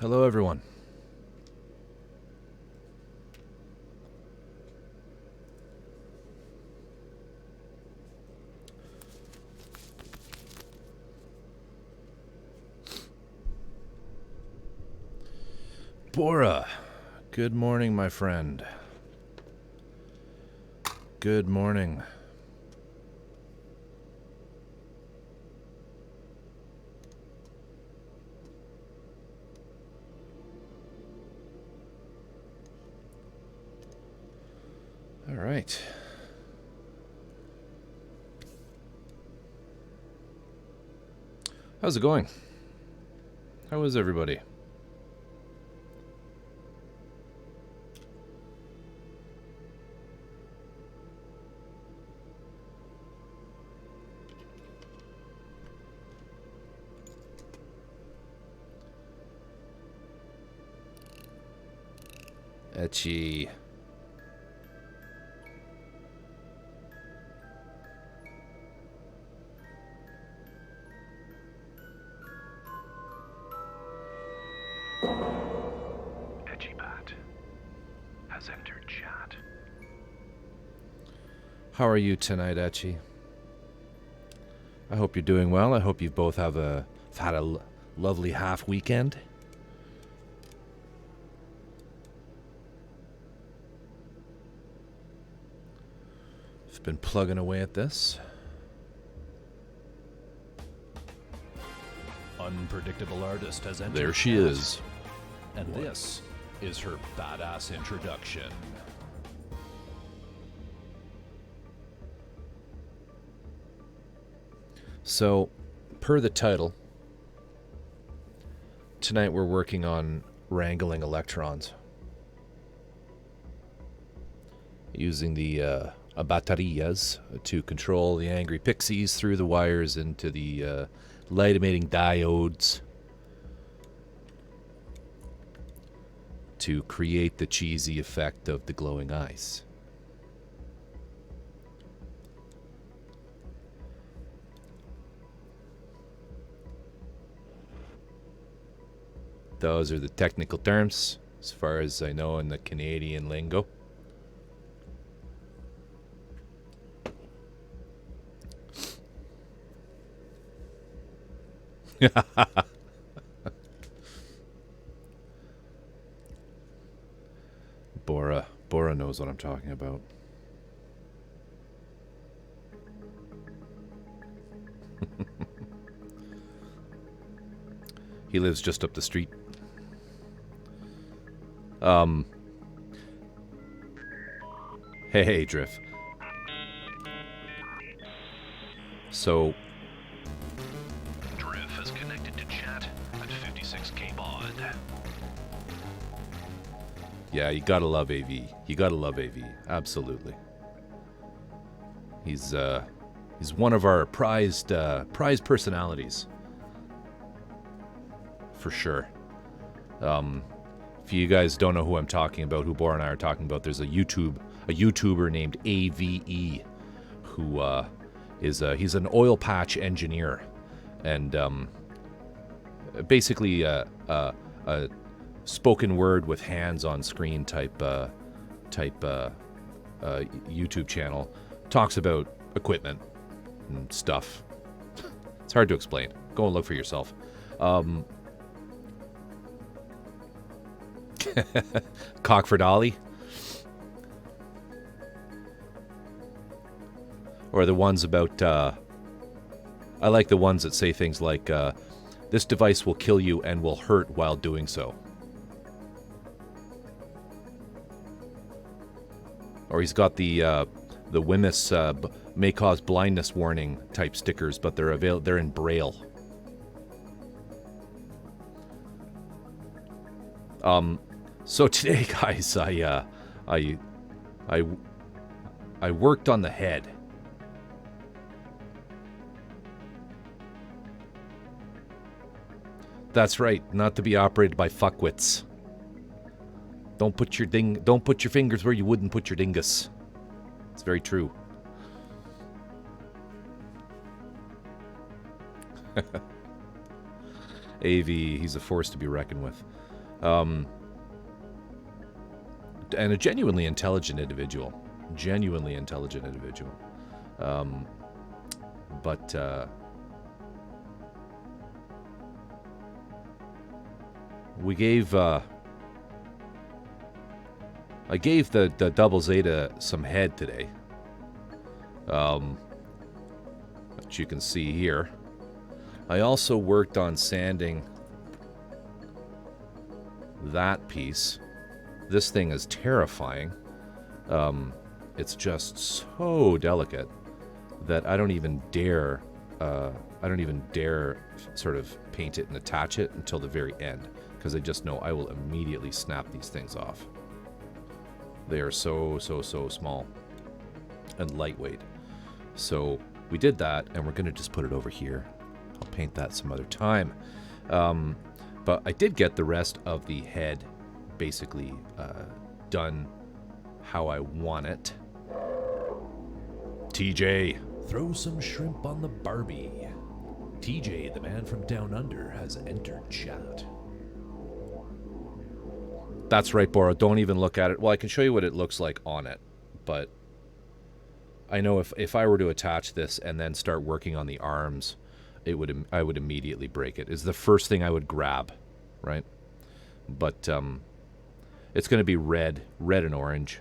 Hello, everyone. Bora, good morning, my friend. Good morning. All right. How's it going? How is everybody? Etchy. Has entered chat. How are you tonight, Etchy? I hope you're doing well. I hope you both had a lovely half weekend. I've been plugging away at this. Unpredictable artist has entered. There she is. And this is her badass introduction. So, per the title, tonight we're working on wrangling electrons. Using the baterias to control the angry pixies through the wires into the light-emitting diodes to create the cheesy effect of the glowing eyes. Those are the technical terms, as far as I know in the Canadian lingo. Bora knows what I'm talking about. He lives just up the street. Hey, Drift. So, Drift has connected to chat at 56k baud. yeah, you gotta love AV. You gotta love AV. Absolutely. He's one of our prized personalities. For sure. If you guys don't know who I'm talking about, who Bora and I are talking about, there's a YouTuber named AVE who he's an oil patch engineer, and basically a spoken word with hands on screen type YouTube channel. Talks about equipment and stuff. It's hard to explain. Go and look for yourself. Cockford Ollie, or the ones about I like the ones that say things like this device will kill you and will hurt while doing so. Or he's got the Wemyss may cause blindness warning type stickers, but they're in Braille. So today, guys, I worked on the head. That's right, not to be operated by fuckwits. Don't put your fingers where you wouldn't put your dingus. It's very true. AV, he's a force to be reckoned with. And a genuinely intelligent individual. But we gave I gave the double Zeta some head today, which you can see here. I also worked on sanding that piece. This thing is terrifying. It's just so delicate that I don't even dare sort of paint it and attach it until the very end, because I just know I will immediately snap these things off. They are so small and lightweight. So we did that, and we're going to just put it over here. I'll paint that some other time. But I did get the rest of the head basically done how I want it. TJ. Throw some shrimp on the Barbie. TJ, the man from down under, has entered chat. That's right, Boro. Don't even look at it. Well, I can show you what it looks like on it, but I know if I were to attach this and then start working on the arms, I would immediately break it. It's the first thing I would grab, right? But it's going to be red and orange.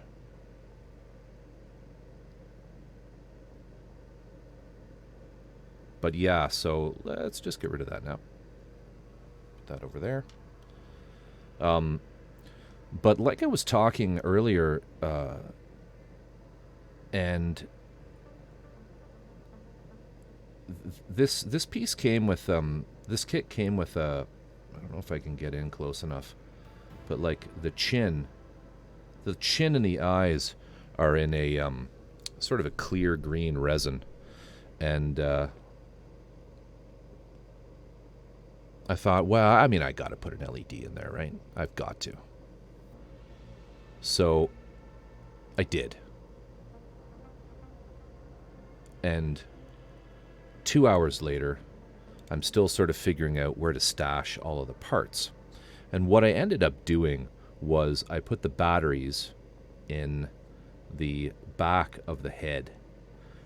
But yeah, so let's just get rid of that now. Put that over there. But like I was talking earlier, and this piece came with this kit came with a, I don't know if I can get in close enough, but like the chin and the eyes are in a sort of a clear green resin, and I thought, well, I mean, I got to put an LED in there, right? I've got to. So I did. And 2 hours later, I'm still sort of figuring out where to stash all of the parts. And what I ended up doing was I put the batteries in the back of the head.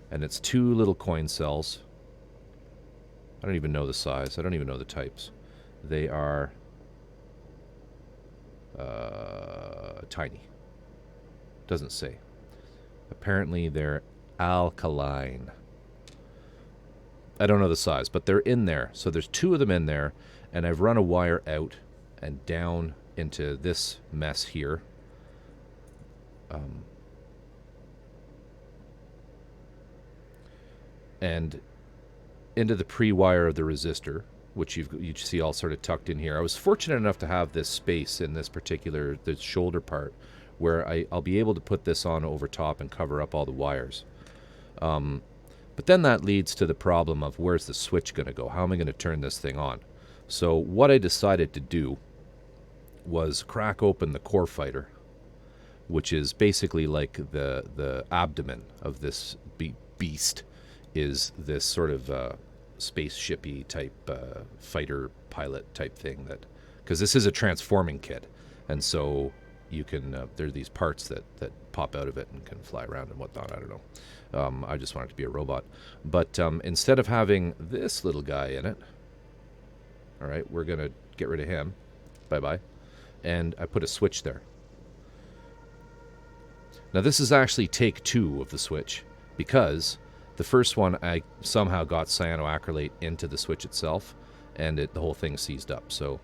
And it's 2 little coin cells. I don't even know the size. I don't even know the types. They are tiny. Doesn't say. Apparently they're alkaline. I don't know the size, but they're in there. So there's 2 of them in there, and I've run a wire out and down into this mess here. And into the pre-wire of the resistor, which you see all sort of tucked in here. I was fortunate enough to have this space in this particular, the shoulder part, where I'll be able to put this on over top and cover up all the wires. But then that leads to the problem of where's the switch going to go? How am I going to turn this thing on? So what I decided to do was crack open the core fighter, which is basically like the abdomen of this beast, is this sort of spaceshipy type fighter pilot type thing, that because this is a transforming kit, and so you can there are these parts that pop out of it and can fly around and whatnot. I don't know. I just want it to be a robot, but instead of having this little guy in it, all right, we're gonna get rid of him. Bye bye. And I put a switch there. Now this is actually take 2 of the switch, because the first one I somehow got cyanoacrylate into the switch itself, and the whole thing seized up. So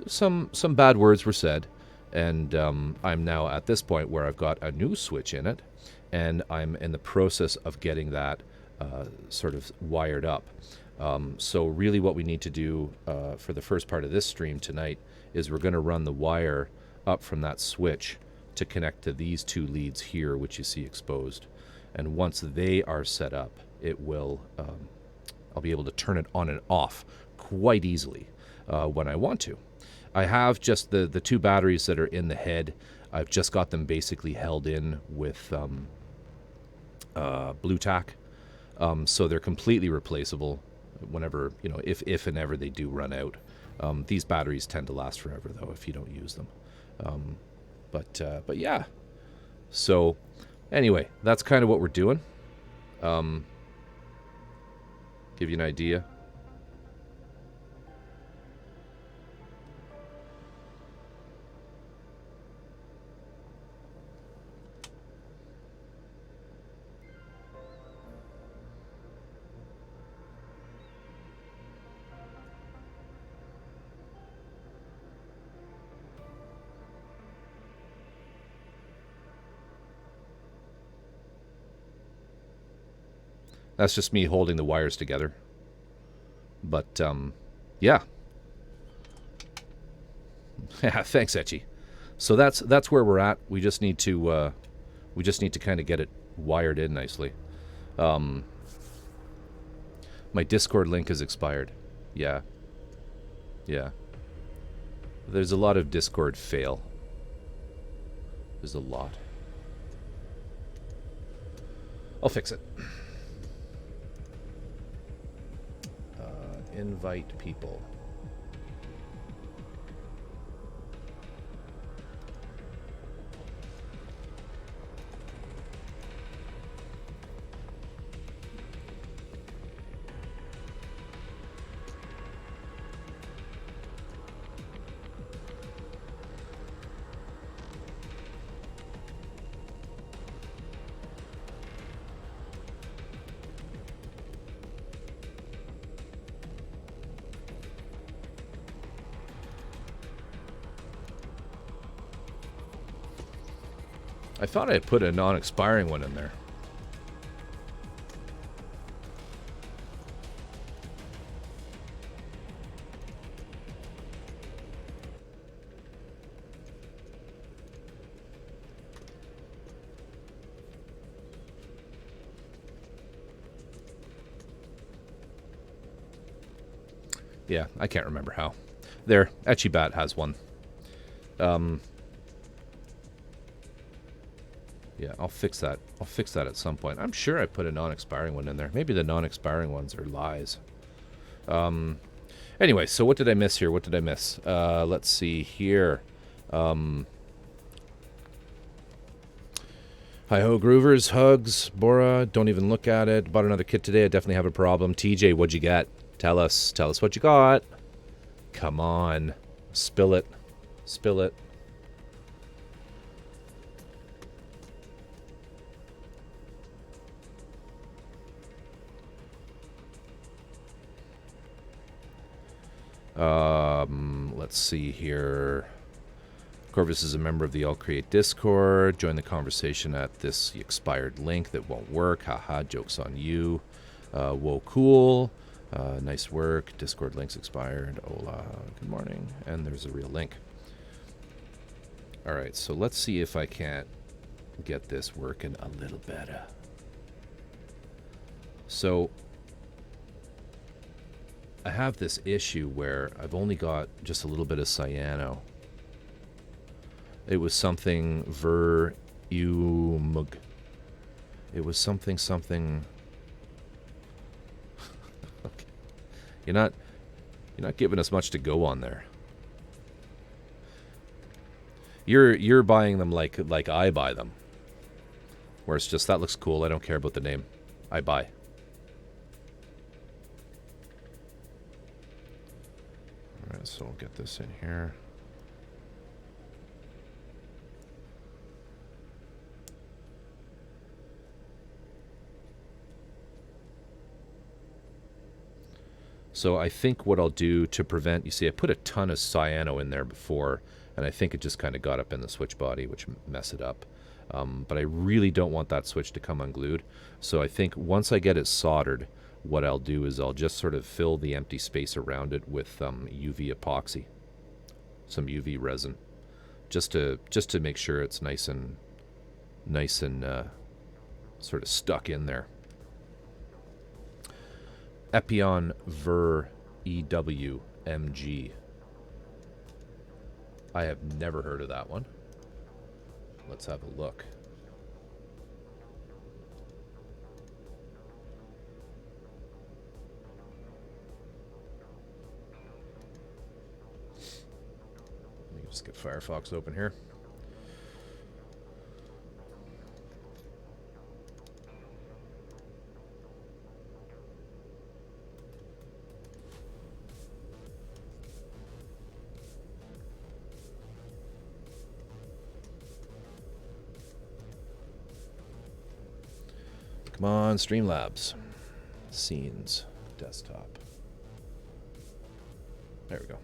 some bad words were said, and I'm now at this point where I've got a new switch in it, and I'm in the process of getting that sort of wired up. So really what we need to do for the first part of this stream tonight is we're going to run the wire up from that switch to connect to these 2 leads here, which you see exposed. And once they are set up, it will, I'll be able to turn it on and off quite easily when I want to. I have just the 2 batteries that are in the head. I've just got them basically held in with blue tack. So they're completely replaceable whenever, if and ever they do run out. These batteries tend to last forever, though, if you don't use them. But yeah. So anyway, that's kind of what we're doing. Give you an idea. That's just me holding the wires together. But, yeah. Yeah, thanks, Etchy. So that's where we're at. We just need to kind of get it wired in nicely. My Discord link has expired. Yeah. Yeah. There's a lot of Discord fail There's a lot. I'll fix it. Invite people. I thought I put a non-expiring one in there. Yeah, I can't remember how. There, Echibat has one. Yeah, I'll fix that. I'll fix that at some point. I'm sure I put a non-expiring one in there. Maybe the non-expiring ones are lies. Anyway, so what did I miss here? What did I miss? Let's see here. Hi-ho, Groovers, hugs, Bora, don't even look at it. Bought another kit today. I definitely have a problem. TJ, what'd you get? Tell us what you got. Come on. Spill it. Spill it. Let's see here. Corvus is a member of the All Create Discord. Join the conversation at this expired link that won't work. Haha, joke's on you. Whoa, cool. Nice work. Discord link's expired. Hola, good morning. And there's a real link. All right, so let's see if I can't get this working a little better. So I have this issue where I've only got just a little bit of cyano. It was something Ver.Ka. It was something. Okay. You're not giving us much to go on there. You're buying them like I buy them. Where it's just, that looks cool, I don't care about the name. I buy. Alright, so we'll get this in here. So I think what I'll do to prevent, you see I put a ton of cyano in there before, and I think it just kind of got up in the switch body, which messed it up. But I really don't want that switch to come unglued. So I think once I get it soldered, what I'll do is I'll just sort of fill the empty space around it with UV epoxy, some UV resin, just to make sure it's nice and sort of stuck in there. Epion Ver EWMG. I have never heard of that one. Let's have a look. Let me just get Firefox open here. Come on, Streamlabs. Scenes. Desktop. There we go.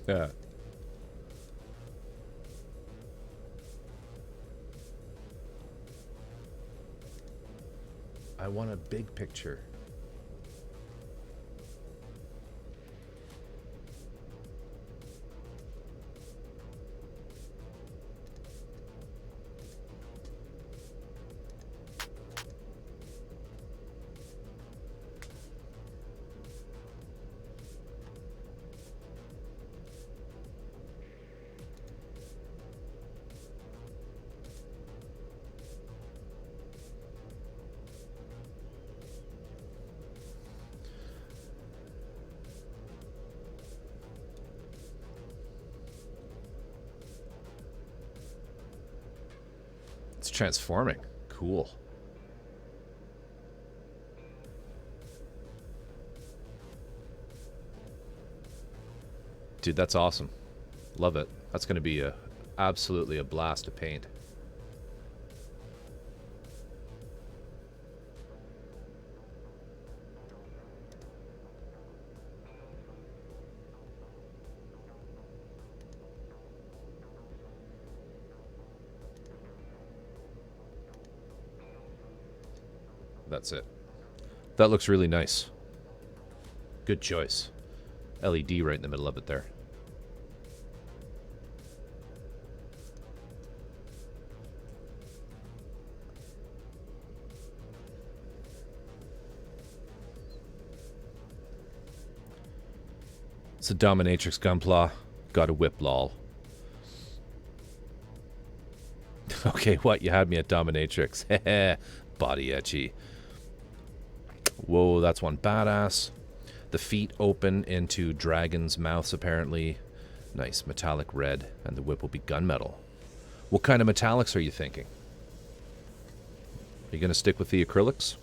Yeah. I want a big picture. It's transforming. Cool. Dude, that's awesome. Love it. That's going to be absolutely a blast to paint. That's it. That looks really nice. Good choice. LED right in the middle of it there. It's a dominatrix Gunpla. Got a whip lol. Okay, what? You had me at dominatrix. Heh. Body etchy. Whoa, that's one badass. The feet open into dragons' mouths, apparently. Nice, metallic red, and the whip will be gunmetal. What kind of metallics are you thinking? Are you going to stick with the acrylics?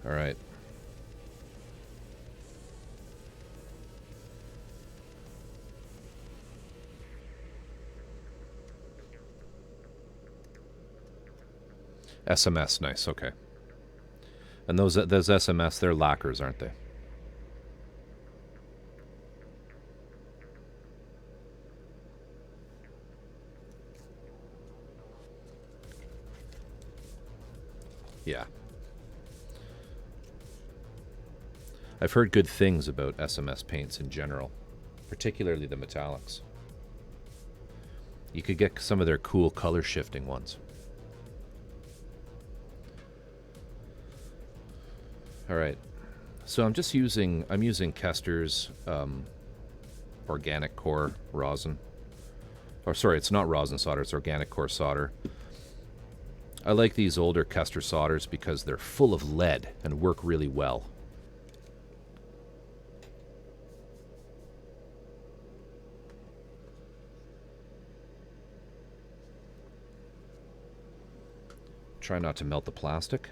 All right. SMS, nice, okay. And those SMS, they're lacquers, aren't they? Yeah. I've heard good things about SMS paints in general, particularly the metallics. You could get some of their cool color shifting ones. All right, so I'm using Kester's organic core rosin. Or sorry, it's not rosin solder, it's organic core solder. I like these older Kester solders because they're full of lead and work really well. Try not to melt the plastic.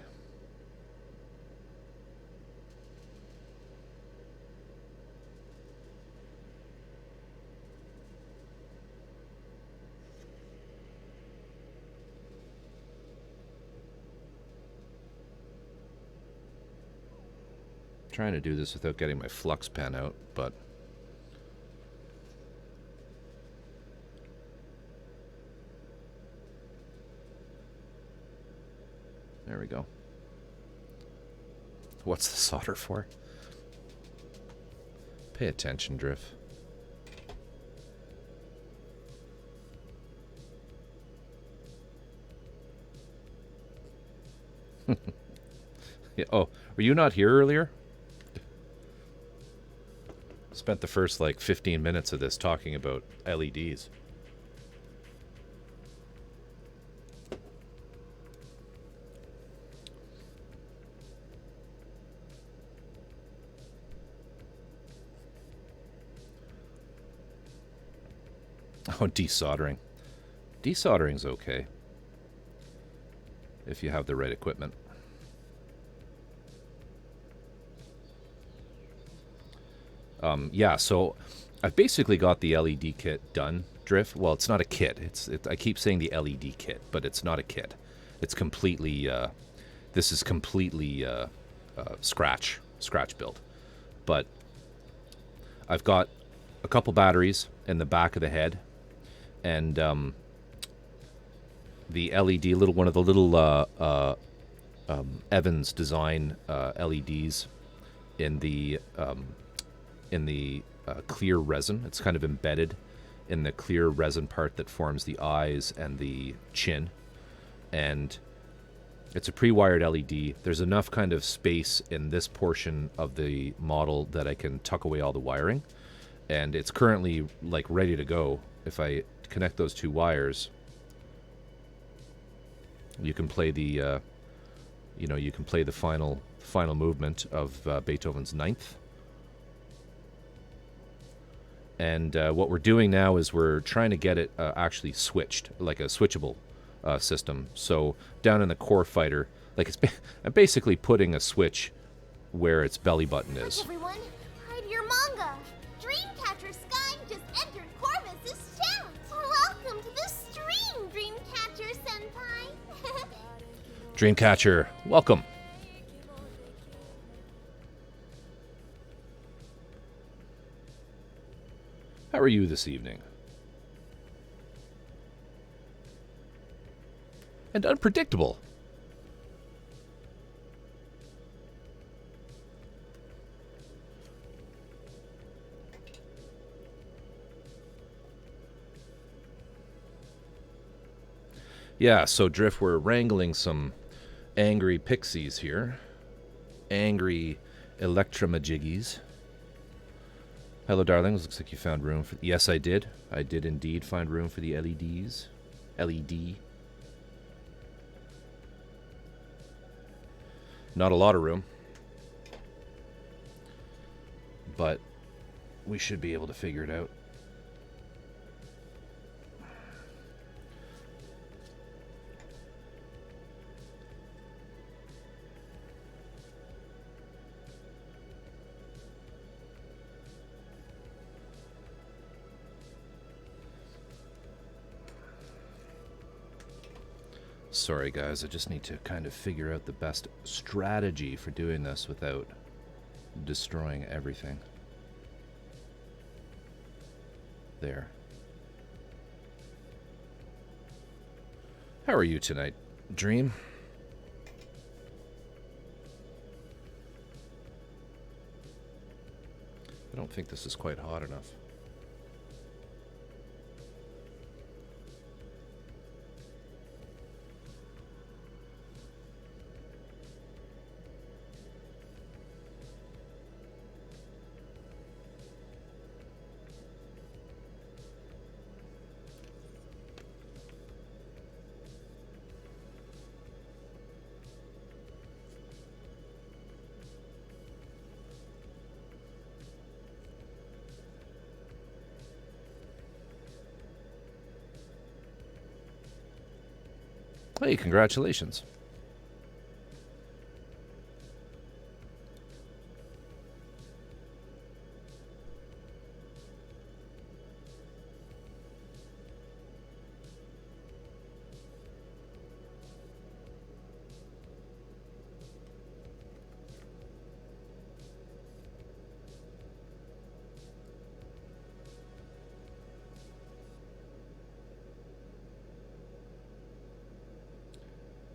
Trying to do this without getting my flux pen out, but there we go. What's the solder for? Pay attention, Drift. Yeah, oh, were you not here earlier? Spent the first like 15 minutes of this talking about LEDs. Oh, desoldering. Desoldering's okay if you have the right equipment. Yeah, so I've basically got the LED kit done, Drift. Well, it's not a kit. I keep saying the LED kit, but it's not a kit. It's completely, this is completely scratch build. But I've got a couple batteries in the back of the head, and the LED, one of the little Evans design LEDs in the clear resin. It's kind of embedded in the clear resin part that forms the eyes and the chin. And It's a pre-wired LED. There's enough kind of space in this portion of the model that I can tuck away all the wiring. And it's currently like ready to go. If I connect those two wires, you can play the, you can play the final movement of Beethoven's Ninth. And what we're doing now is we're trying to get it actually switched, like a switchable system. So down in the core fighter, like I'm basically putting a switch where its belly button is. Hi everyone, hide your manga. Dreamcatcher Sky just entered Corvus's chat. Welcome to the stream, Dreamcatcher Senpai. Dreamcatcher, welcome. How are you this evening? And unpredictable. Yeah, so Drift, we're wrangling some angry pixies here. Angry electromajiggies. Hello, darlings. Looks like you found room for... Yes, I did. I did indeed find room for the LEDs. LED. Not a lot of room. But we should be able to figure it out. Sorry guys, I just need to kind of figure out the best strategy for doing this without destroying everything. There. How are you tonight, Dream? I don't think this is quite hot enough. Hey, congratulations.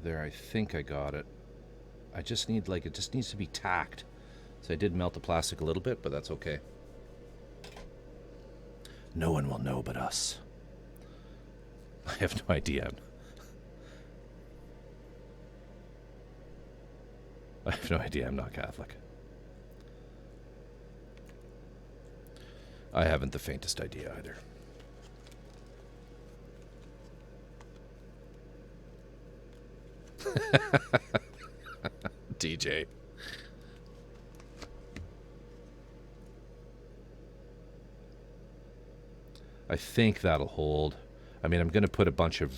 There, I think I got it. I just need, like, it just needs to be tacked. So I did melt the plastic a little bit, but that's okay. No one will know but us. I have no idea. I have no idea. I'm not Catholic. I haven't the faintest idea either. DJ. I think that'll hold. I mean, I'm going to put a bunch of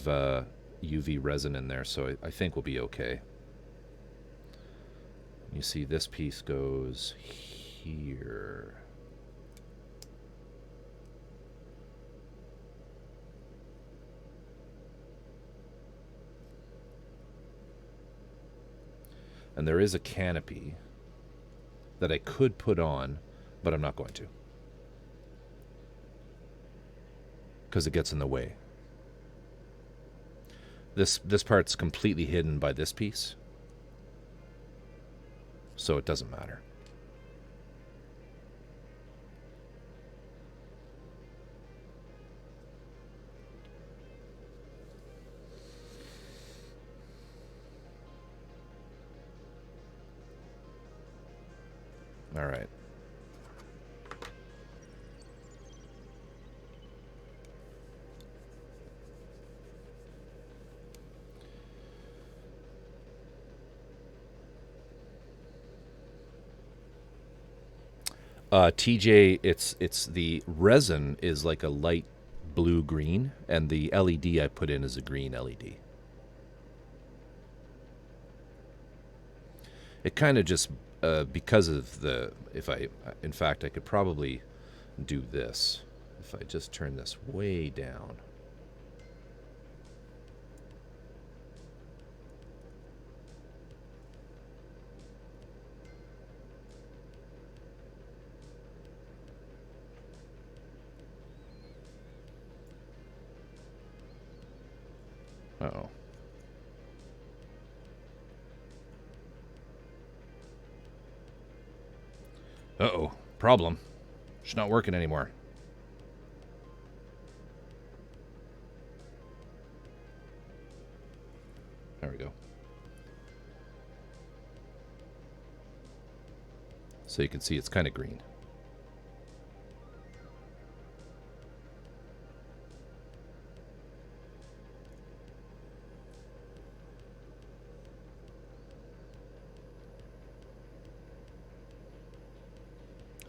UV resin in there, so I think we'll be okay. You see, this piece goes here. And there is a canopy that I could put on, but I'm not going to. Because it gets in the way. This part's completely hidden by this piece. So it doesn't matter. All right. TJ, it's the resin is like a light blue green, and the LED I put in is a green LED. It kind of just because of the in fact I could probably do this if I just turn this way down. Uh-oh. Uh-oh. Problem. It's not working anymore. There we go. So you can see it's kind of green.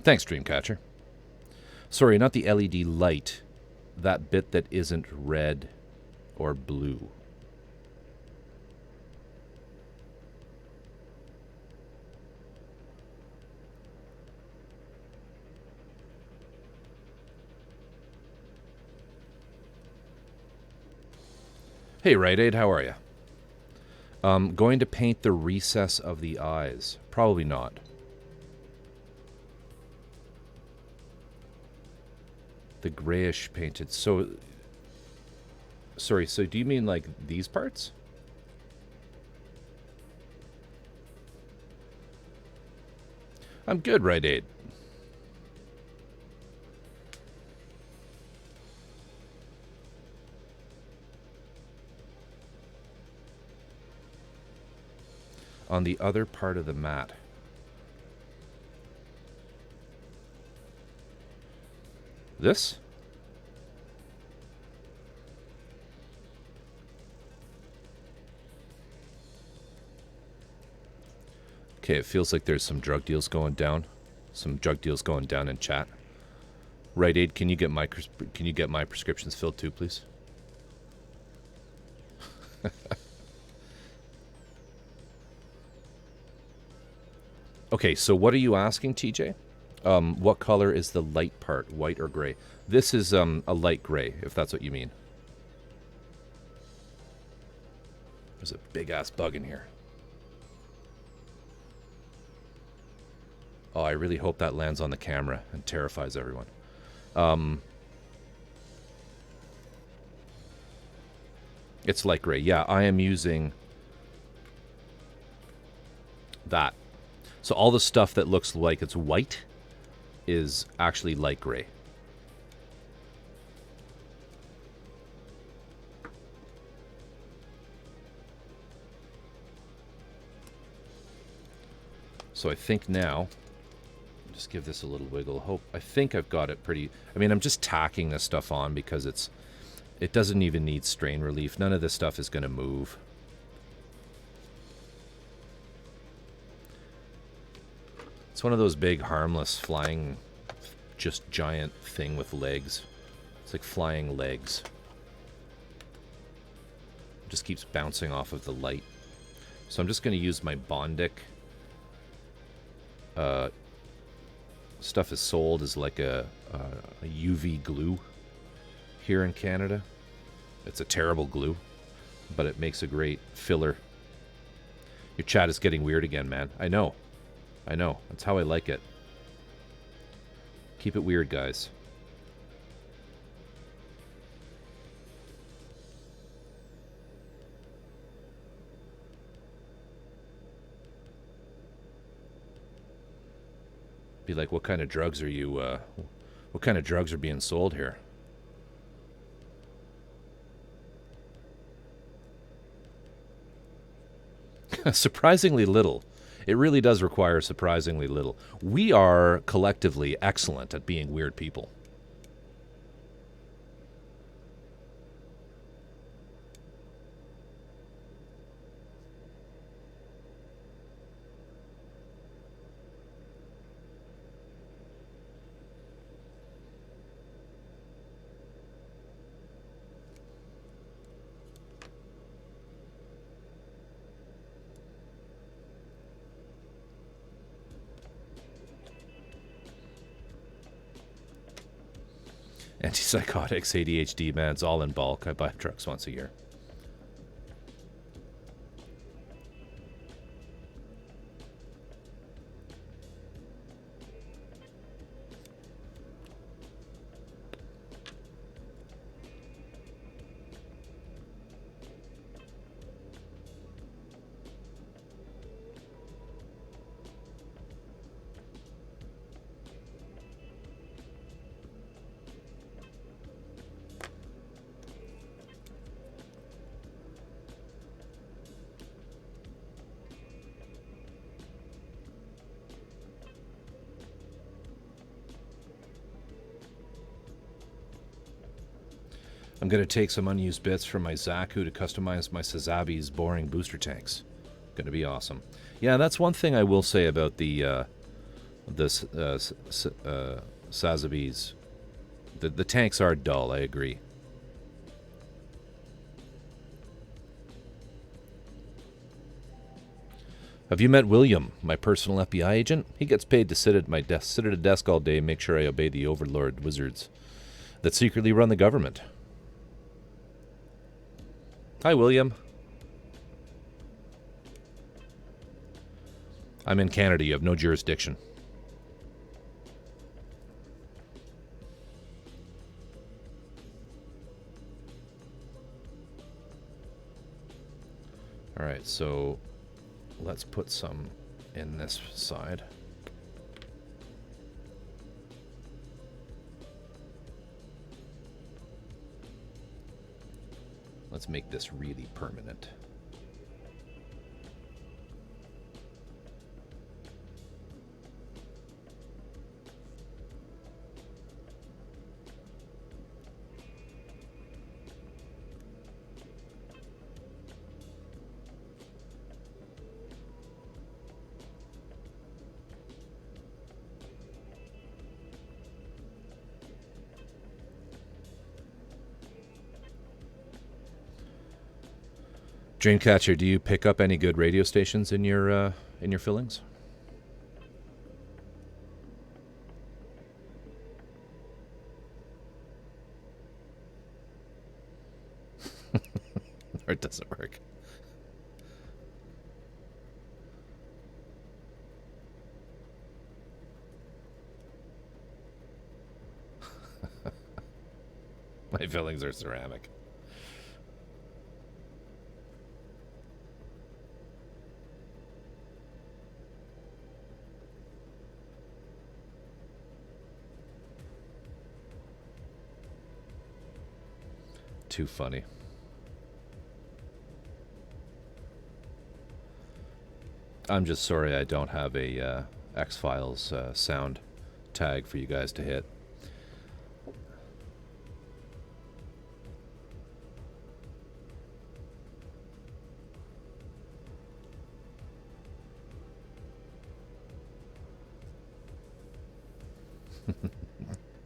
Thanks, Dreamcatcher. Sorry, not the LED light. That bit that isn't red or blue. Hey, Rite Aid, how are you? Going to paint the recess of the eyes. Probably not. The grayish painted. So, sorry, so do you mean like these parts? I'm good, Rite Aid. On the other part of the mat. This? Okay, it feels like there's some drug deals going down. Some drug deals going down in chat. Rite Aid, can you get my prescriptions filled too, please? Okay, so what are you asking, TJ? What color is the light part, white or gray? This is a light gray, if that's what you mean. There's a big-ass bug in here. Oh, I really hope that lands on the camera and terrifies everyone. It's light gray. Yeah, I am using that. So all the stuff that looks like it's white is actually light gray. So I think now, just give this a little wiggle. I think I've got it pretty. I mean, I'm just tacking this stuff on because it doesn't even need strain relief. None of this stuff is going to move. It's one of those big, harmless, flying, just giant thing with legs. It's like flying legs. It just keeps bouncing off of the light. So I'm just going to use my Bondic. Stuff is sold as like a UV glue here in Canada. It's a terrible glue, but it makes a great filler. Your chat is getting weird again, man. I know. That's how I like it. Keep it weird, guys. Be like, what kind of drugs are you, what kind of drugs are being sold here? Surprisingly little. It really does require surprisingly little. We are collectively excellent at being weird people. Antipsychotics, ADHD meds, all in bulk. I buy drugs once a year. I'm going to take some unused bits from my Zaku to customize my Sazabi's boring booster tanks. Going to be awesome. Yeah, that's one thing I will say about the Sazabi's. The tanks are dull, I agree. Have you met William, my personal FBI agent? He gets paid to sit at a desk all day and make sure I obey the overlord wizards that secretly run the government. Hi, William. I'm in Canada. You have no jurisdiction. All right, so let's put some in this side. Let's make this really permanent. Dreamcatcher, do you pick up any good radio stations in your fillings? Or it doesn't work? My fillings are ceramic. Too funny. I'm just sorry I don't have a X-Files sound tag for you guys to hit.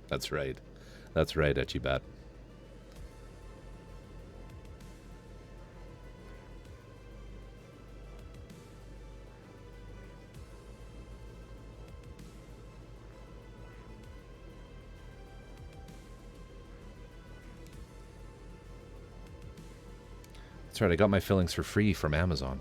That's right. That's right, Etchibat. That's right, I got my fillings for free from Amazon.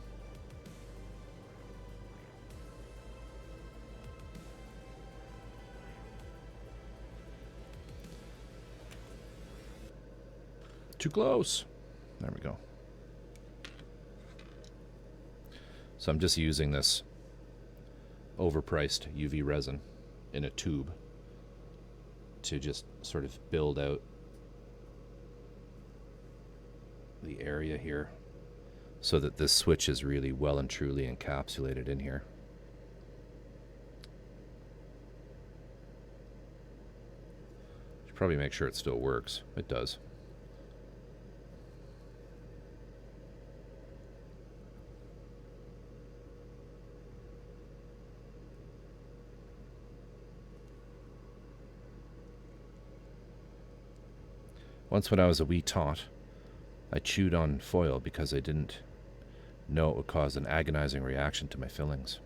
Too close. There we go. So I'm just using this overpriced UV resin in a tube to just sort of build out the area here so that this switch is really well and truly encapsulated in here. probably make sure it still works. It does. Once when I was a wee tot, I chewed on foil because I didn't know it would cause an agonizing reaction to my fillings.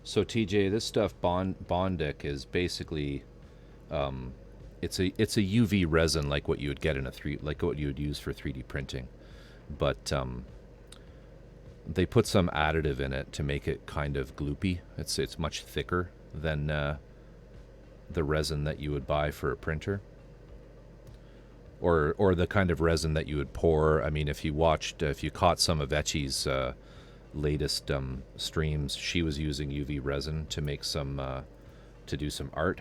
So TJ, this stuff Bondic is basically, it's a UV resin like what you would get in like what you would use for 3D printing, but they put some additive in it to make it kind of gloopy. It's much thicker than the resin that you would buy for a printer, or the kind of resin that you would pour. I mean, if you caught some of Etchy's latest streams, she was using UV resin to make some to do some art,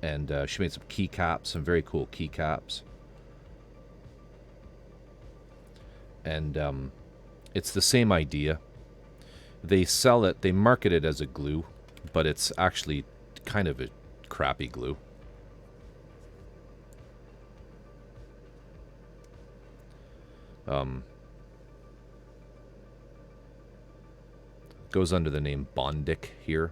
and she made some keycaps, some very cool keycaps, and it's the same idea. They market it as a glue, but it's actually kind of a crappy glue. Goes under the name Bondic here.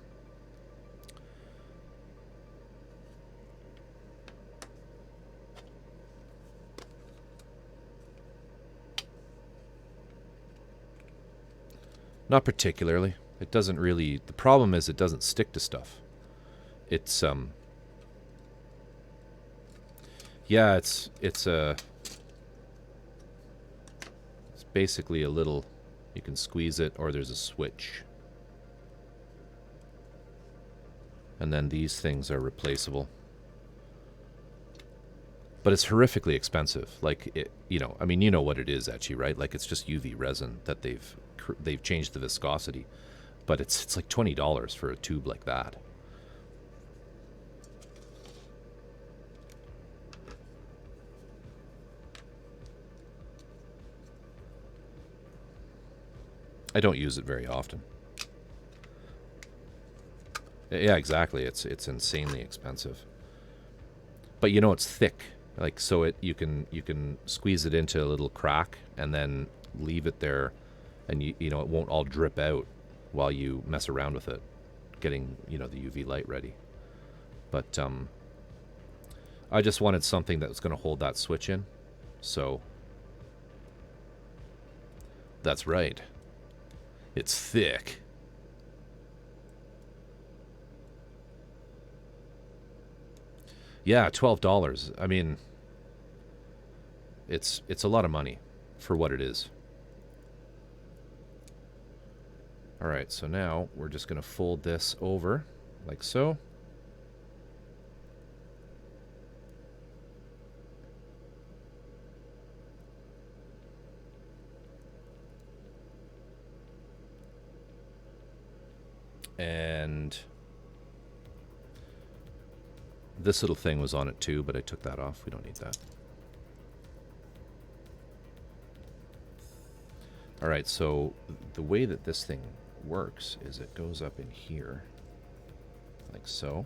Not particularly. It doesn't really. The problem is it doesn't stick to stuff. It's yeah, it's basically a little. You can squeeze it, or there's a switch. And then these things are replaceable. But it's horrifically expensive. Like, it, I mean, you know what it is, actually, right? Like, it's just UV resin that they've changed the viscosity. But it's like $20 for a tube like that. I don't use it very often. Yeah, exactly. It's insanely expensive. But it's thick. Like, so you can squeeze it into a little crack and then leave it there, and it won't all drip out while you mess around with it, getting the UV light ready. But I just wanted something that was going to hold that switch in. So that's right. It's thick. Yeah, $12. I mean, it's a lot of money for what it is. All right, so now we're just going to fold this over like so. And this little thing was on it too, but I took that off. We don't need that. All right, so the way that this thing works is it goes up in here, like so.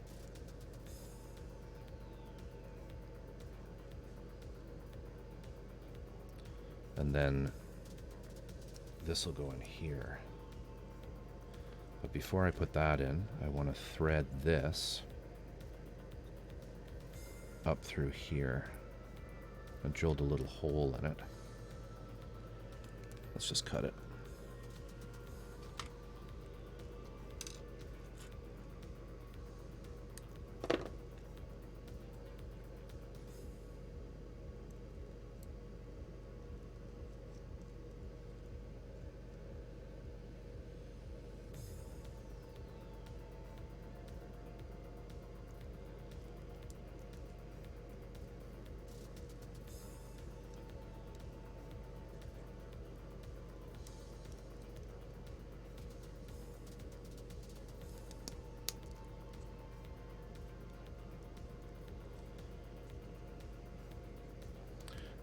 And then this will go in here. But before I put that in, I want to thread this up through here. I drilled a little hole in it. Let's just cut it.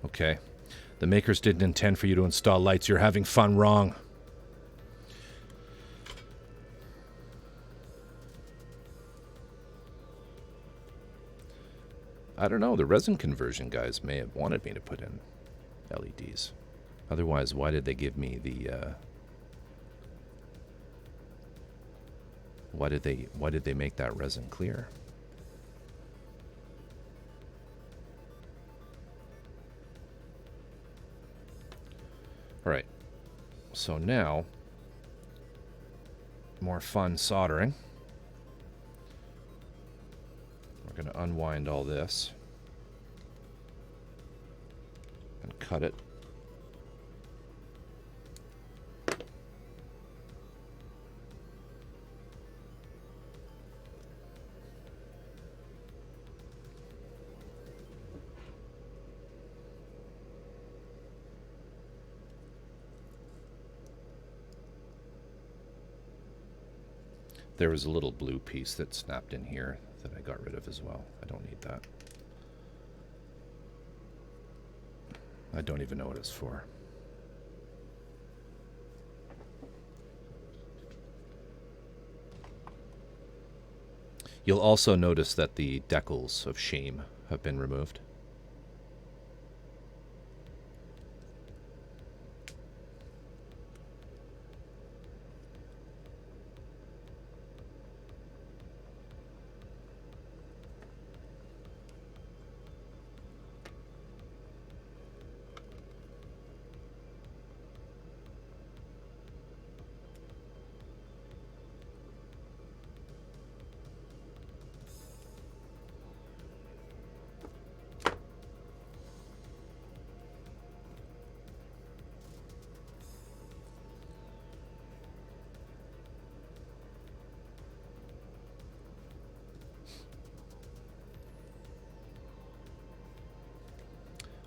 Okay. The makers didn't intend for you to install lights. You're having fun wrong. I don't know. The resin conversion guys may have wanted me to put in LEDs. Otherwise, why did they give me the... Why did they make that resin clear? All right. So now, more fun soldering. We're going to unwind all this and cut it. There was a little blue piece that snapped in here that I got rid of as well. I don't need that. I don't even know what it's for. You'll also notice that the decals of shame have been removed.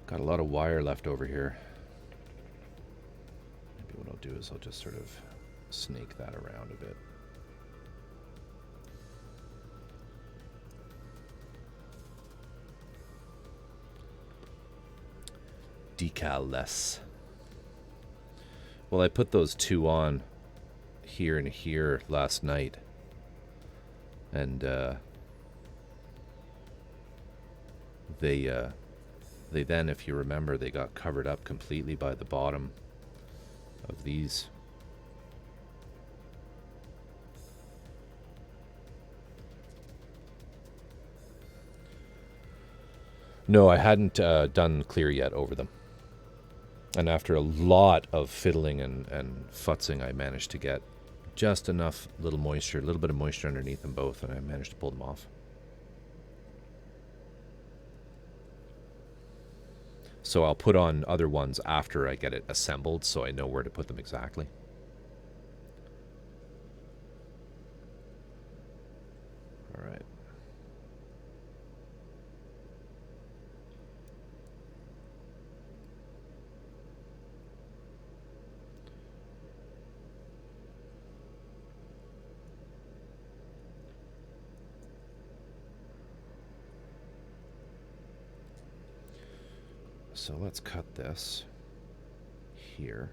Got a lot of wire left over here. Maybe what I'll do is I'll just sort of snake that around a bit. Decal-less. Well, I put those two on here and here last night. And they then, if you remember, they got covered up completely by the bottom of these. No, I hadn't done clear yet over them. And after a lot of fiddling and futzing, I managed to get just enough little moisture, a little bit of moisture underneath them both, and I managed to pull them off. So I'll put on other ones after I get it assembled so I know where to put them exactly. All right. So let's cut this here.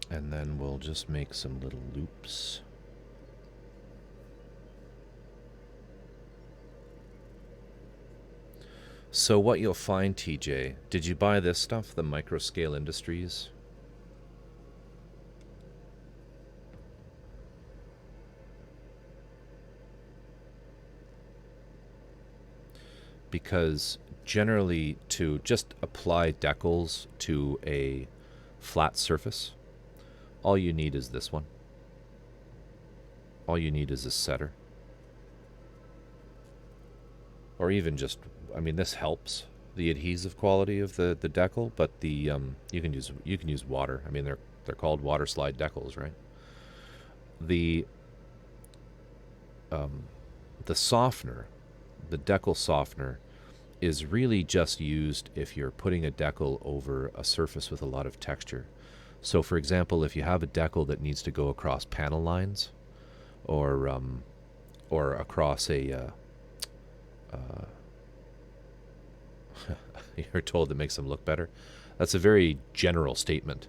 And then we'll just make some little loops. So what you'll find, TJ, did you buy this stuff, the Microscale Industries? Because generally to just apply decals to a flat surface, all you need is this one. All you need is a setter. Or even just, I mean, this helps the adhesive quality of the decal, but the you can use water. I mean, they're called water slide decals, right? The softener, the decal softener, is really just used if you're putting a decal over a surface with a lot of texture. So for example, if you have a decal that needs to go across panel lines, or across a you're told it makes them look better. That's a very general statement.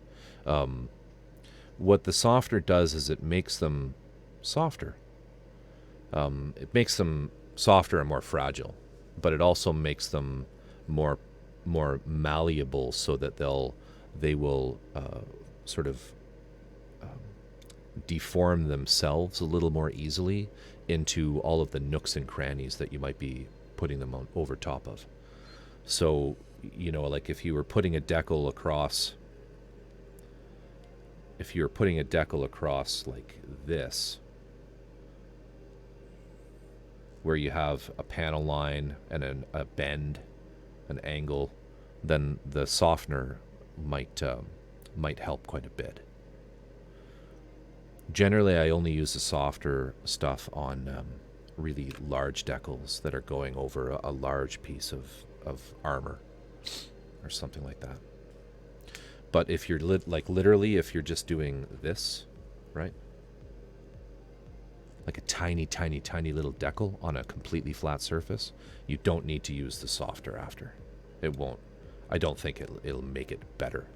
What the softener does is it makes them softer. It makes them softer and more fragile, but it also makes them more malleable, so that they will sort of deform themselves a little more easily into all of the nooks and crannies that you might be putting them on over top of. So, you know, like if you were putting a decal across, like this, where you have a panel line and a bend, an angle, then the softener might help quite a bit. Generally, I only use the softer stuff on really large decals that are going over a large piece of armor or something like that. But if you're literally, if you're just doing this, right? Like a tiny, tiny, tiny little decal on a completely flat surface, you don't need to use the softer after. It won't. I don't think it'll make it better.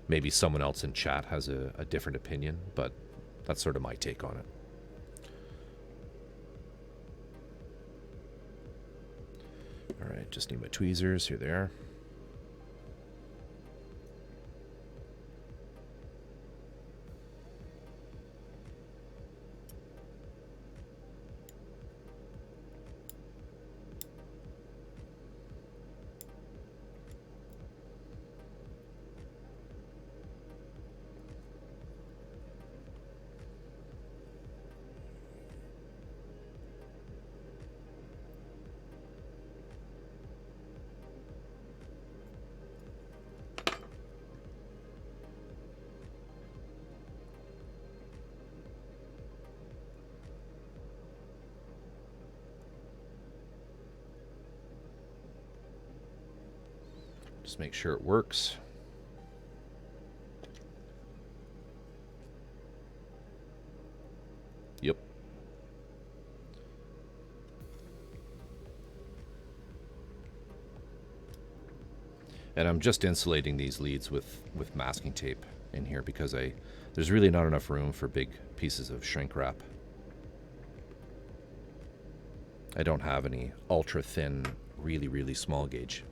Maybe someone else in chat has a different opinion, but that's sort of my take on it. All right, just need my tweezers. Here they are. Just make sure it works. Yep. And I'm just insulating these leads with masking tape in here because there's really not enough room for big pieces of shrink wrap. I don't have any ultra thin, really, really small gauge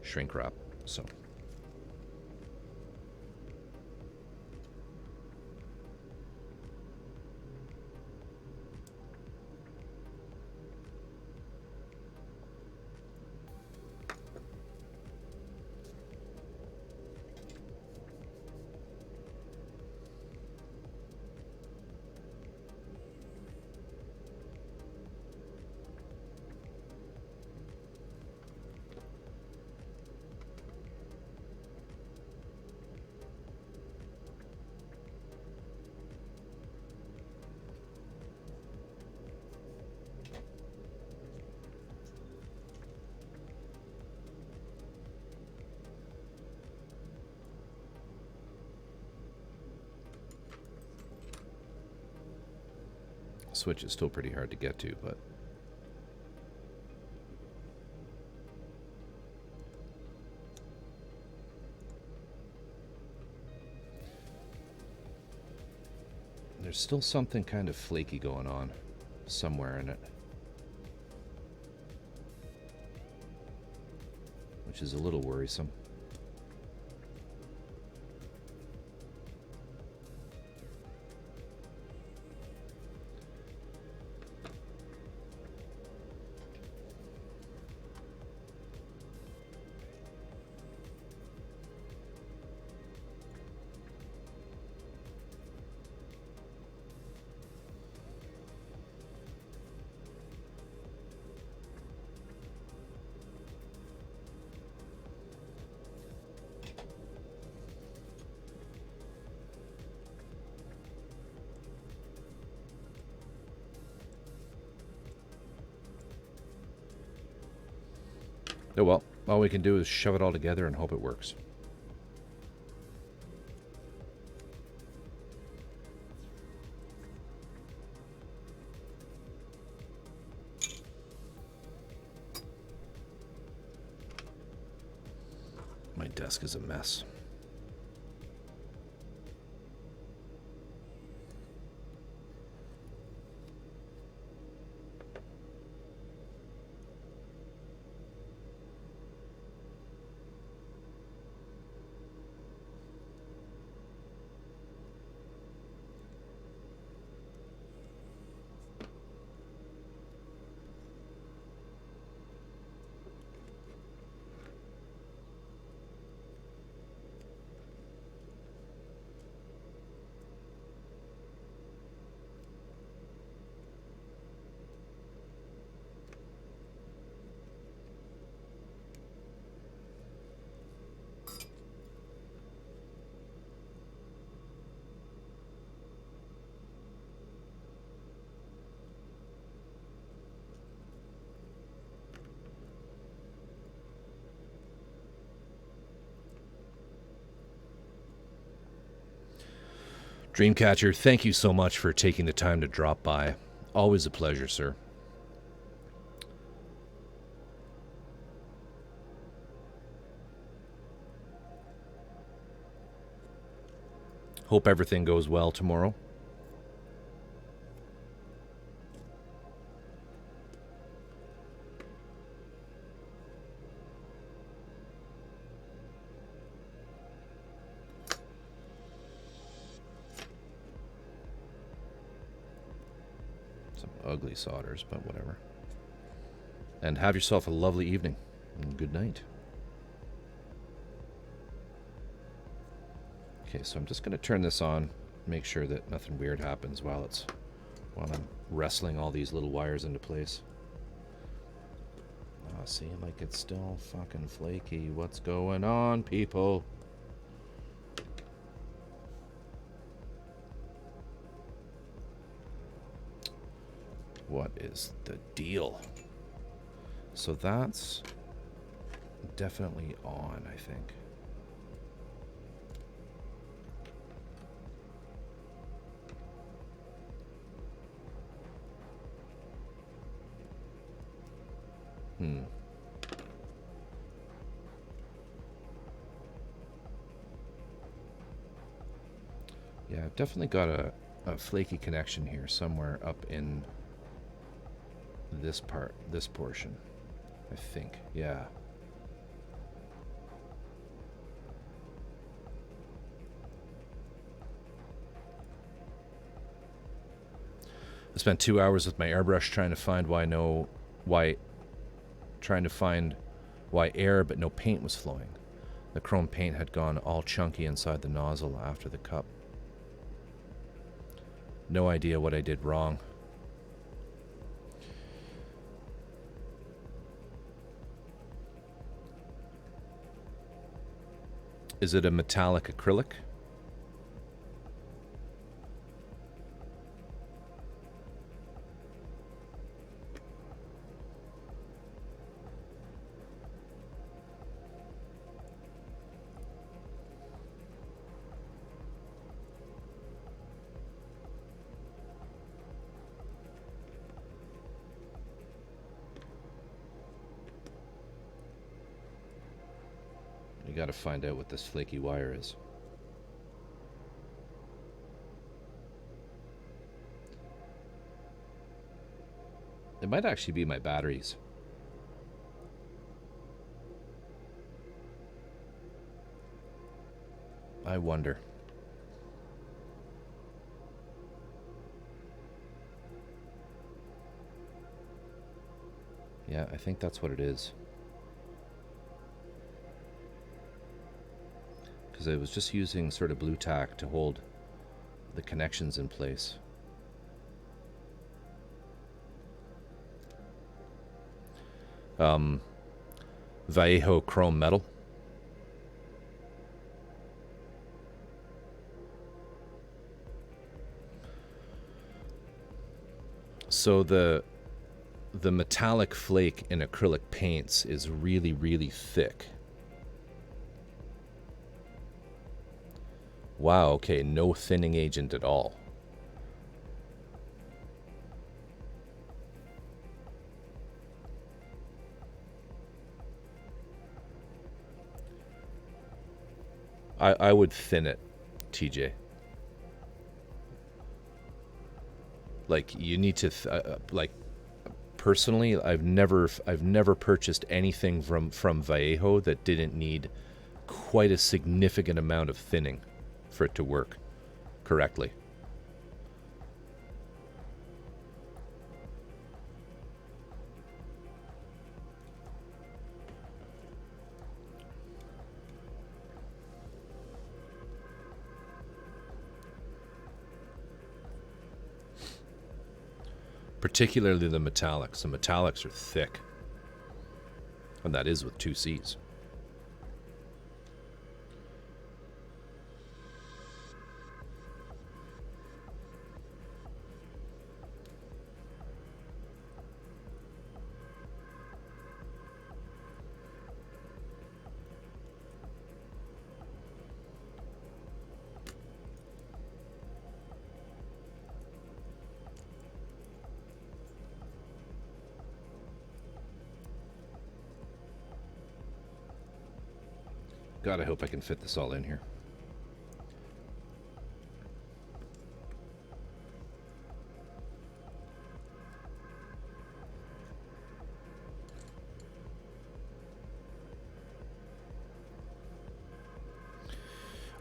shrink wrap, so. Switch is still pretty hard to get to, but there's still something kind of flaky going on somewhere in it, which is a little worrisome. Oh well, all we can do is shove it all together and hope it works. My desk is a mess. Dreamcatcher, thank you so much for taking the time to drop by. Always a pleasure, sir. Hope everything goes well tomorrow. Some ugly solders, but whatever. And have yourself a lovely evening. And good night. Okay, so I'm just going to turn this on, make sure that nothing weird happens while I'm wrestling all these little wires into place. Ah, see, like it's still fucking flaky. What's going on, people? What is the deal? So that's definitely on, I think. Yeah, I've definitely got a flaky connection here somewhere up in this portion, I think. Yeah. I spent 2 hours with my airbrush trying to find why air but no paint was flowing. The chrome paint had gone all chunky inside the nozzle after the cup. No idea what I did wrong. Is it a metallic acrylic? You gotta find out what this flaky wire is. It might actually be my batteries. I wonder. Yeah, I think that's what it is. Because I was just using sort of blue tack to hold the connections in place. Vallejo chrome metal. So the the metallic flake in acrylic paints is really, really thick. Wow, okay, no thinning agent at all. I would thin it, TJ. Like, you need to like, personally, I've never purchased anything from Vallejo that didn't need quite a significant amount of thinning for it to work correctly. Particularly the metallics. The metallics are thick. And that is with 2 C's. God, I hope I can fit this all in here.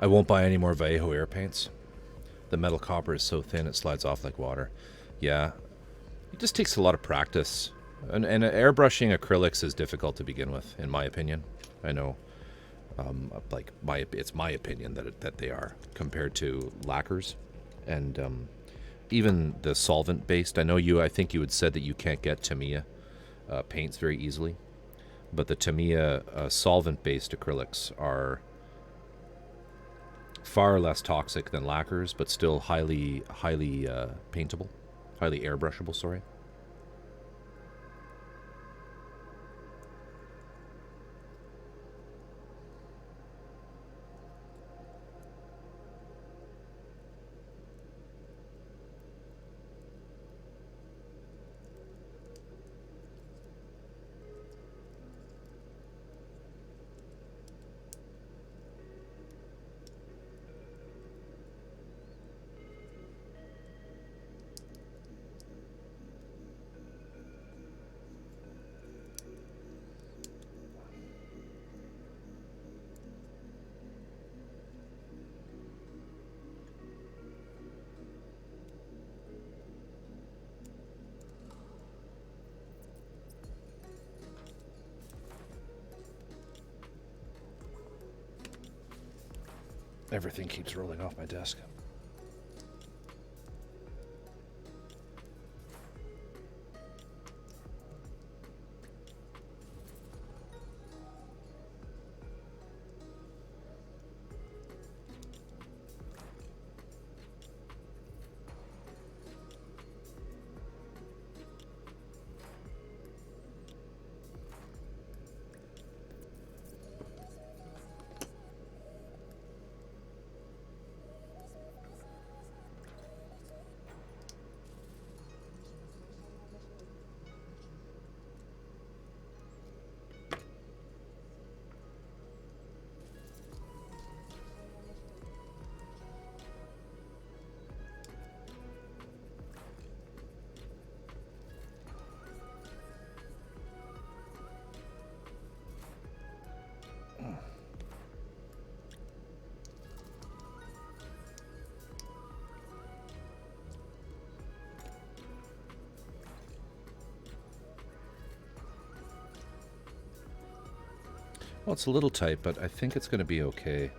I won't buy any more Vallejo air paints. The metal copper is so thin it slides off like water. Yeah, it just takes a lot of practice. And airbrushing acrylics is difficult to begin with, in my opinion. I know. Like it's my opinion that they are compared to lacquers, and even the solvent based. I think you had said that you can't get Tamiya paints very easily, but the Tamiya solvent based acrylics are far less toxic than lacquers, but still highly paintable, highly airbrushable. Sorry. Everything keeps rolling off my desk. Well, it's a little tight, but I think it's going to be okay.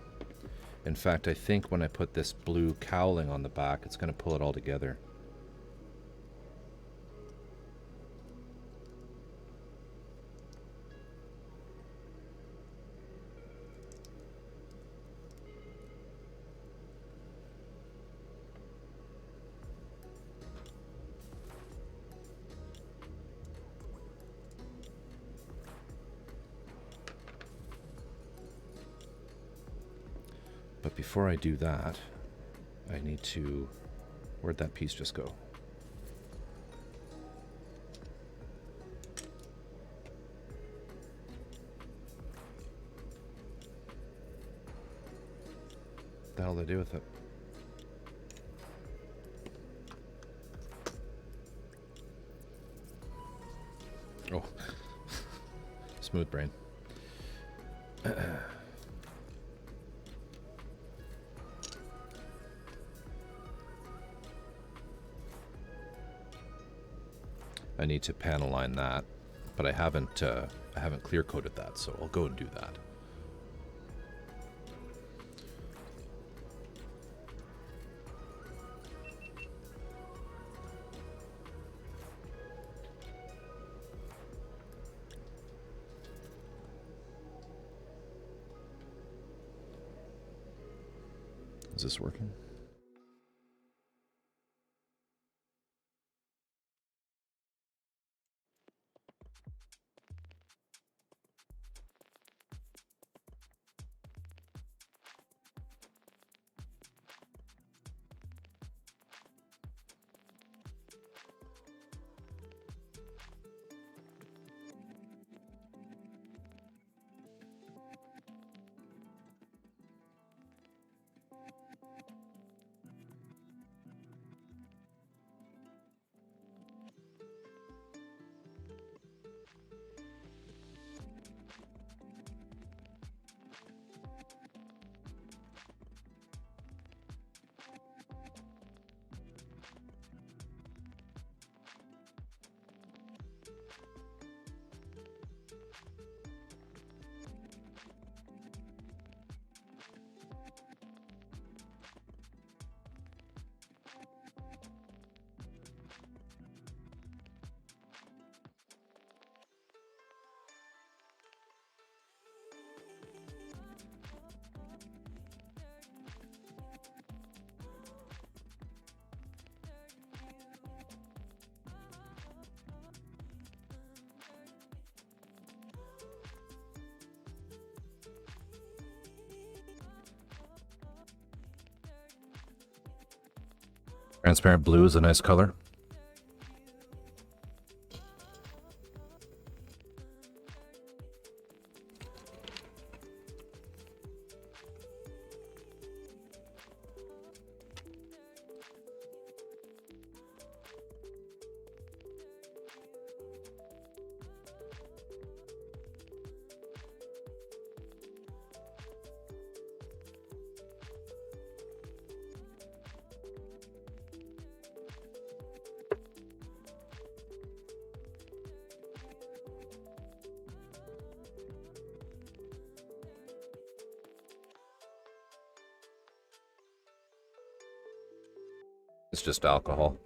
In fact, I think when I put this blue cowling on the back, it's going to pull it all together. before I do that, I need to... Where'd that piece just go? What the hell did I do with it? Oh. Smooth brain. I need to panel line that, but I haven't clear coated that, so I'll go and do that. Is this working? Transparent blue is a nice color. It's just alcohol.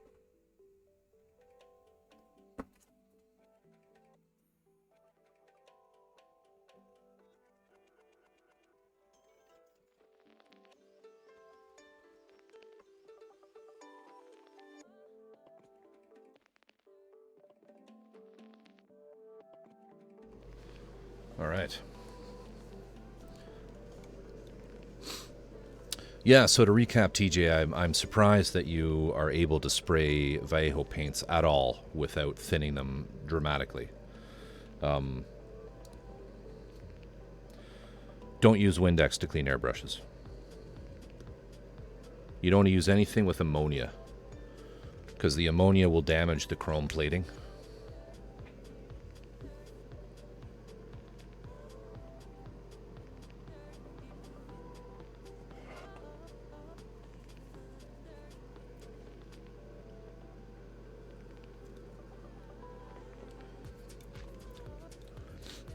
All right. Yeah, so to recap, TJ, I'm surprised that you are able to spray Vallejo paints at all without thinning them dramatically. Don't use Windex to clean airbrushes. You don't use anything with ammonia, because the ammonia will damage the chrome plating.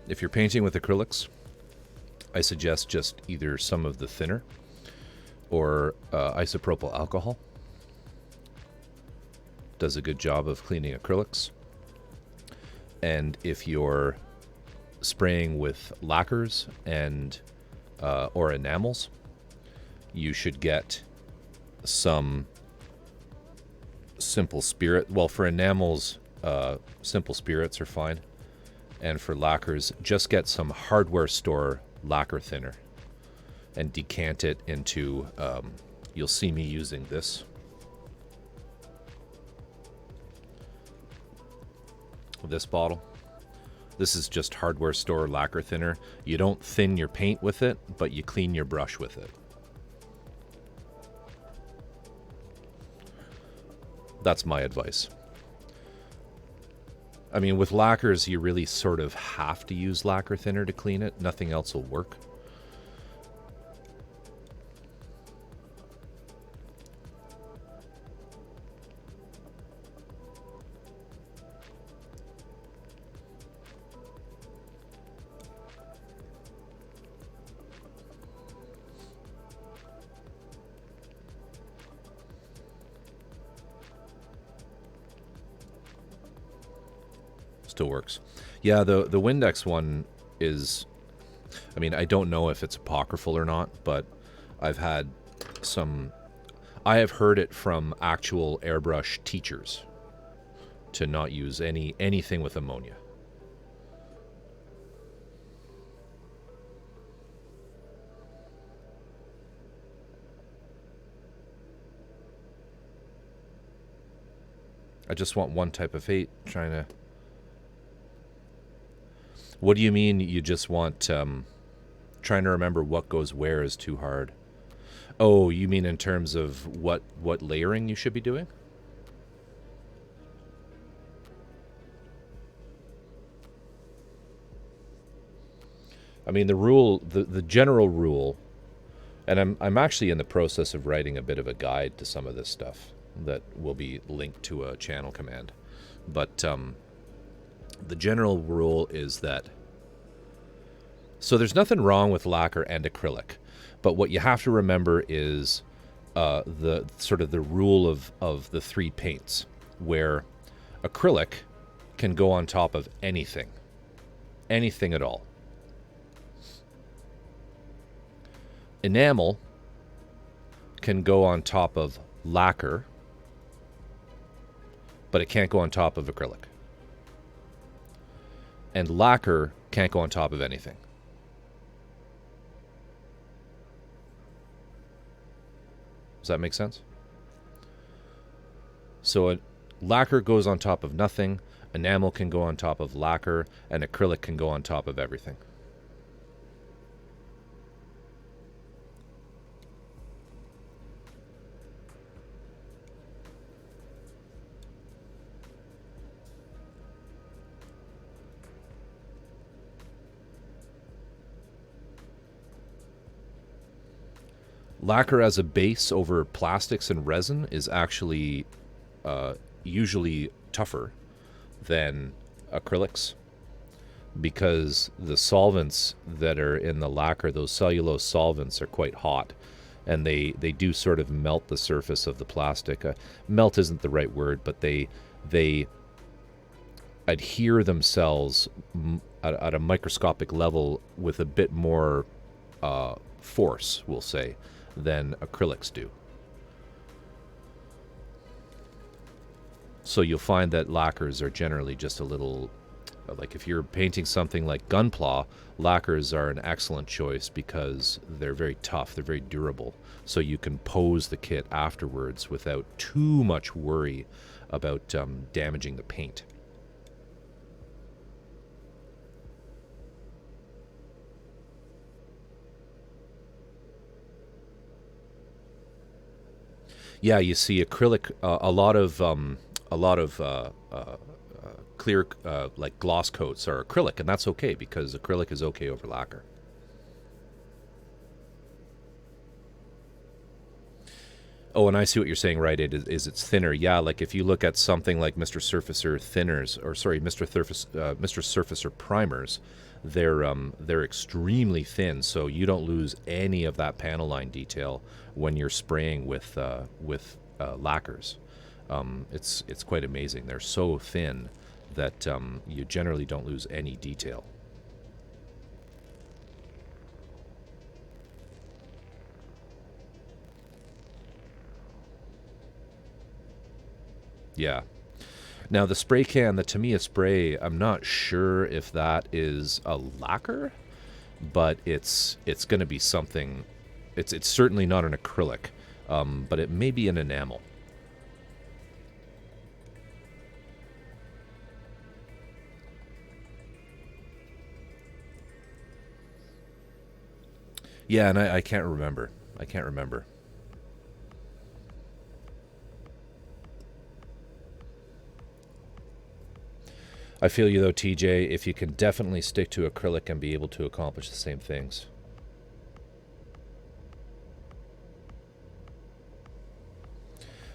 If you're painting with acrylics, I suggest just either some of the thinner or isopropyl alcohol. Does a good job of cleaning acrylics. And if you're spraying with lacquers and or enamels, you should get some simple spirit. Well, for enamels, simple spirits are fine. And for lacquers, just get some hardware store lacquer thinner. and decant it into, you'll see me using this. This bottle. This is just hardware store lacquer thinner. You don't thin your paint with it, but you clean your brush with it. That's my advice. I mean, with lacquers, you really sort of have to use lacquer thinner to clean it. Nothing else will work. Still works. Yeah, the Windex one is, I mean, I don't know if it's apocryphal or not, but I have heard it from actual airbrush teachers to not use anything with ammonia. I just want one type of hate, trying to... What do you mean you just want, trying to remember what goes where is too hard? Oh, you mean in terms of what layering you should be doing? I mean, the general rule, and I'm actually in the process of writing a bit of a guide to some of this stuff that will be linked to a channel command. But the general rule is that, so there's nothing wrong with lacquer and acrylic, but what you have to remember is the sort of the rule of the three paints, where acrylic can go on top of anything at all. Enamel can go on top of lacquer, but it can't go on top of acrylic. And lacquer can't go on top of anything. Does that make sense? So lacquer goes on top of nothing, enamel can go on top of lacquer, and acrylic can go on top of everything. Lacquer as a base over plastics and resin is actually usually tougher than acrylics, because the solvents that are in the lacquer, those cellulose solvents, are quite hot, and they do sort of melt the surface of the plastic. Melt isn't the right word, but they adhere themselves at a microscopic level with a bit more force, we'll say, than acrylics do. So you'll find that lacquers are generally just a little, like if you're painting something like Gunpla, lacquers are an excellent choice because they're very tough, they're very durable. So you can pose the kit afterwards without too much worry about damaging the paint. Yeah, you see acrylic, a lot of clear, like gloss coats are acrylic, and that's okay because acrylic is okay over lacquer. Oh, and I see what you're saying, right? It's thinner. Yeah, like if you look at something like Mr. Surfacer thinners, or sorry, Mr. Surfacer primers, they're extremely thin, so you don't lose any of that panel line detail when you're spraying with lacquers. It's quite amazing. They're so thin that you generally don't lose any detail. Yeah. Now the spray can, the Tamiya spray, I'm not sure if that is a lacquer, but it's going to be something It's certainly not an acrylic, but it may be an enamel. Yeah, and I can't remember. I can't remember. I feel you though, TJ, if you can definitely stick to acrylic and be able to accomplish the same things.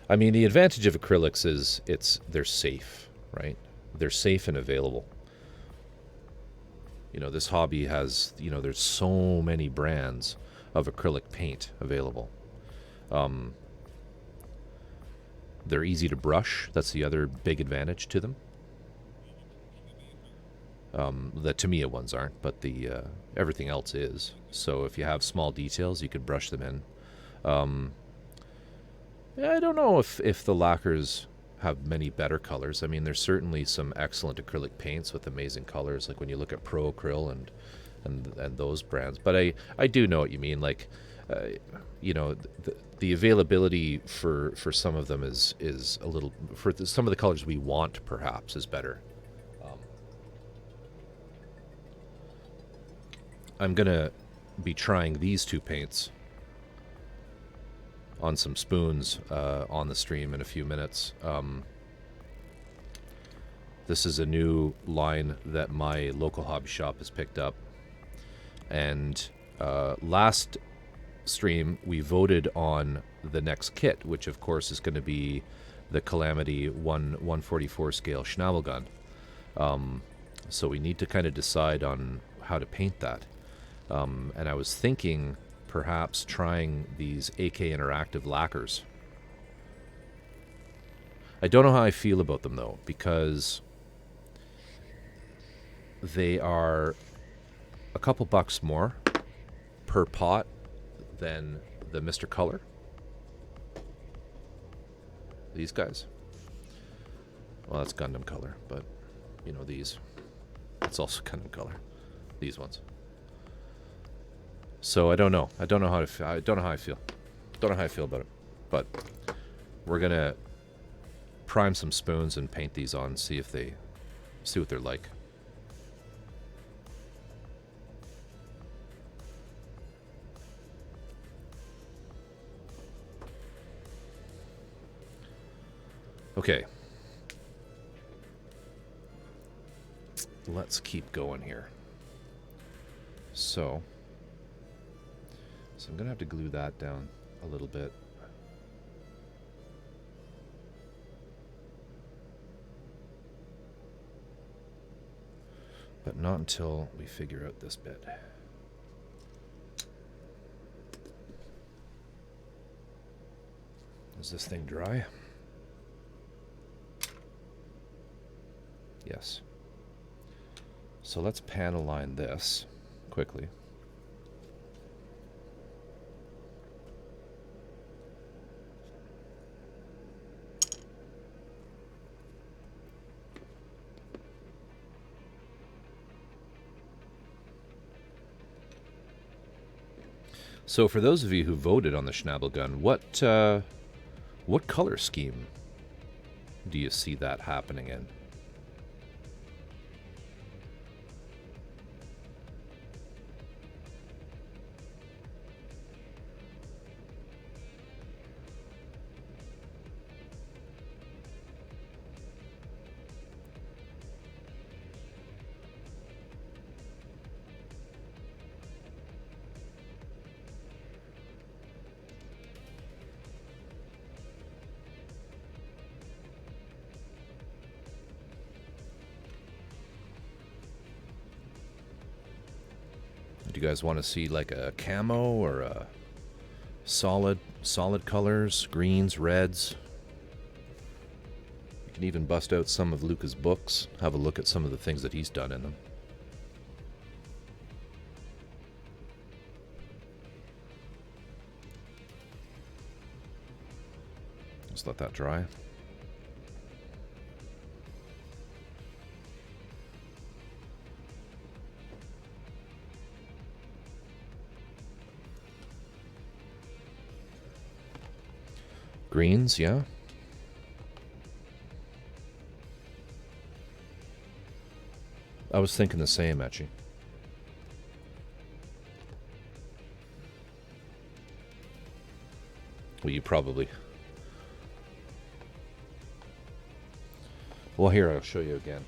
I mean, the advantage of acrylics is they're safe, right? They're safe and available. You know, this hobby has, you know, there's so many brands of acrylic paint available. They're easy to brush. That's the other big advantage to them. The Tamiya ones aren't, but the everything else is. So if you have small details, you could brush them in. I don't know if the lacquers have many better colors. I mean, there's certainly some excellent acrylic paints with amazing colors, like when you look at Pro Acryl and those brands. But I do know what you mean. Like, you know, the availability for some of them is a little, for some of the colors we want perhaps is better. I'm gonna be trying these two paints on some spoons on the stream in a few minutes. This is a new line that my local hobby shop has picked up, and last stream we voted on the next kit, which of course is going to be the Calamity 144 scale Schnabel gun. So we need to kind of decide on how to paint that. And I was thinking perhaps trying these AK Interactive lacquers. I don't know how I feel about them though, because they are a couple bucks more per pot than the Mr. Color. These guys. Well, that's Gundam color, but you know, these. It's also Gundam color. These ones. So I don't know. I don't know how to. I don't know how I feel. Don't know how I feel about it. But we're gonna prime some spoons and paint these on. See what they're like. Okay. Let's keep going here. So I'm going to have to glue that down a little bit. But not until we figure out this bit. Is this thing dry? Yes. So let's pan align this quickly. So for those of you who voted on the Schnabel gun, what color scheme do you see that happening in? Do you guys want to see like a camo or a solid colors, greens, reds? You can even bust out some of Luca's books, have a look at some of the things that he's done in them. Just let that dry. Greens, yeah. I was thinking the same, actually. Well, you probably... Well, here, I'll show you again.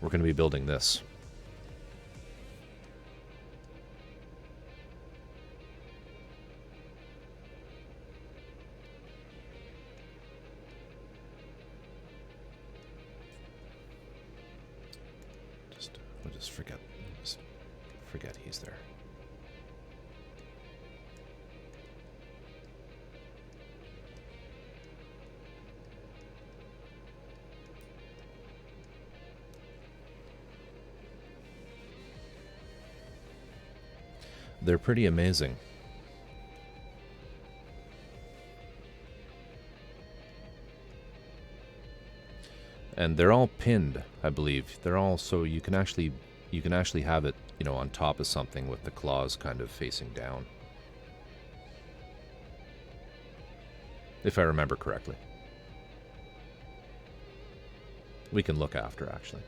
We're going to be building this. We'll just forget he's there. They're pretty amazing. And they're all pinned, I believe. They're all so you can actually have it, you know, on top of something with the claws kind of facing down. If I remember correctly. We can look after, actually.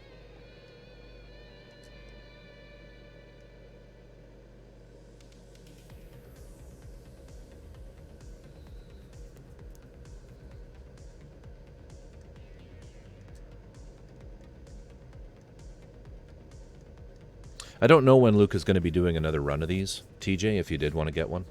I don't know when Luke is going to be doing another run of these, TJ, if you did want to get one.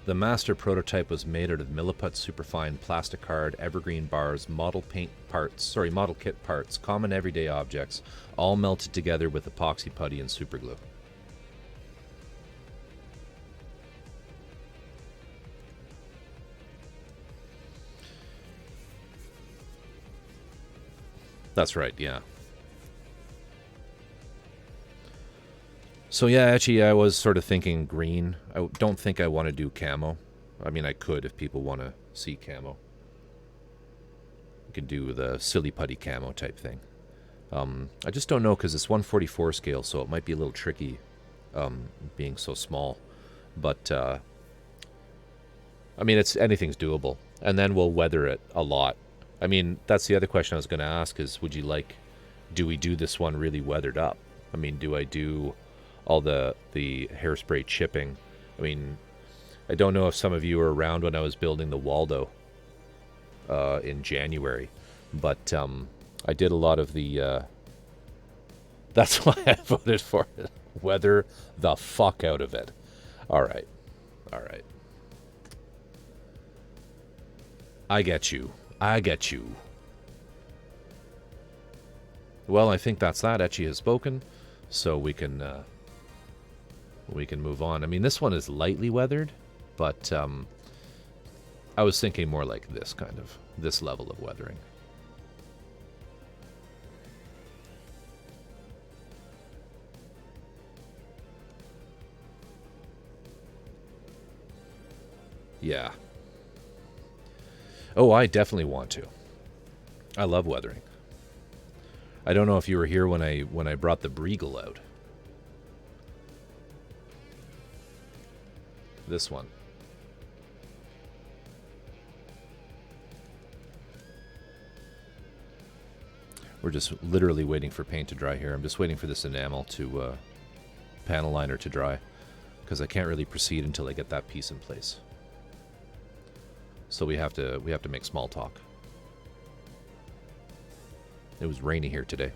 The master prototype was made out of milliput superfine plastic card, evergreen bars, model kit parts, common everyday objects, all melted together with epoxy putty and superglue. That's right, yeah. So yeah, actually I was sort of thinking green. I don't think I want to do camo. I mean, I could if people want to see camo. You could do the silly putty camo type thing. I just don't know because it's 144 scale, so it might be a little tricky being so small. But, I mean, anything's doable. And then we'll weather it a lot. I mean, that's the other question I was going to ask is, do we do this one really weathered up? I mean, do I do all the hairspray chipping? I mean, I don't know if some of you were around when I was building the Waldo in January, but I did a lot of the... that's why I voted for it. Weather the fuck out of it. All right. All right. I get you. I get you. Well, I think that's that. Etchy has spoken, so we can move on. I mean, this one is lightly weathered, but I was thinking more like this level of weathering. Yeah. Oh, I definitely want to. I love weathering. I don't know if you were here when I brought the Briegel out. This one. We're just literally waiting for paint to dry here. I'm just waiting for this enamel to panel liner to dry, because I can't really proceed until I get that piece in place. So we have to make small talk. It was rainy here today.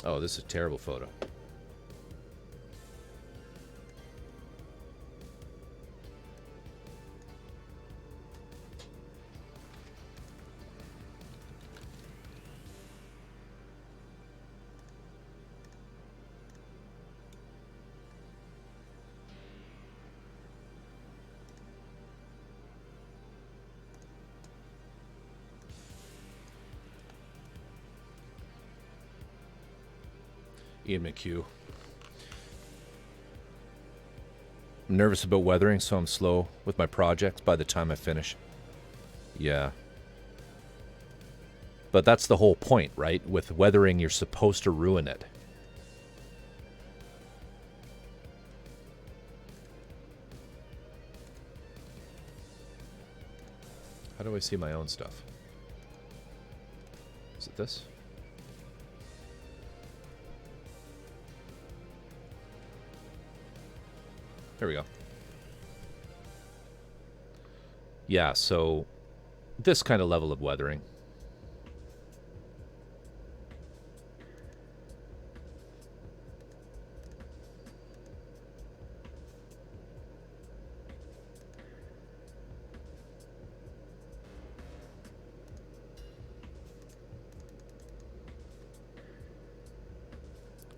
Oh, this is a terrible photo. Ian McHugh. I'm nervous about weathering, so I'm slow with my projects by the time I finish. Yeah. But that's the whole point, right? With weathering, you're supposed to ruin it. How do I see my own stuff? Is it this? There we go. Yeah, so this kind of level of weathering.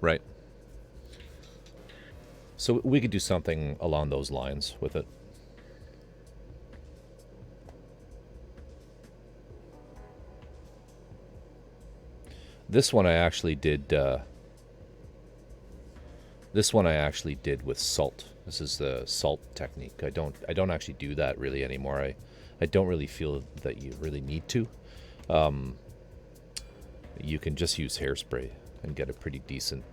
Right. So we could do something along those lines with it. This one I actually did. This one I actually did with salt. This is the salt technique. I don't actually do that really anymore. I don't really feel that you really need to. You can just use hairspray and get a pretty decent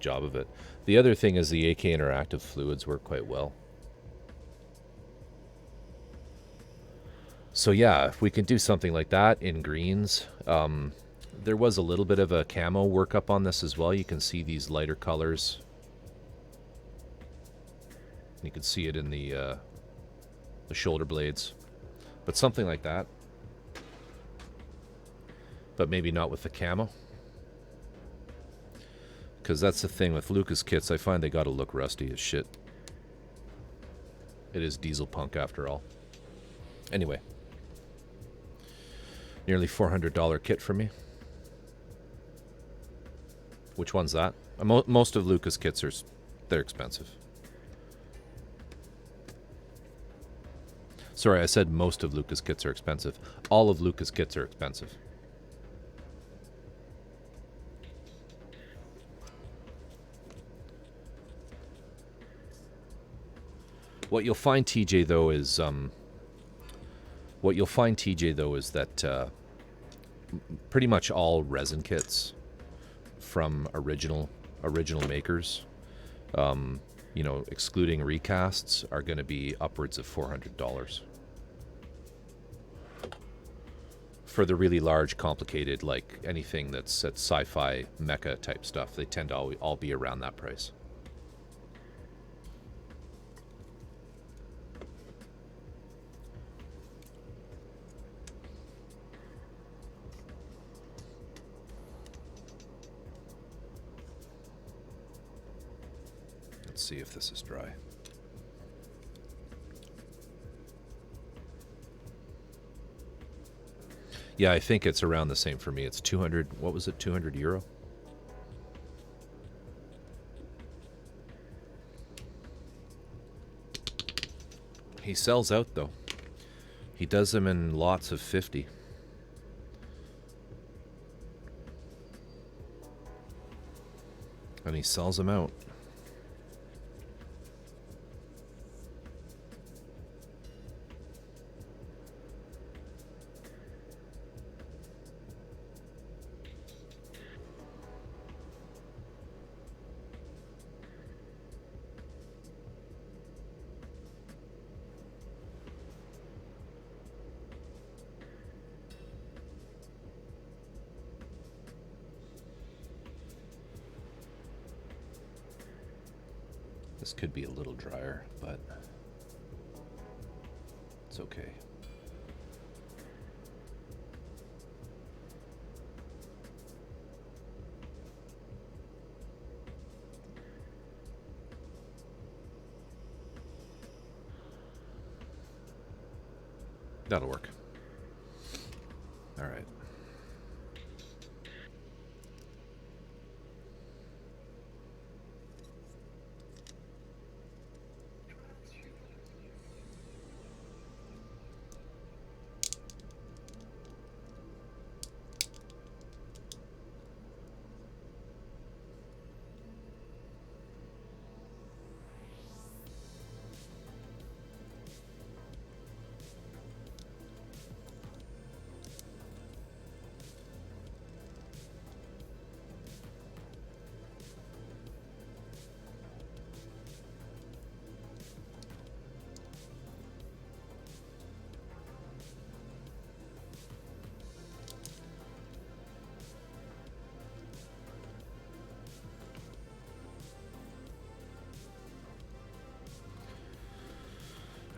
job of it. The other thing is the AK interactive fluids work quite well. So yeah, if we can do something like that in greens. There was a little bit of a camo workup on this as well. You can see these lighter colors. You can see it in the shoulder blades. But something like that. But maybe not with the camo. Because that's the thing with Lucas kits. I find they gotta look rusty as shit. It is diesel punk after all. Anyway. Nearly $400 kit for me. Which one's that? Most of Lucas kits they're expensive. Sorry, I said most of Lucas kits are expensive. All of Lucas kits are expensive. What you'll find, TJ, though, is that pretty much all resin kits from original makers, you know, excluding recasts, are going to be upwards of $400. For the really large, complicated, like anything that's sci-fi mecha type stuff, they tend to all be around that price. Let's see if this is dry. Yeah, I think it's around the same for me. It's 200, what was it, 200 euro? He sells out, though. He does them in lots of 50. And he sells them out. This could be a little drier, but it's okay. That'll work. All right.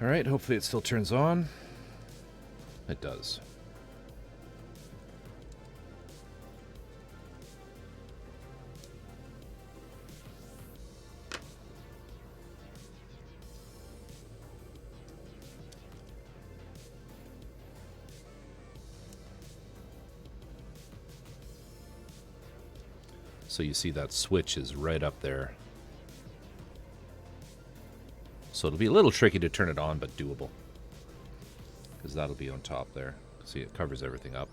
All right, hopefully it still turns on. It does. So you see that switch is right up there. So it'll be a little tricky to turn it on, but doable. Because that'll be on top there. See, it covers everything up.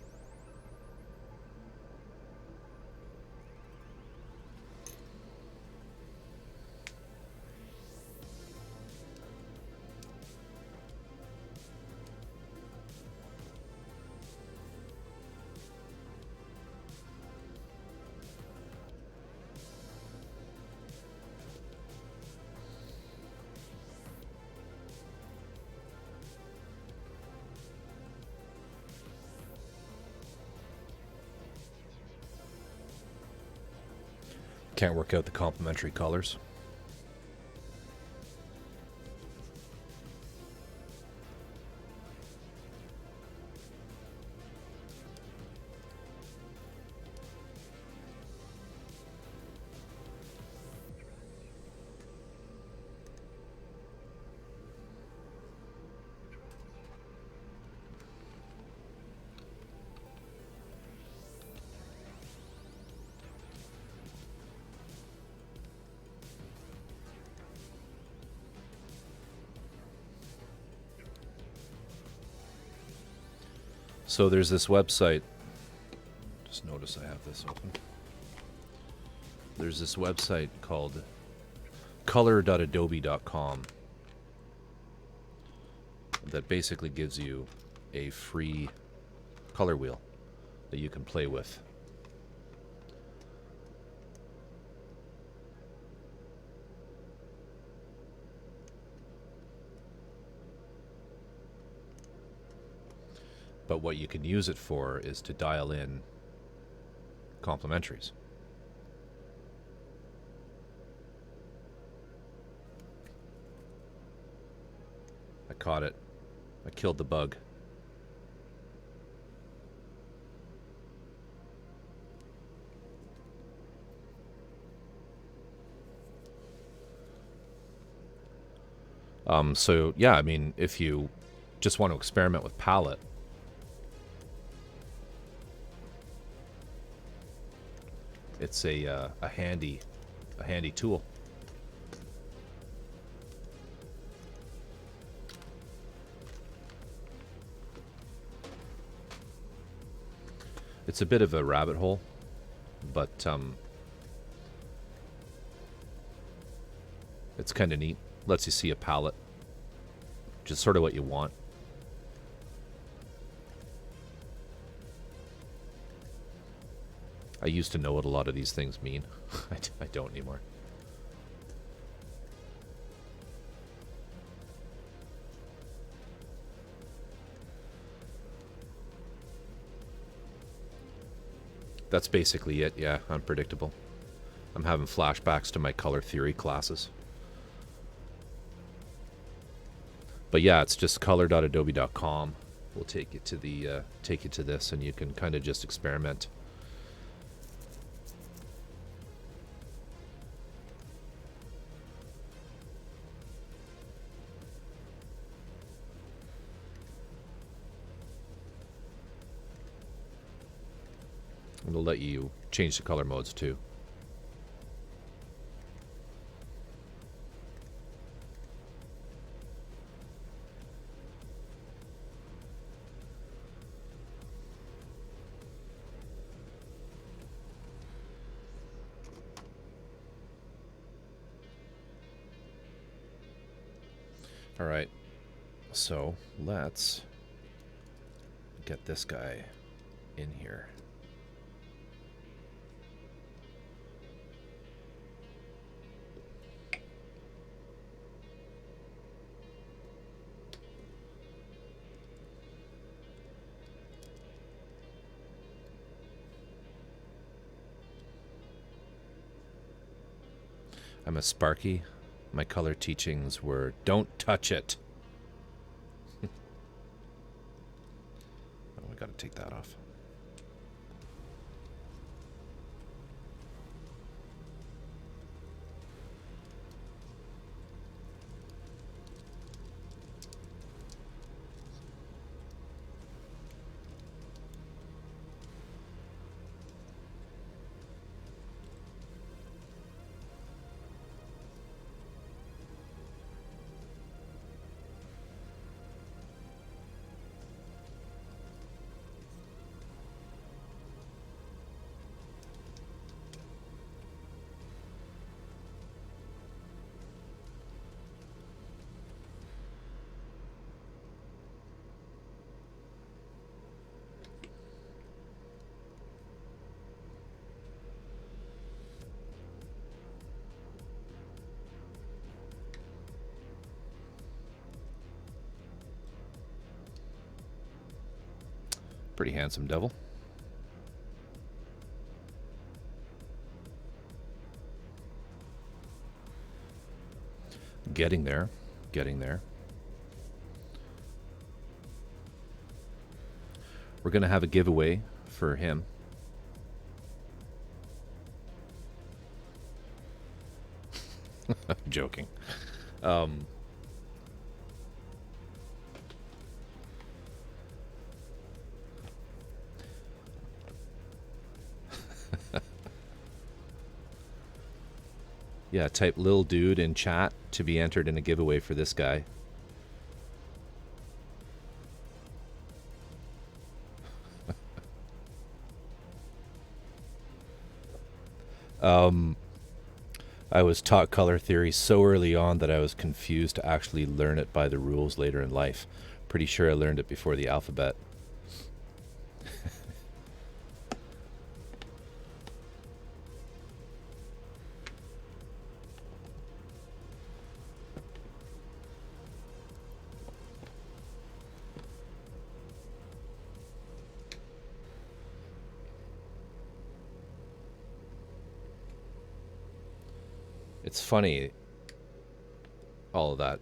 Can't work out the complementary colors. So there's this website. Just notice I have this open. There's this website called color.adobe.com that basically gives you a free color wheel that you can play with. But what you can use it for is to dial in complementaries. I caught it. I killed the bug. So yeah, I mean, if you just want to experiment with palette, it's a handy tool. It's a bit of a rabbit hole, but It's kind of neat. Lets you see a palette. Just sort of what you want. I used to know what a lot of these things mean. I don't anymore. That's basically it, yeah, unpredictable. I'm having flashbacks to my color theory classes. But yeah, it's just color.adobe.com. We'll take you to the take you to this, and you can kind of just experiment. It'll let you change the color modes too. All right, so let's get this guy in here. I'm a Sparky. My color teachings were, don't touch it. Oh, I gotta take that off. Pretty handsome devil. Getting there. Getting there. We're going to have a giveaway for him. Joking. Yeah, type Lil Dude in chat to be entered in a giveaway for this guy. I was taught color theory so early on that I was confused to actually learn it by the rules later in life. Pretty sure I learned it before the alphabet. It's funny, all of that,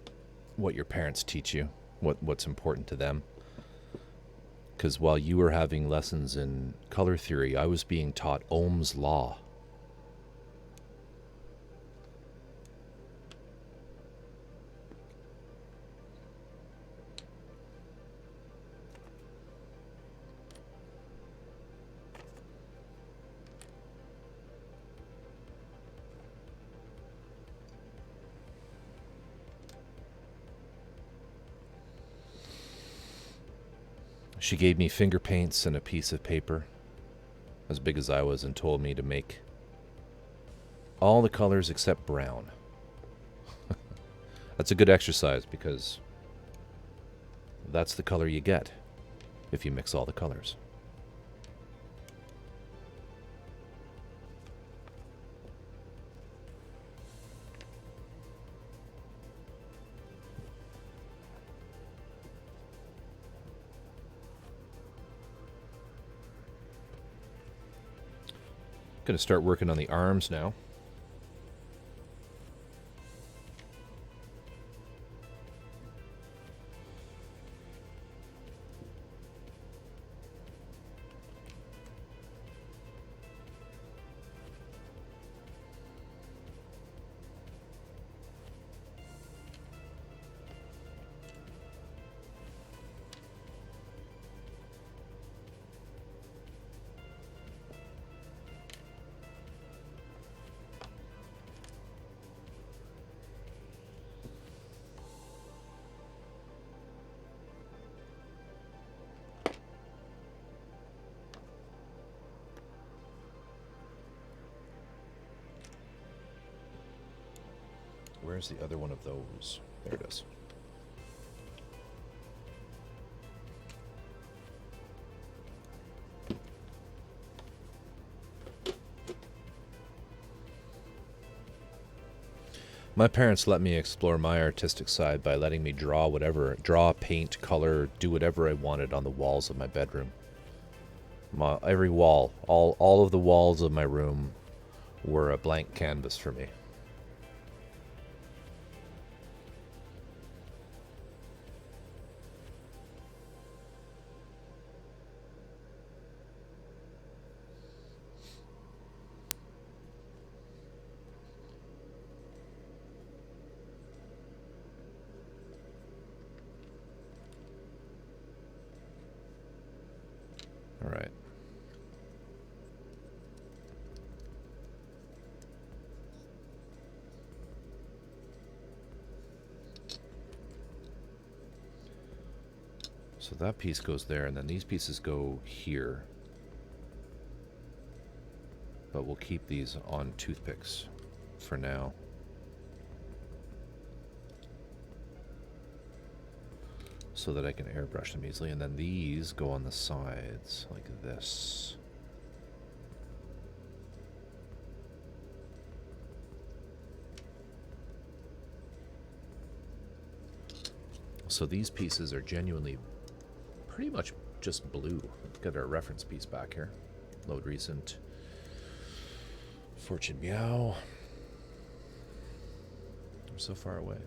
what your parents teach you, what's important to them. Because while you were having lessons in color theory, I was being taught Ohm's law. She gave me finger paints and a piece of paper as big as I was and told me to make all the colors except brown. That's a good exercise because that's the color you get if you mix all the colors. Going to start working on the arms now. Where's the other one of those? There it is. My parents let me explore my artistic side by letting me draw draw, paint, color, do whatever I wanted on the walls of my bedroom. Every wall, all of the walls of my room were a blank canvas for me. All right. So that piece goes there, and then these pieces go here. But we'll keep these on toothpicks for now. So that I can airbrush them easily, and then these go on the sides like this. So these pieces are genuinely pretty much just blue. Let's get our reference piece back here. Load recent. Fortune Meow. I'm so far away.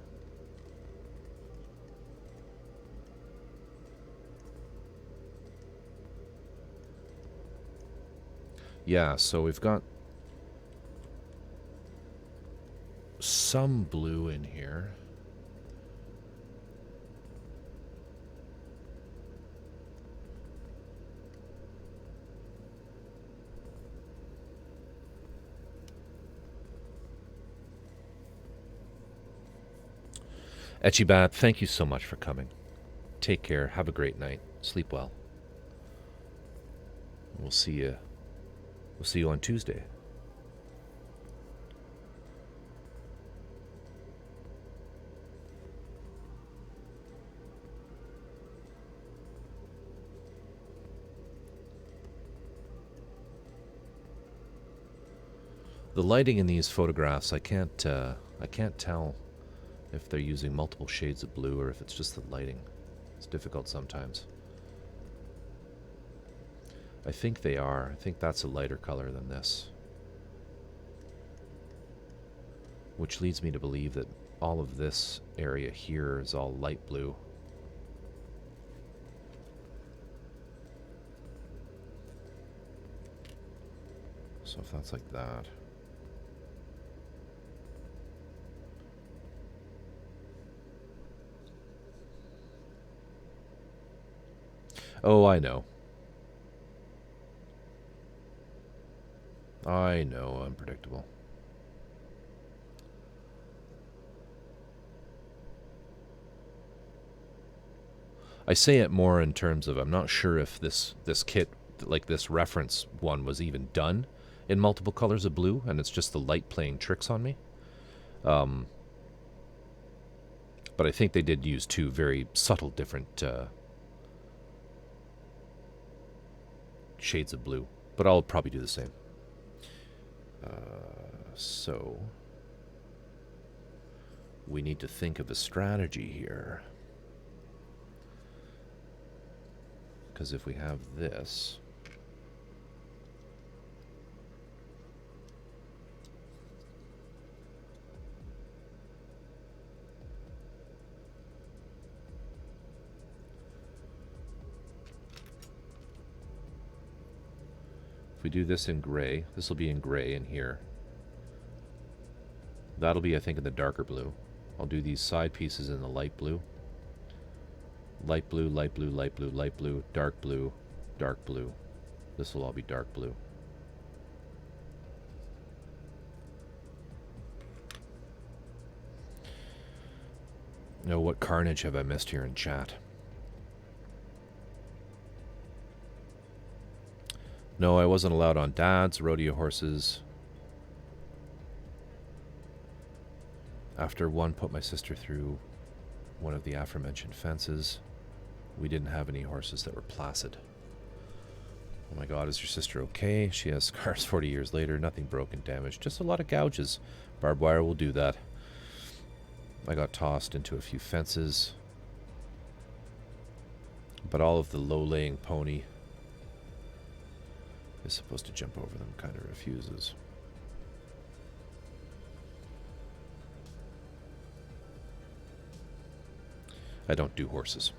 Yeah, so we've got some blue in here. Echibat, thank you so much for coming. Take care. Have a great night. Sleep well. We'll see you. We'll see you on Tuesday. The lighting in these photographs, I can't tell if they're using multiple shades of blue or if it's just the lighting. It's difficult sometimes. I think they are. I think that's a lighter color than this. Which leads me to believe that all of this area here is all light blue. So if that's like that. Oh, I know. I know, unpredictable. I say it more in terms of I'm not sure if this kit, like this reference one, was even done in multiple colors of blue, and it's just the light playing tricks on me. But I think they did use two very subtle different shades of blue. But I'll probably do the same. So we need to think of a strategy here. Because if we have this, if we do this in gray, this will be in gray in here. That'll be, I think, in the darker blue. I'll do these side pieces in the light blue. Light blue, light blue, light blue, light blue, dark blue, dark blue. This will all be dark blue. Now, what carnage have I missed here in chat? No, I wasn't allowed on Dad's rodeo horses. After one put my sister through one of the aforementioned fences, we didn't have any horses that were placid. Oh my god, is your sister okay? She has scars 40 years later, nothing broken, damaged, just a lot of gouges. Barbed wire will do that. I got tossed into a few fences, but all of the low-laying pony is supposed to jump over them, kind of refuses. I don't do horses.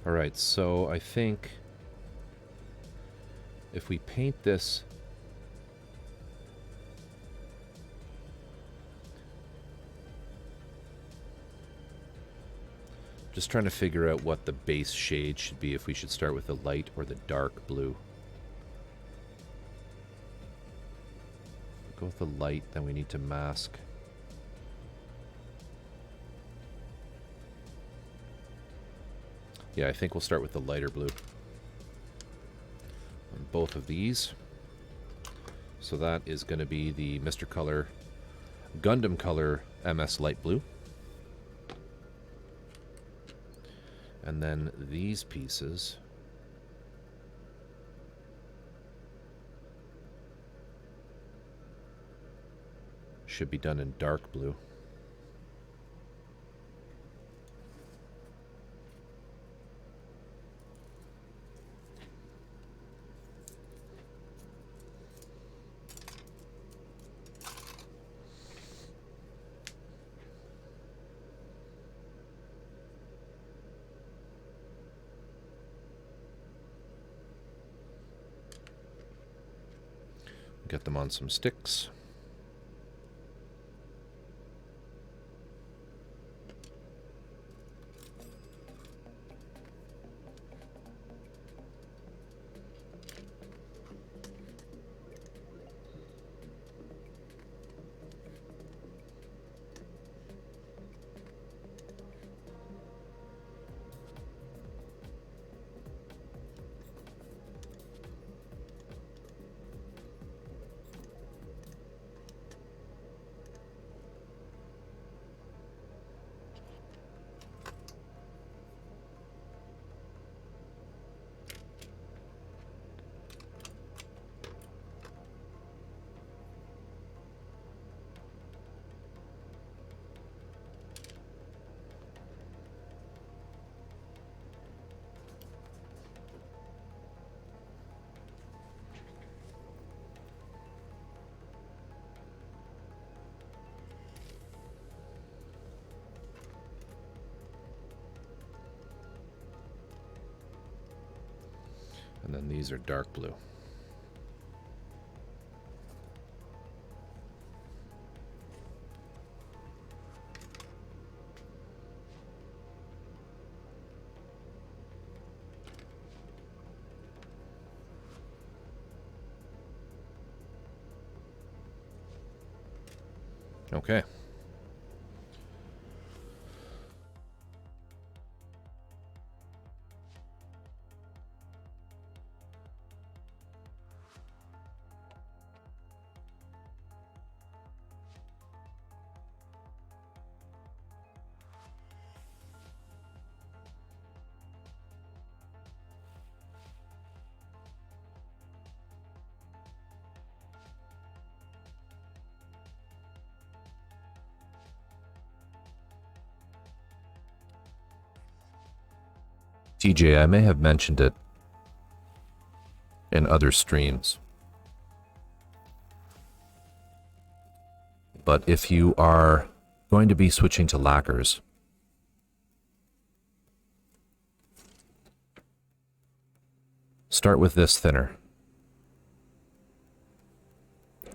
All right, so I think if we paint this just trying to figure out what the base shade should be, if we should start with the light or the dark blue. Go with the light, then we need to mask. Yeah, I think we'll start with the lighter blue on both of these. So that is going to be the Mr. Color Gundam Color MS Light Blue. And then these pieces should be done in dark blue. Get them on some sticks. And then these are dark blue. Okay. TJ, I may have mentioned it in other streams, but if you are going to be switching to lacquers, start with this thinner.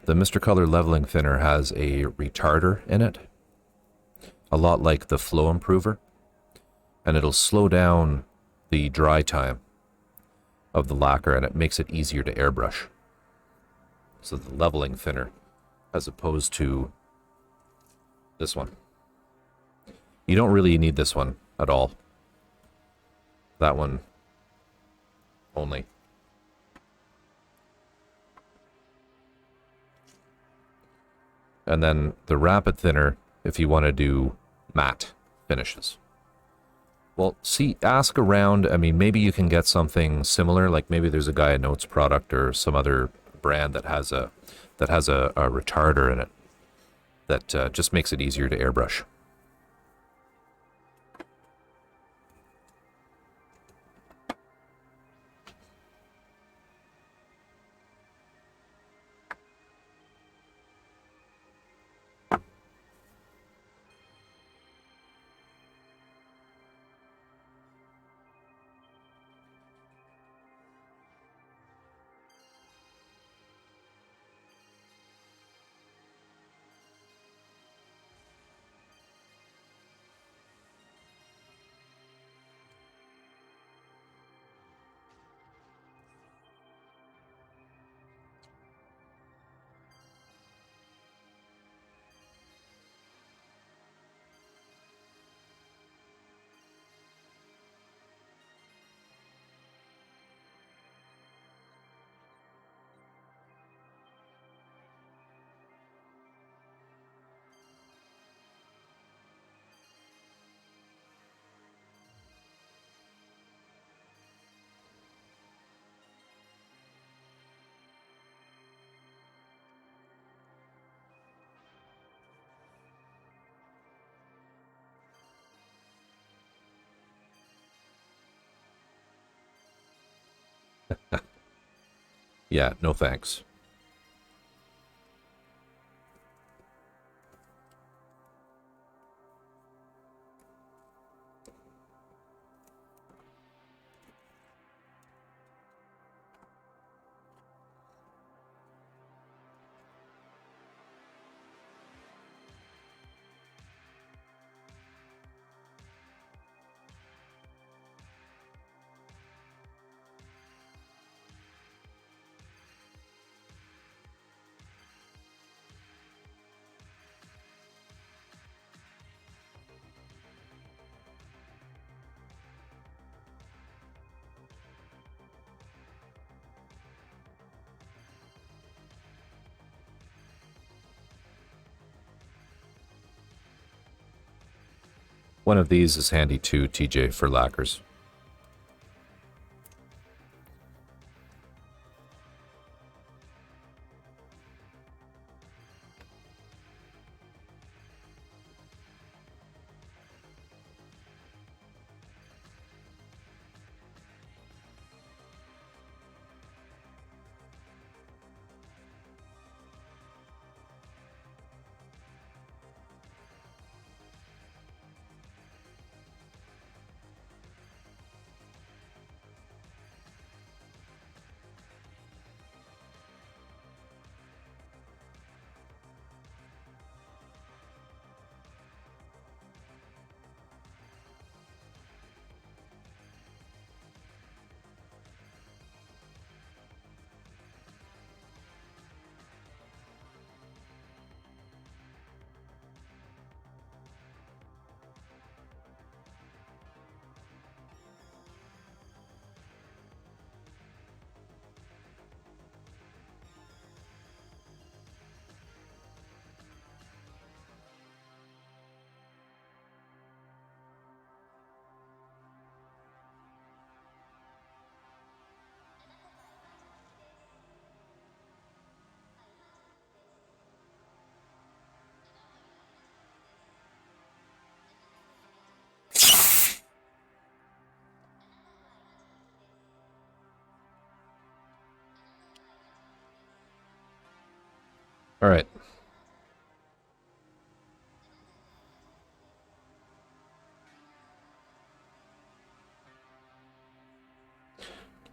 The Mr. Color leveling thinner has a retarder in it, a lot like the flow improver, and it'll slow down the dry time of the lacquer, and it makes it easier to airbrush. So the leveling thinner, as opposed to this one. You don't really need this one at all. That one only. And then the rapid thinner if you want to do matte finishes. Well, see, ask around. I mean, maybe you can get something similar. Like maybe there's a Gaia Notes product or some other brand that has a retarder in it that just makes it easier to airbrush. Yeah, no thanks. One of these is handy too, TJ, for lacquers.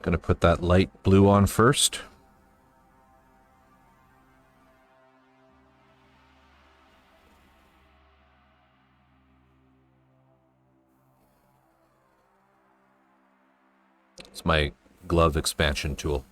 Gonna put that light blue on first. It's my glove expansion tool.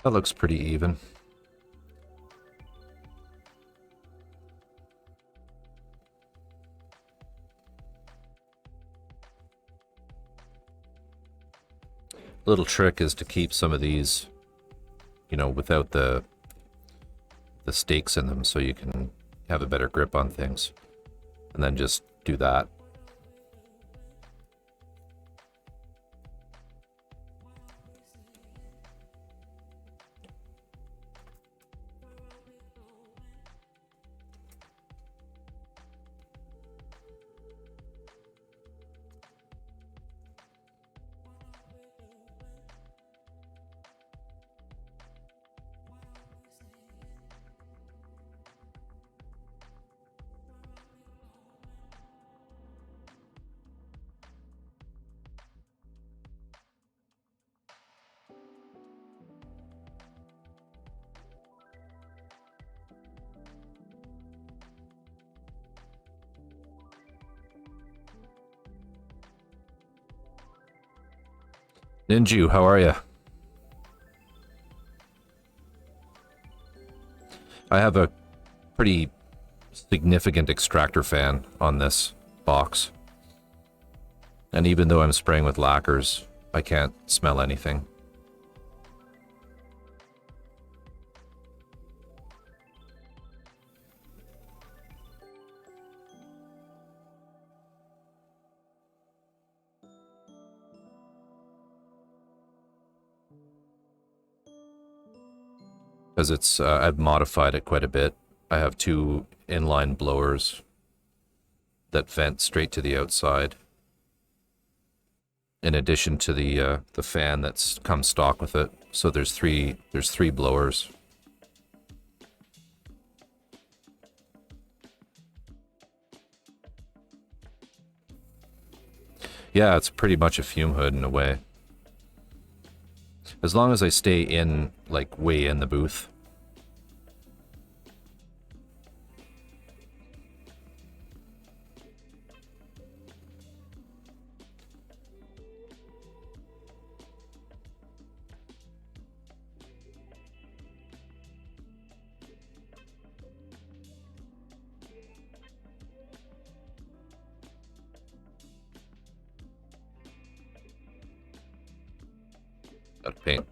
That looks pretty even. Little trick is to keep some of these, you know, without the stakes in them, so you can have a better grip on things. And then just do that. Ninju, how are you? I have a pretty significant extractor fan on this box. And even though I'm spraying with lacquers, I can't smell anything. Because it's, I've modified it quite a bit. I have two inline blowers that vent straight to the outside, in addition to the fan that's comes stock with it. So there's three blowers. Yeah, it's pretty much a fume hood in a way. As long as I stay in, like, way in the booth. Gotta paint.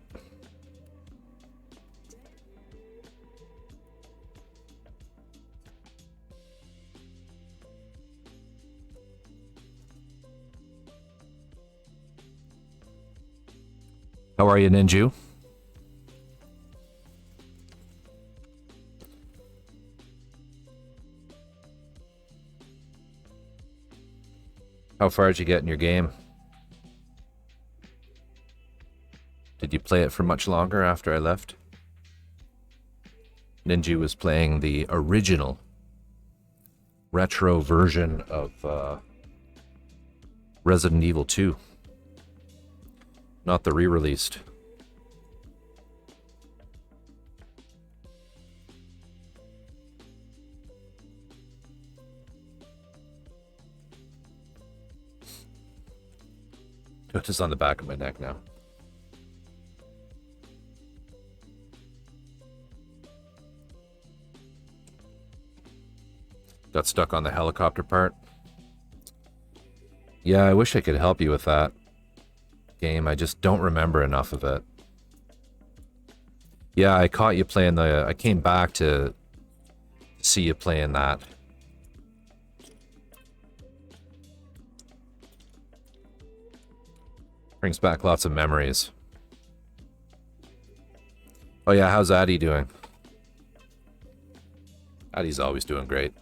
How are you, Ninju? How far did you get in your game? Did you play it for much longer after I left? Ninju was playing the original retro version of Resident Evil 2. Not the re-released. It is on the back of my neck now. Got stuck on the helicopter part. Yeah, I wish I could help you with that game. I just don't remember enough of it. Yeah, I caught you playing the... I came back to see you playing that. Brings back lots of memories. Oh yeah, how's Addie doing? Addie's always doing great.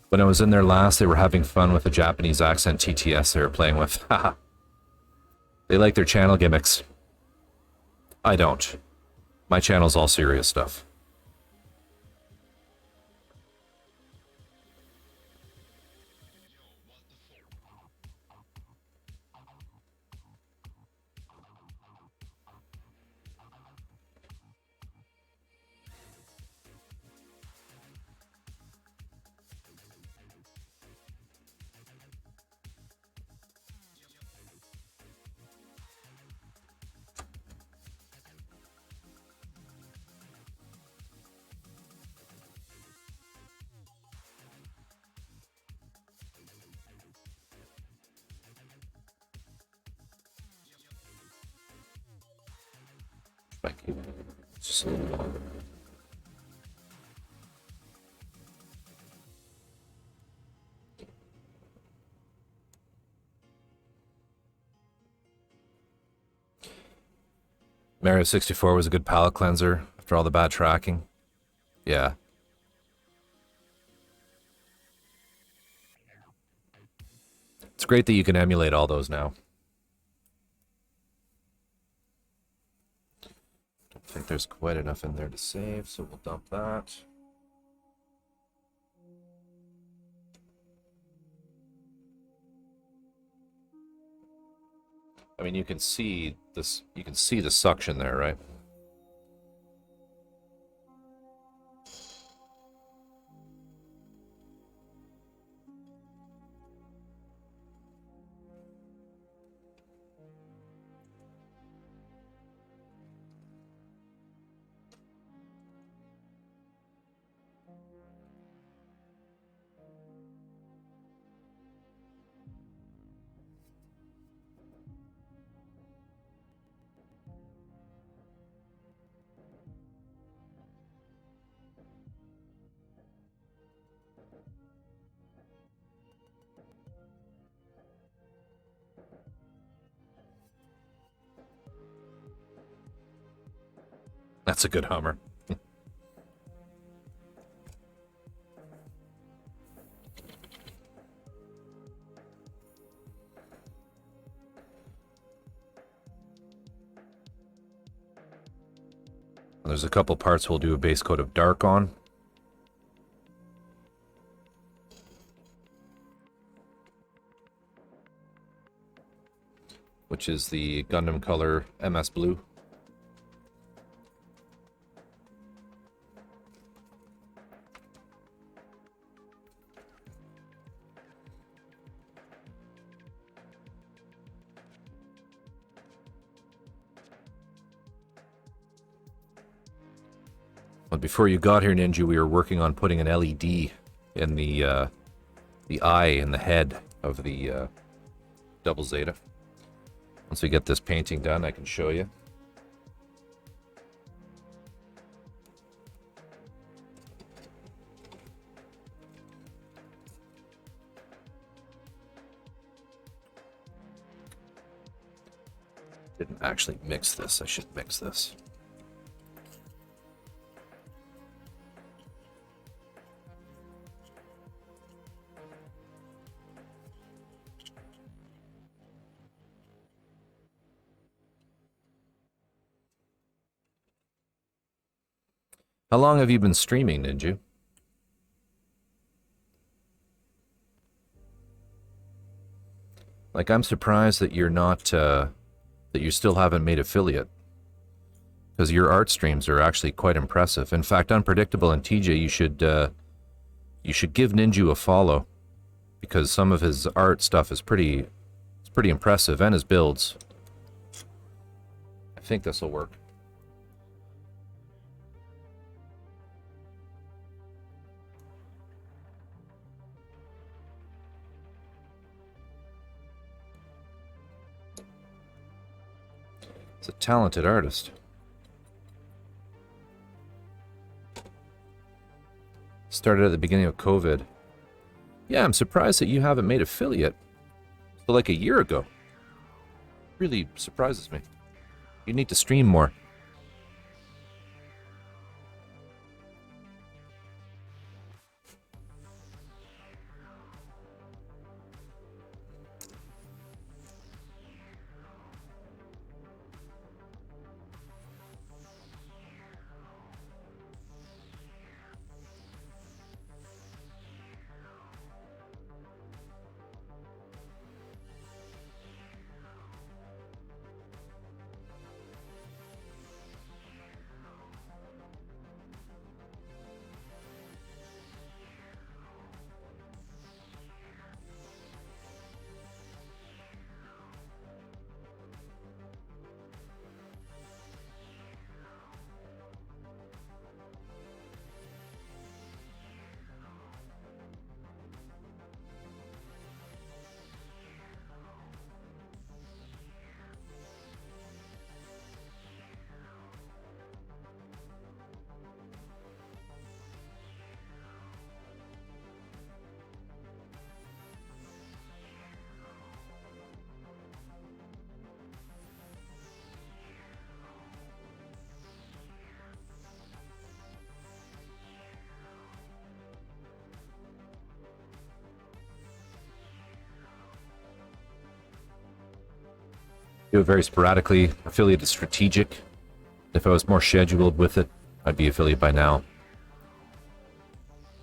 When I was in there last, they were having fun with the Japanese accent TTS they were playing with. Haha. They like their channel gimmicks. I don't. My channel's all serious stuff. Thank you. Mario 64 was a good palate cleanser after all the bad tracking. Yeah. It's great that you can emulate all those now. Don't think there's quite enough in there to save, so we'll dump that. I mean, you can see this, you can see the suction there, right? That's a good Hummer. There's a couple parts we'll do a base coat of dark on. Which is the Gundam color MS Blue. Well, before you got here, Ninja, we were working on putting an LED in the eye and the head of the Double Zeta. Once we get this painting done, I can show you. Didn't actually mix this. I should mix this. How long have you been streaming, Ninja? Like, I'm surprised that you're not, that you still haven't made affiliate. Because your art streams are actually quite impressive. In fact, Unpredictable and TJ, you should give Ninja a follow. Because some of his art stuff is pretty impressive, and his builds. I think this will work. He's a talented artist. Started at the beginning of COVID. Yeah, I'm surprised that you haven't made affiliate until like a year ago. Really surprises me. You need to stream more. Do it very sporadically. Affiliate is strategic. If I was more scheduled with it, I'd be affiliate by now.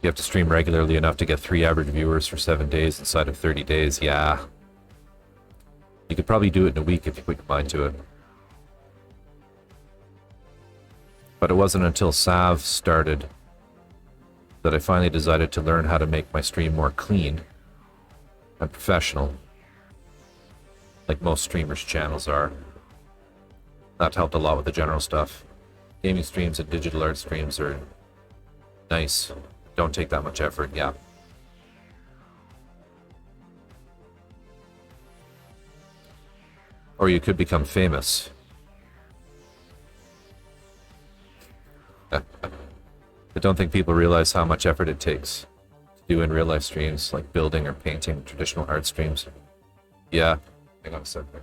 You have to stream regularly enough to get 3 average viewers for 7 days inside of 30 days. Yeah. You could probably do it in a week if you put your mind to it. But it wasn't until Sav started that I finally decided to learn how to make my stream more clean and professional. Like most streamers' channels are. That helped a lot with the general stuff. Gaming streams and digital art streams are nice. Don't take that much effort, yeah. Or you could become famous. I don't think people realize how much effort it takes to do in real life streams, like building or painting traditional art streams. Yeah. Hang on a second.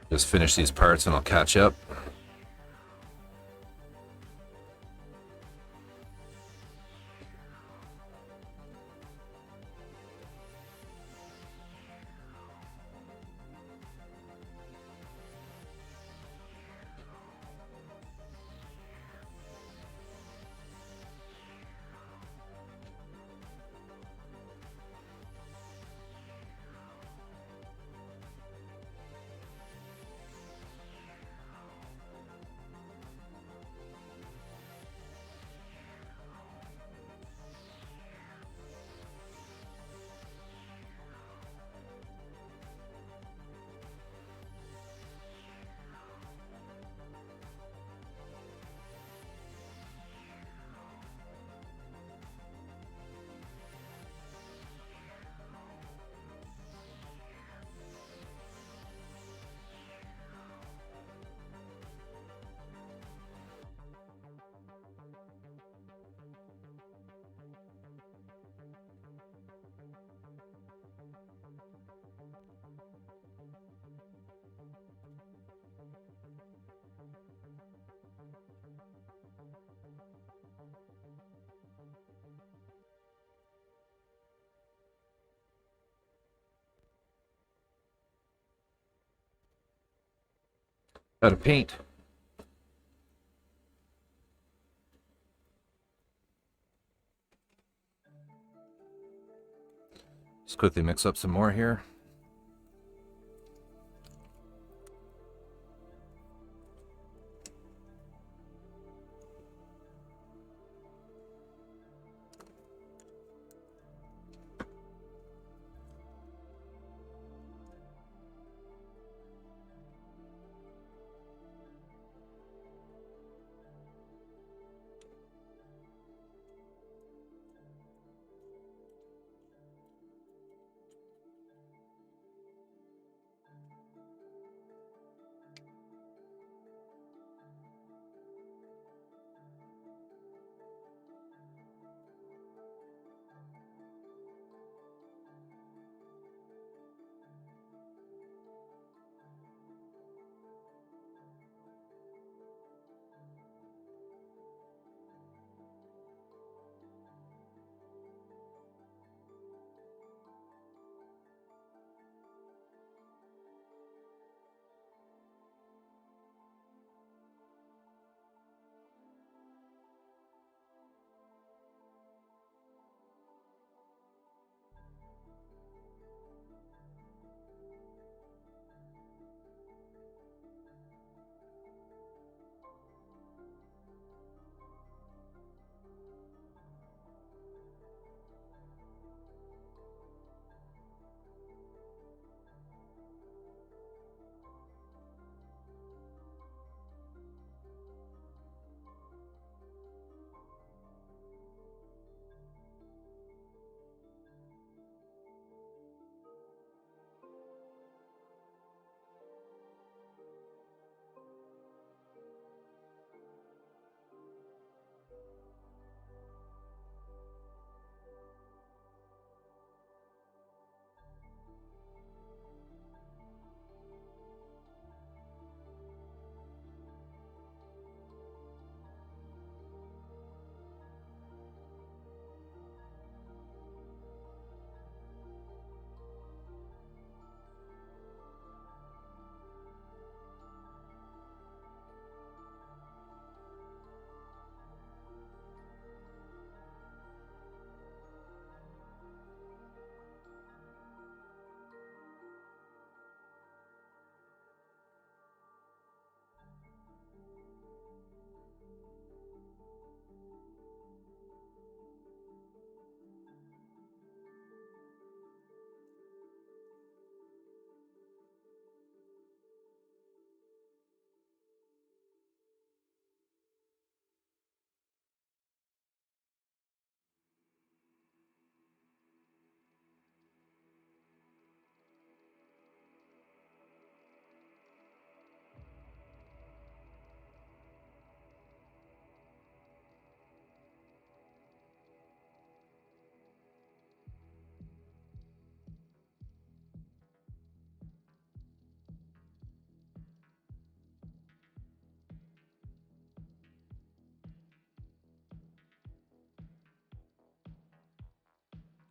Just finish these parts and I'll catch up. Out of paint. Just quickly mix up some more here.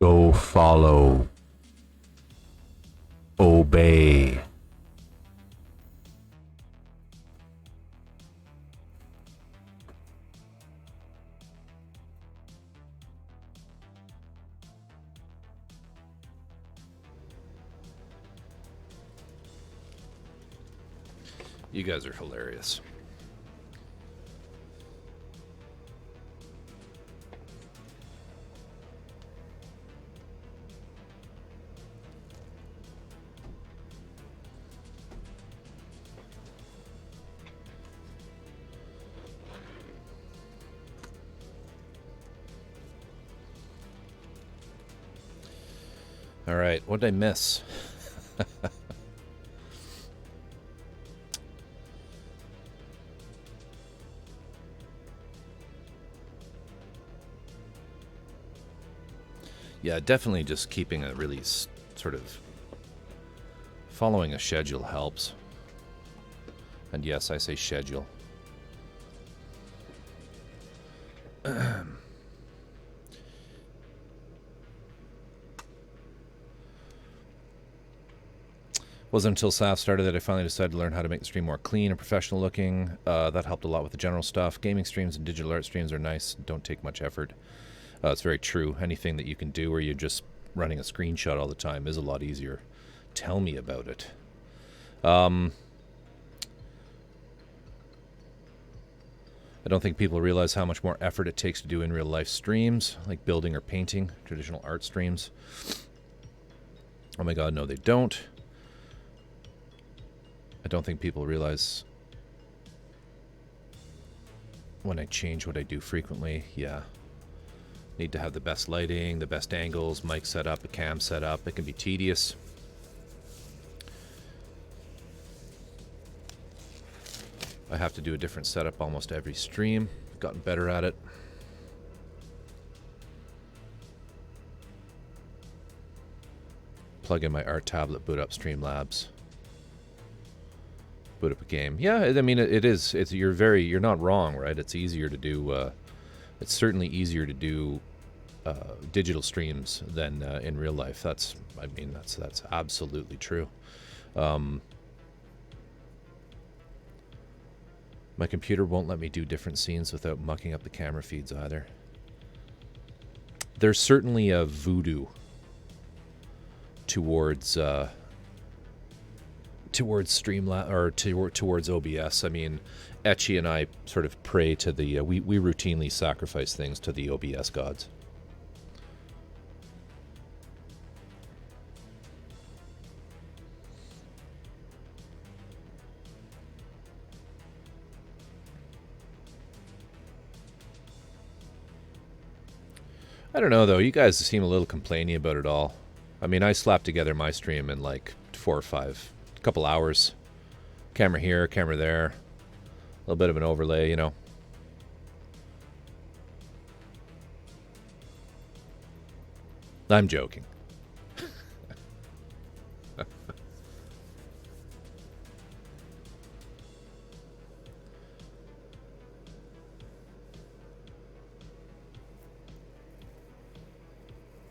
Go follow. Obey. You guys are hilarious. All right, what did I miss? Yeah, definitely just keeping a really sort of following a schedule helps. And yes, I say schedule. Wasn't until SAF started that I finally decided to learn how to make the stream more clean and professional looking. That helped a lot with the general stuff. Gaming streams and digital art streams are nice. Don't take much effort. It's very true. Anything that you can do where you're just running a screenshot all the time is a lot easier. Tell me about it. I don't think people realize how much more effort it takes to do in real life streams, like building or painting, traditional art streams. Oh my god, no they don't. I don't think people realize when I change what I do frequently. Yeah. Need to have the best lighting, the best angles, mic set up, a cam set up. It can be tedious. I have to do a different setup almost every stream. Gotten better at it. Plug in my art tablet, boot up Streamlabs. Boot up a game. Yeah, I mean it is. You're not wrong, right? It's easier to do. It's certainly easier to do digital streams than in real life. That's absolutely true. My computer won't let me do different scenes without mucking up the camera feeds either. There's certainly a voodoo towards Streamlabs or towards OBS. I mean, Etchy and I sort of pray to the we routinely sacrifice things to the OBS gods. I don't know though. You guys seem a little complainy about it all. I mean, I slapped together my stream in like 4 or 5, couple hours. Camera here, camera there. A little bit of an overlay, you know. I'm joking.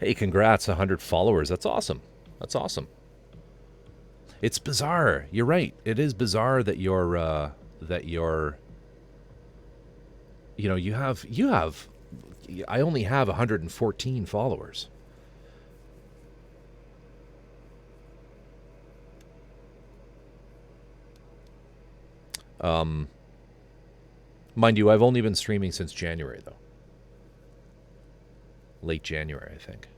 Hey, congrats, 100 followers. That's awesome. That's awesome. It's bizarre. You're right. It is bizarre that you're you know, you have I only have 114 followers. Mind you, I've only been streaming since January though. Late January, I think.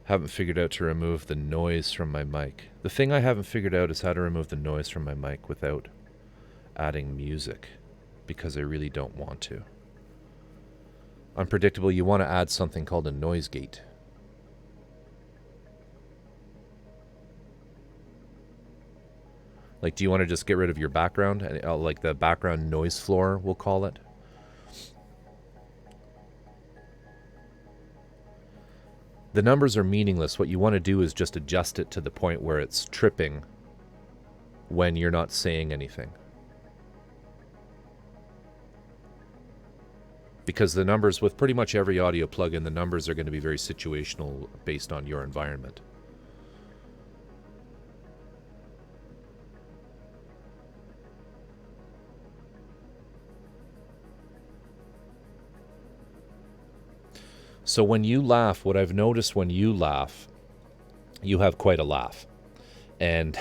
Haven't figured out to remove the noise from my mic. The thing I haven't figured out is how to remove the noise from my mic without adding music, because I really don't want to. Unpredictable, you want to add something called a noise gate. Like, do you want to just get rid of your background? Like the background noise floor, we'll call it. The numbers are meaningless. What you want to do is just adjust it to the point where it's tripping when you're not saying anything. Because the numbers, with pretty much every audio plugin, the numbers are going to be very situational based on your environment. So when you laugh, what I've noticed when you laugh, you have quite a laugh. And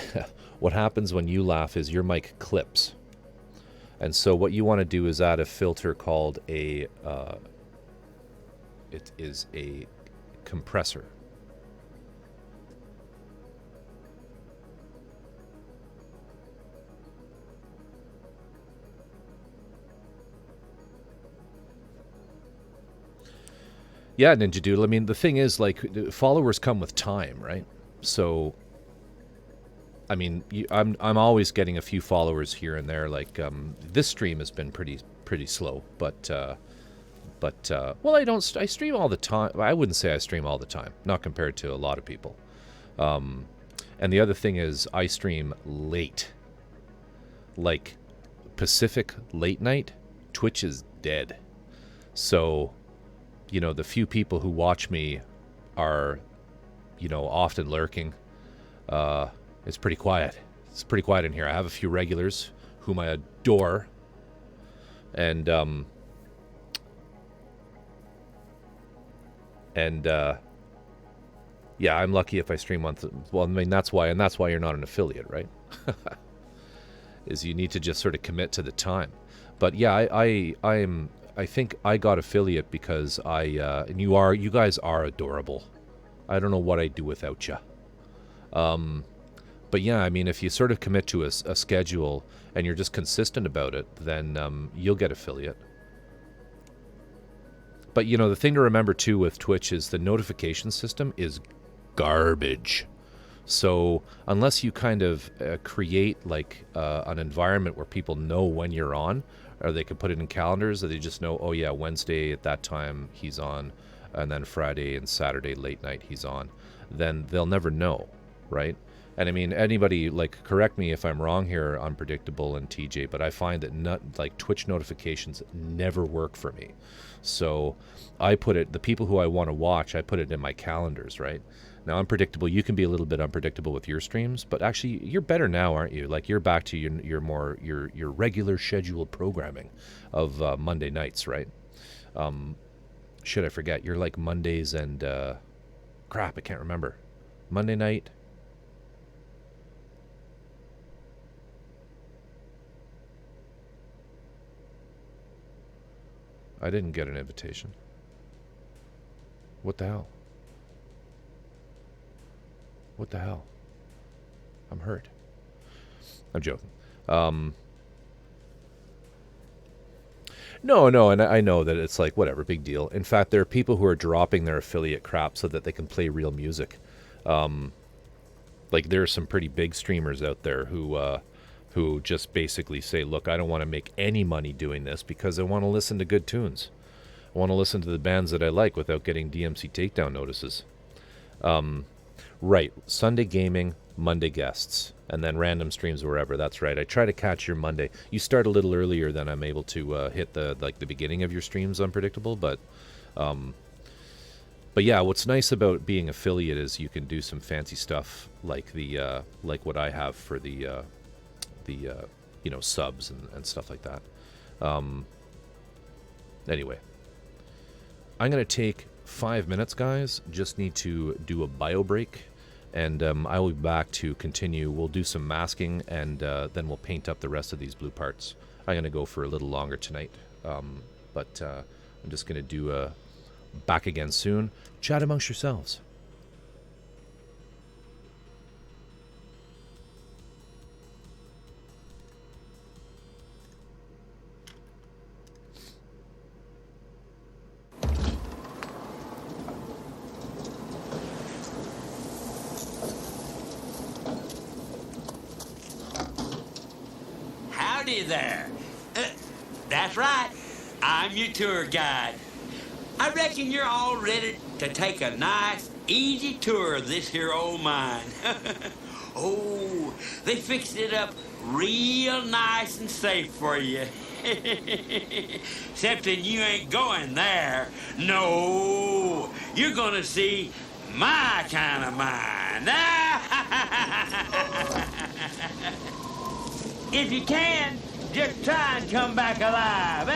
what happens when you laugh is your mic clips. And so what you want to do is add a filter called it is a compressor. Yeah, Ninja Doodle. I mean, the thing is, like, followers come with time, right? So, I mean, I'm always getting a few followers here and there. Like, this stream has been pretty slow, but well, I stream all the time. I wouldn't say I stream all the time, not compared to a lot of people. And the other thing is, I stream late, like Pacific late night. Twitch is dead, so. You know, the few people who watch me are, you know, often lurking. It's pretty quiet. It's pretty quiet in here. I have a few regulars whom I adore. And yeah, I'm lucky if I stream on... well, I mean, that's why you're not an affiliate, right? Is you need to just sort of commit to the time. But yeah, I think I got affiliate because and you guys are adorable. I don't know what I'd do without you. But yeah, I mean, if you sort of commit to a schedule and you're just consistent about it, then you'll get affiliate. But you know, the thing to remember too with Twitch is the notification system is garbage. So unless you kind of create like an environment where people know when you're on, or they can put it in calendars, or they just know, oh yeah, Wednesday at that time he's on, and then Friday and Saturday late night he's on, then they'll never know, right? And I mean, anybody, like, correct me if I'm wrong here, Unpredictable and TJ, but I find that Twitch notifications never work for me. So I put it, the people who I want to watch, I put it in my calendars, right? Now, Unpredictable, you can be a little bit unpredictable with your streams, but actually, you're better now, aren't you? Like, you're back to your regular scheduled programming of Monday nights, right? Should I forget? You're like Mondays and crap, I can't remember. Monday night. I didn't get an invitation. What the hell? What the hell? I'm hurt. I'm joking. No, and I know that it's like, whatever, big deal. In fact, there are people who are dropping their affiliate crap so that they can play real music. Like, there are some pretty big streamers out there who just basically say, look, I don't want to make any money doing this because I want to listen to good tunes. I want to listen to the bands that I like without getting DMC takedown notices. Right, Sunday gaming, Monday guests, and then random streams wherever. That's right. I try to catch your Monday. You start a little earlier than I'm able to hit the beginning of your streams, Unpredictable. But yeah, what's nice about being affiliate is you can do some fancy stuff like the like what I have for the you know, subs and stuff like that. Anyway, I'm gonna take 5 minutes, guys. Just need to do a bio break, and I will be back to continue. We'll do some masking, and then we'll paint up the rest of these blue parts. I'm going to go for a little longer tonight, but I'm just going to do back again soon. Chat amongst yourselves. Howdy there. That's right. I'm your tour guide. I reckon you're all ready to take a nice, easy tour of this here old mine. Oh, they fixed it up real nice and safe for you. Except that you ain't going there. No, you're gonna see my kind of mind. If you can, just try and come back alive.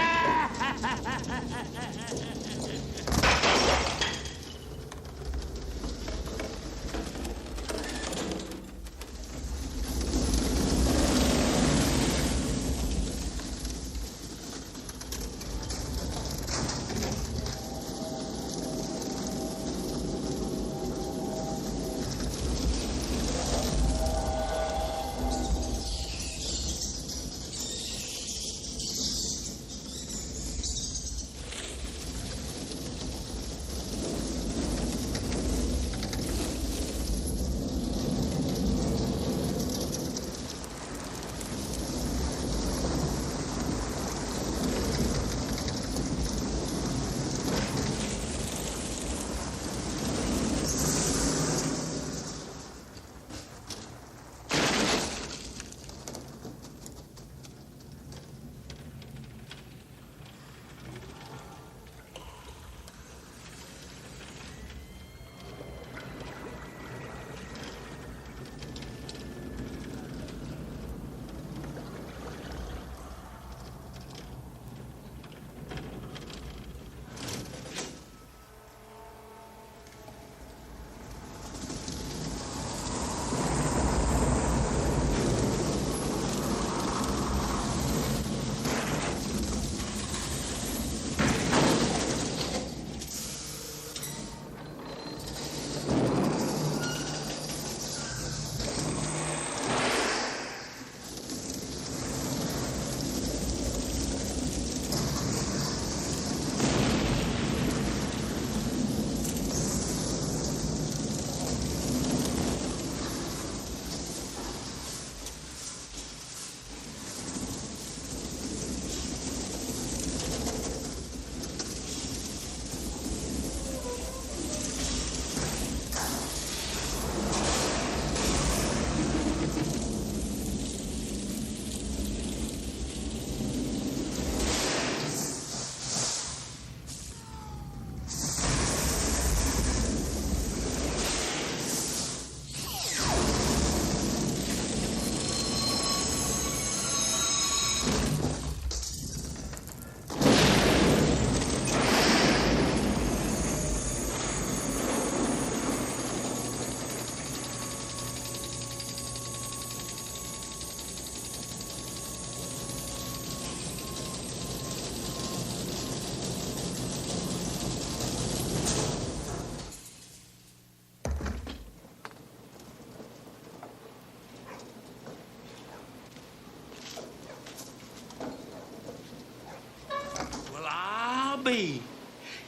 be.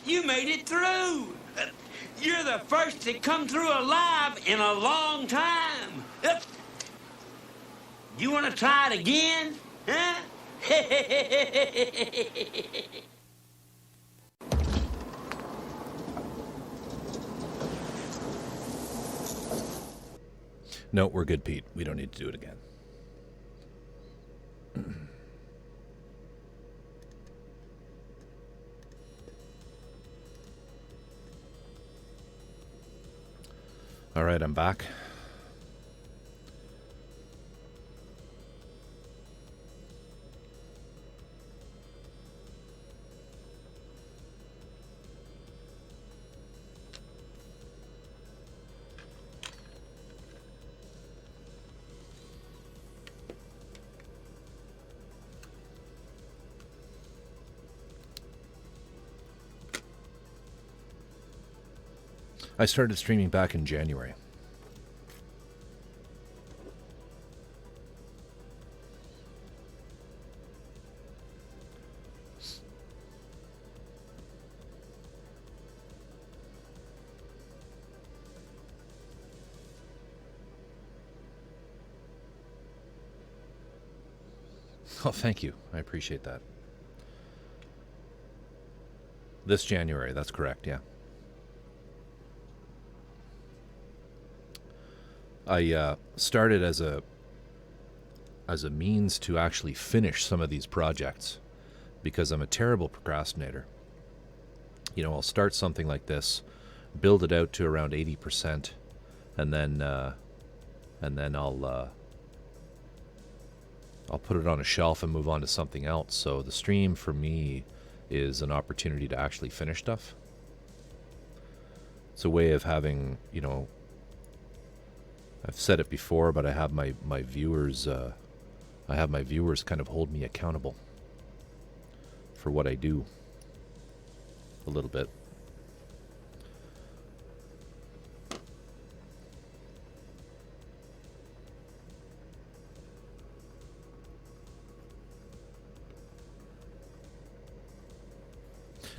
You made it through. You're the first to come through alive in a long time. You want to try it again? Huh? No, we're good, Pete. We don't need to do it again. All right, I'm back. I started streaming back in January. Oh, thank you. I appreciate that. This January, that's correct, yeah. I started as a means to actually finish some of these projects because I'm a terrible procrastinator. You know, I'll start something like this, build it out to around 80%, and then I'll put it on a shelf and move on to something else. So the stream for me is an opportunity to actually finish stuff. It's a way of having, you know, I've said it before, but I have my viewers kind of hold me accountable for what I do a little bit.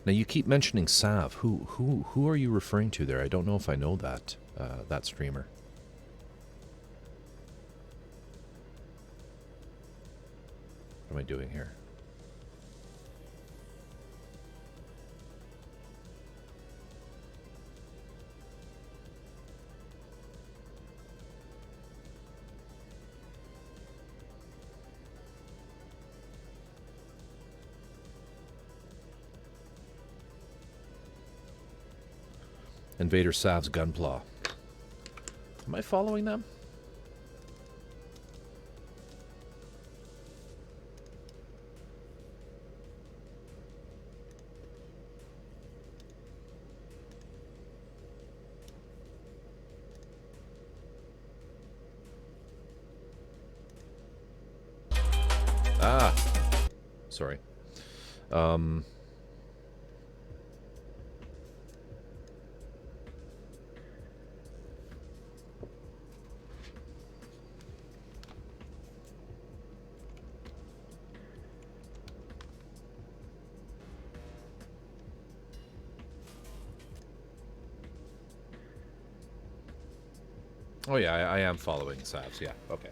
Now you keep mentioning Sav. Who are you referring to there? I don't know if I know that that streamer. What am I doing here? Invader Sav's Gunpla. Am I following them? Ah, sorry. Oh yeah, I am following Savs. Yeah, okay.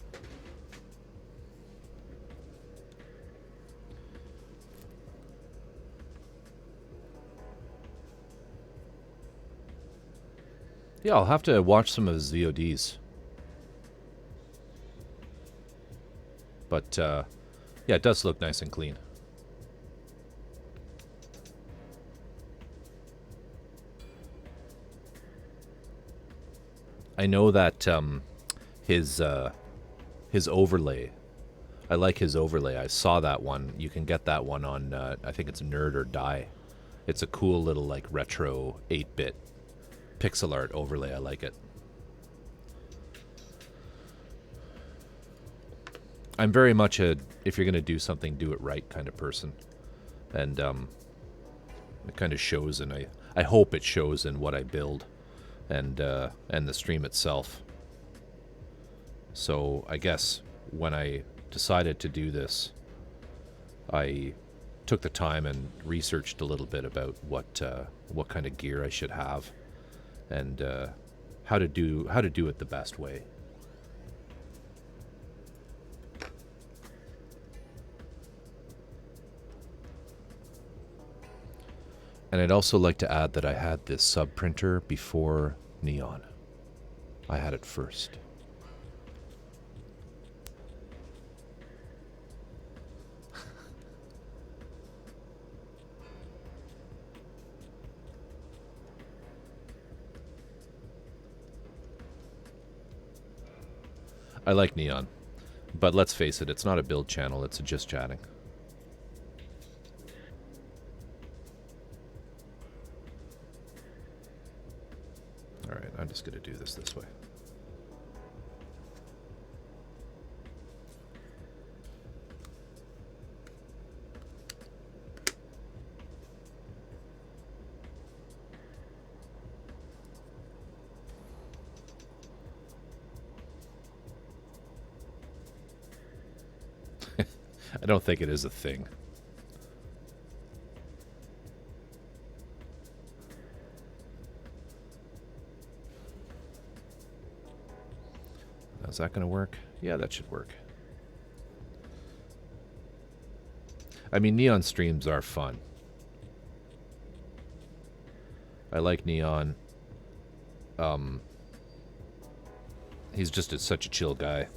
Yeah, I'll have to watch some of his VODs. But, yeah, it does look nice and clean. I know that his overlay, I like his overlay. I saw that one. You can get that one on, I think it's Nerd or Die. It's a cool little, like, retro 8-bit pixel art overlay. I like it. I'm very much a, if you're going to do something, do it right kind of person. And it kind of shows, and I hope it shows in what I build and the stream itself. So I guess when I decided to do this, I took the time and researched a little bit about what kind of gear I should have, and how to do it the best way. And I'd also like to add that I had this sub printer before Neon. I had it first. I like Neon, but let's face it, it's not a build channel, it's a just chatting. Alright, I'm just going to do this way. I don't think it is a thing. Now, is that going to work? Yeah, that should work. I mean, Neon streams are fun. I like Neon. He's just such a chill guy.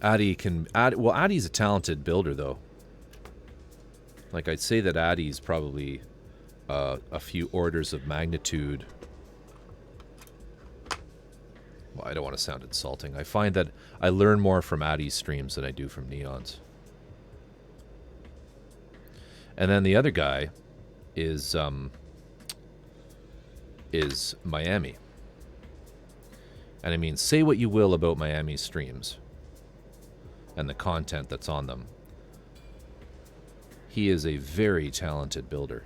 Addy's a talented builder, though. Like, I'd say that Addy's probably a few orders of magnitude. Well, I don't want to sound insulting. I find that I learn more from Addy's streams than I do from Neon's. And then the other guy is Miami. And I mean, say what you will about Miami's streams and the content that's on them. He is a very talented builder.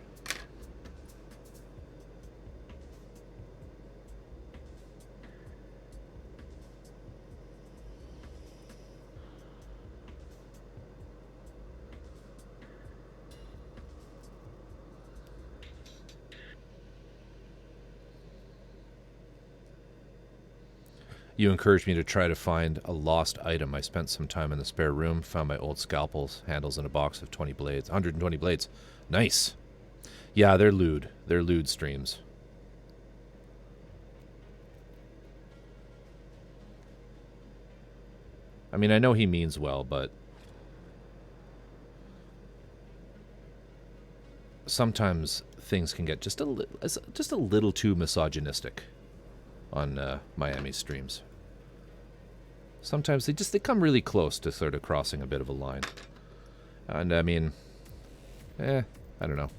You encouraged me to try to find a lost item. I spent some time in the spare room, found my old scalpels, handles, and a box of 20 blades. 120 blades. Nice. Yeah, they're lewd. They're lewd streams. I mean, I know he means well, but sometimes things can get just a little too misogynistic on Miami streams. Sometimes they come really close to sort of crossing a bit of a line. And I mean, I don't know.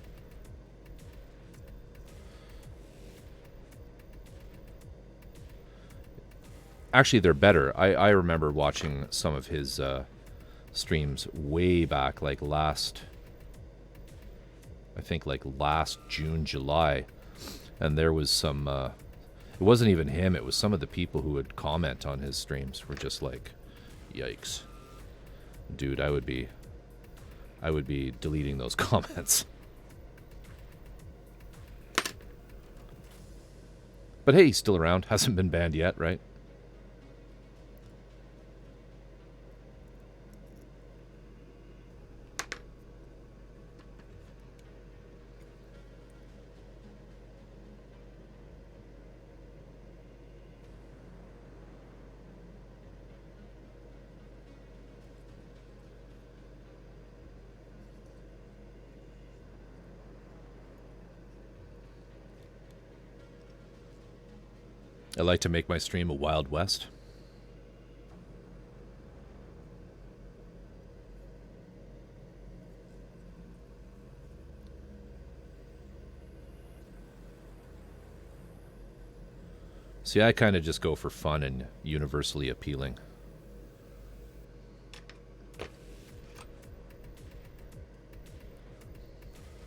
Actually, they're better. I remember watching some of his streams way back, like last June, July. And there was some... it wasn't even him, it was some of the people who would comment on his streams were just like, yikes. Dude, I would be deleting those comments. But hey, he's still around. Hasn't been banned yet, right? I like to make my stream a Wild West. See, I kind of just go for fun and universally appealing.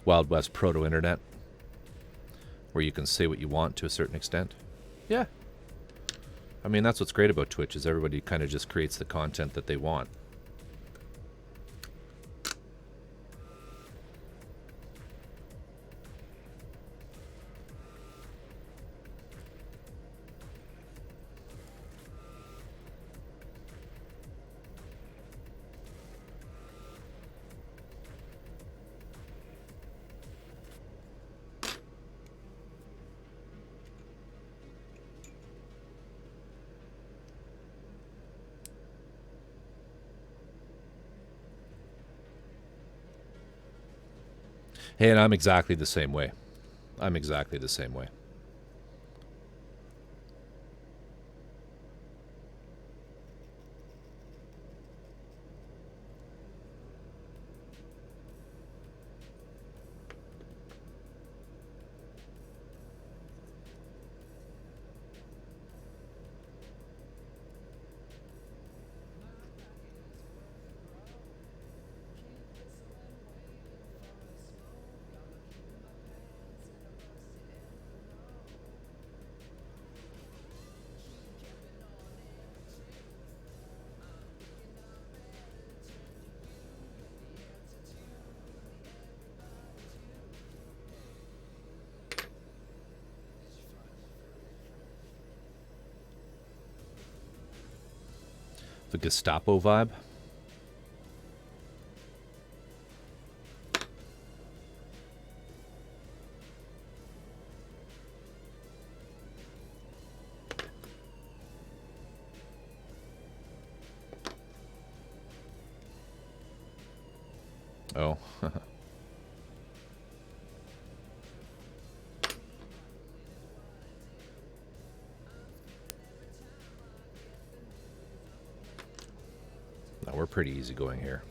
Wild West proto-internet, where you can say what you want to a certain extent. Yeah. I mean, that's what's great about Twitch, is everybody kind of just creates the content that they want. Hey, and I'm exactly the same way. I'm exactly the same way. The Gestapo vibe. Oh. No, we're pretty easygoing here.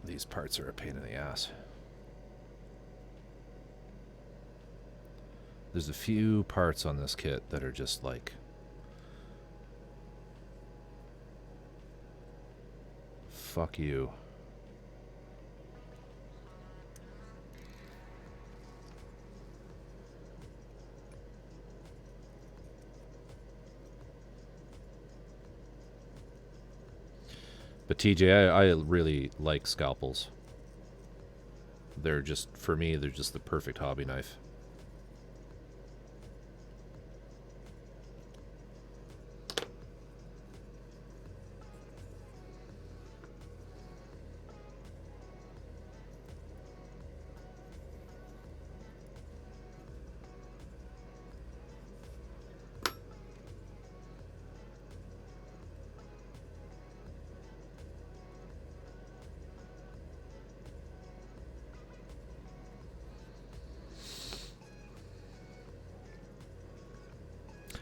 These parts are a pain in the ass. There's a few parts on this kit that are just like... fuck you. But TJ, I really like scalpels. They're just, for me, they're just the perfect hobby knife.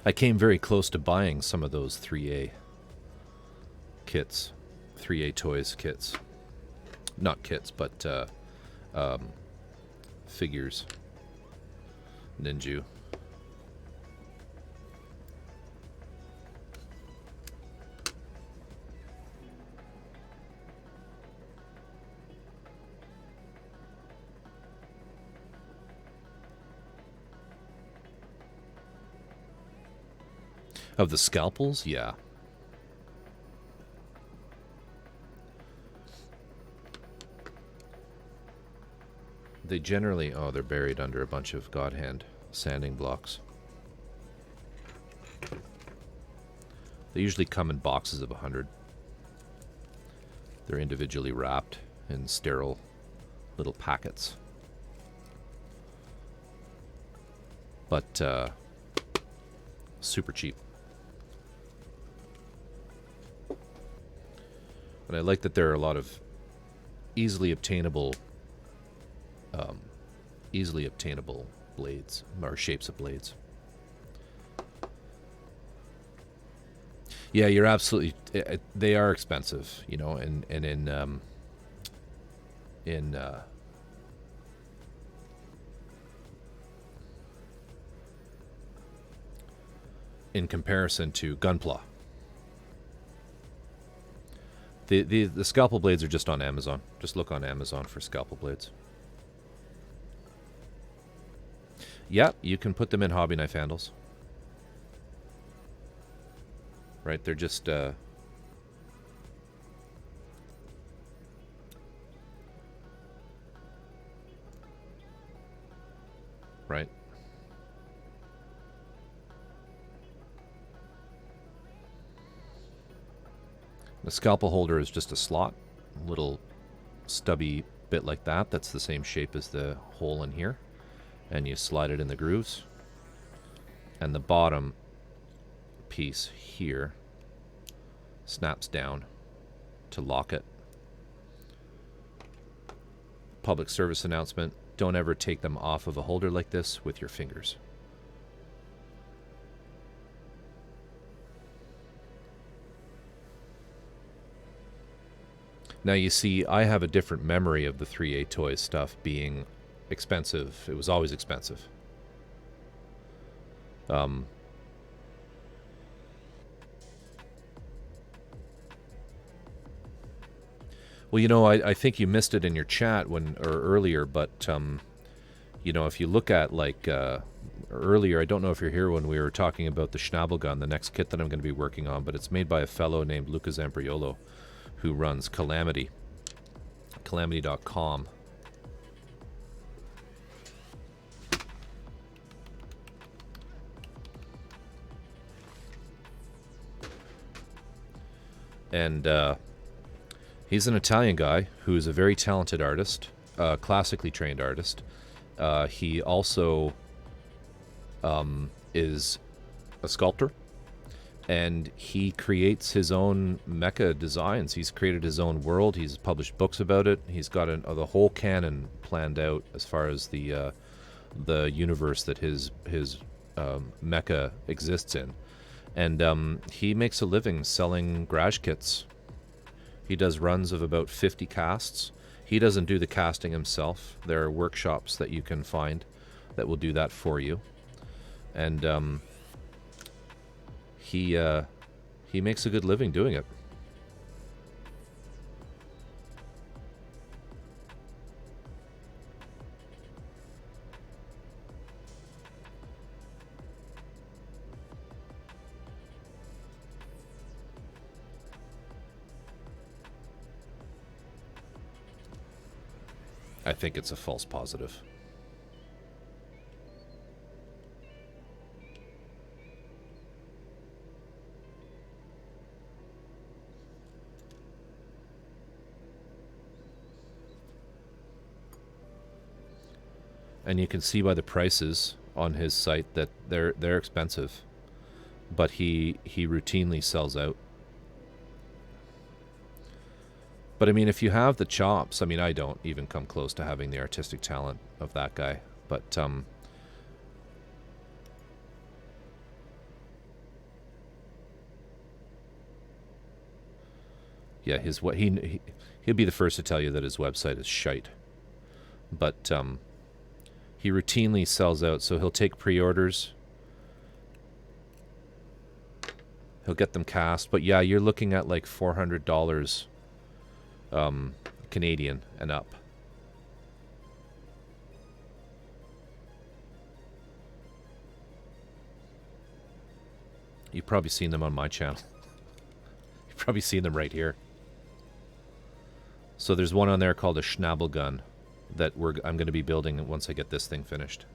I came very close to buying some of those 3A kits, 3A Toys kits. Not kits, but figures. Ninju. Of the scalpels? Yeah. They generally... oh, they're buried under a bunch of God Hand sanding blocks. They usually come in boxes of 100. They're individually wrapped in sterile little packets. But, super cheap. And I like that there are a lot of easily obtainable blades, or shapes of blades. Yeah, you're absolutely... they are expensive, you know, and in comparison to Gunpla. The scalpel blades are just on Amazon. Just look on Amazon for scalpel blades. Yeah, you can put them in hobby knife handles. Right, they're just right. The scalpel holder is just a slot, a little stubby bit like that. That's the same shape as the hole in here. And you slide it in the grooves. And the bottom piece here snaps down to lock it. Public service announcement: don't ever take them off of a holder like this with your fingers. Now, you see, I have a different memory of the 3A Toys stuff being expensive. It was always expensive. Well, you know, I think you missed it in your chat or earlier, but you know, if you look at like earlier, I don't know if you're here when we were talking about the Schnabelgun, the next kit that I'm going to be working on, but it's made by a fellow named Luca Zampriolo, who runs Calamity, calamity.com. And he's an Italian guy who's a very talented artist, classically trained artist. He also is a sculptor, and he creates his own mecha designs. He's created his own world. He's published books about it. He's got the whole canon planned out as far as the universe that his mecha exists in. And he makes a living selling garage kits. He does runs of about 50 casts. He doesn't do the casting himself. There are workshops that you can find that will do that for you. And he makes a good living doing it. I think it's a false positive. And you can see by the prices on his site that they're expensive, but he routinely sells out. But I mean, if you have the chops, I mean, I don't even come close to having the artistic talent of that guy. But yeah, he'll be the first to tell you that his website is shite. But he routinely sells out, so he'll take pre-orders. He'll get them cast, but yeah, you're looking at like $400 Canadian and up. You've probably seen them on my channel. You've probably seen them right here. So there's one on there called a Schnabelgun that I'm going to be building once I get this thing finished.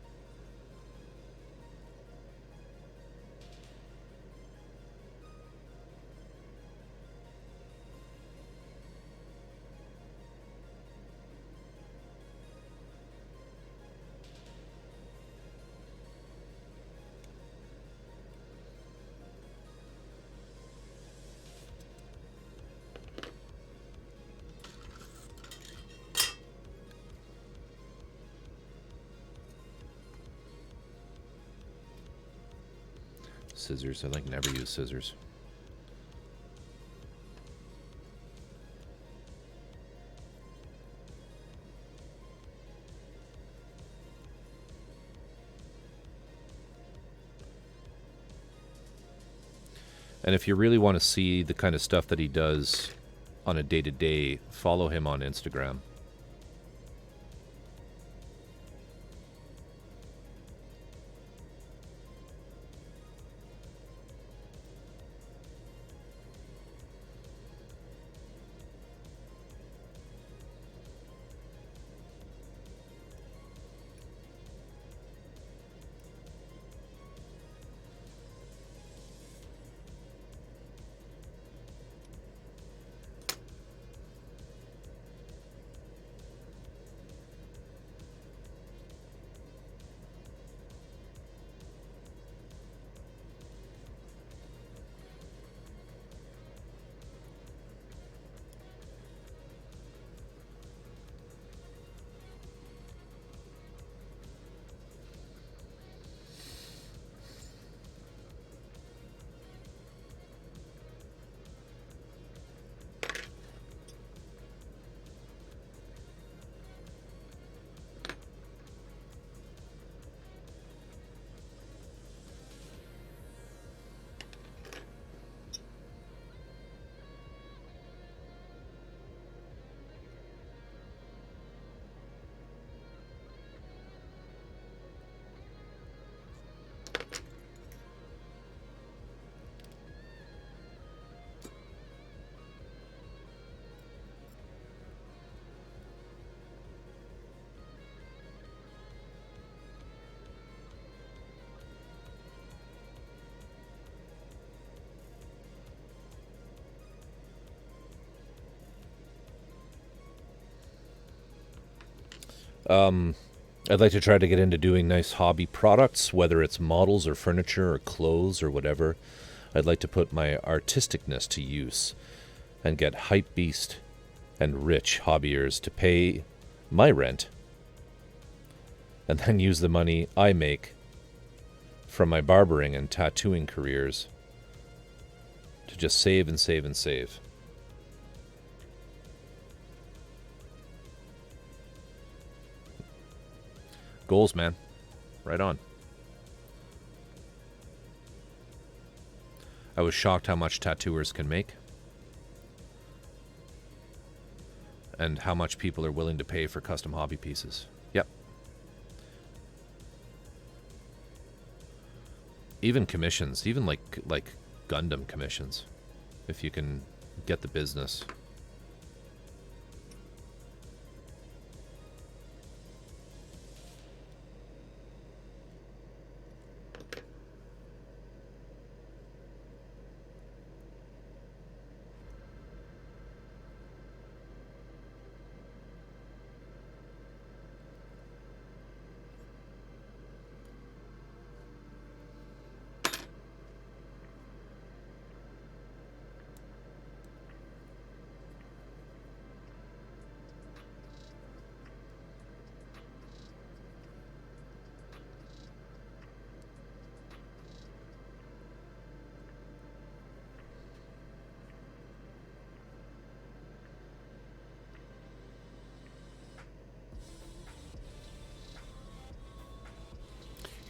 Scissors. I like never use scissors. And if you really want to see the kind of stuff that he does on a day-to-day, follow him on Instagram. I'd like to try to get into doing nice hobby products, whether it's models or furniture or clothes or whatever. I'd like to put my artisticness to use and get hype beast and rich hobbyers to pay my rent, and then use the money I make from my barbering and tattooing careers to just save and save and save. Goals, man. Right on. I was shocked how much tattooers can make and how much people are willing to pay for custom hobby pieces. Yep. Even commissions, even like Gundam commissions, if you can get the business.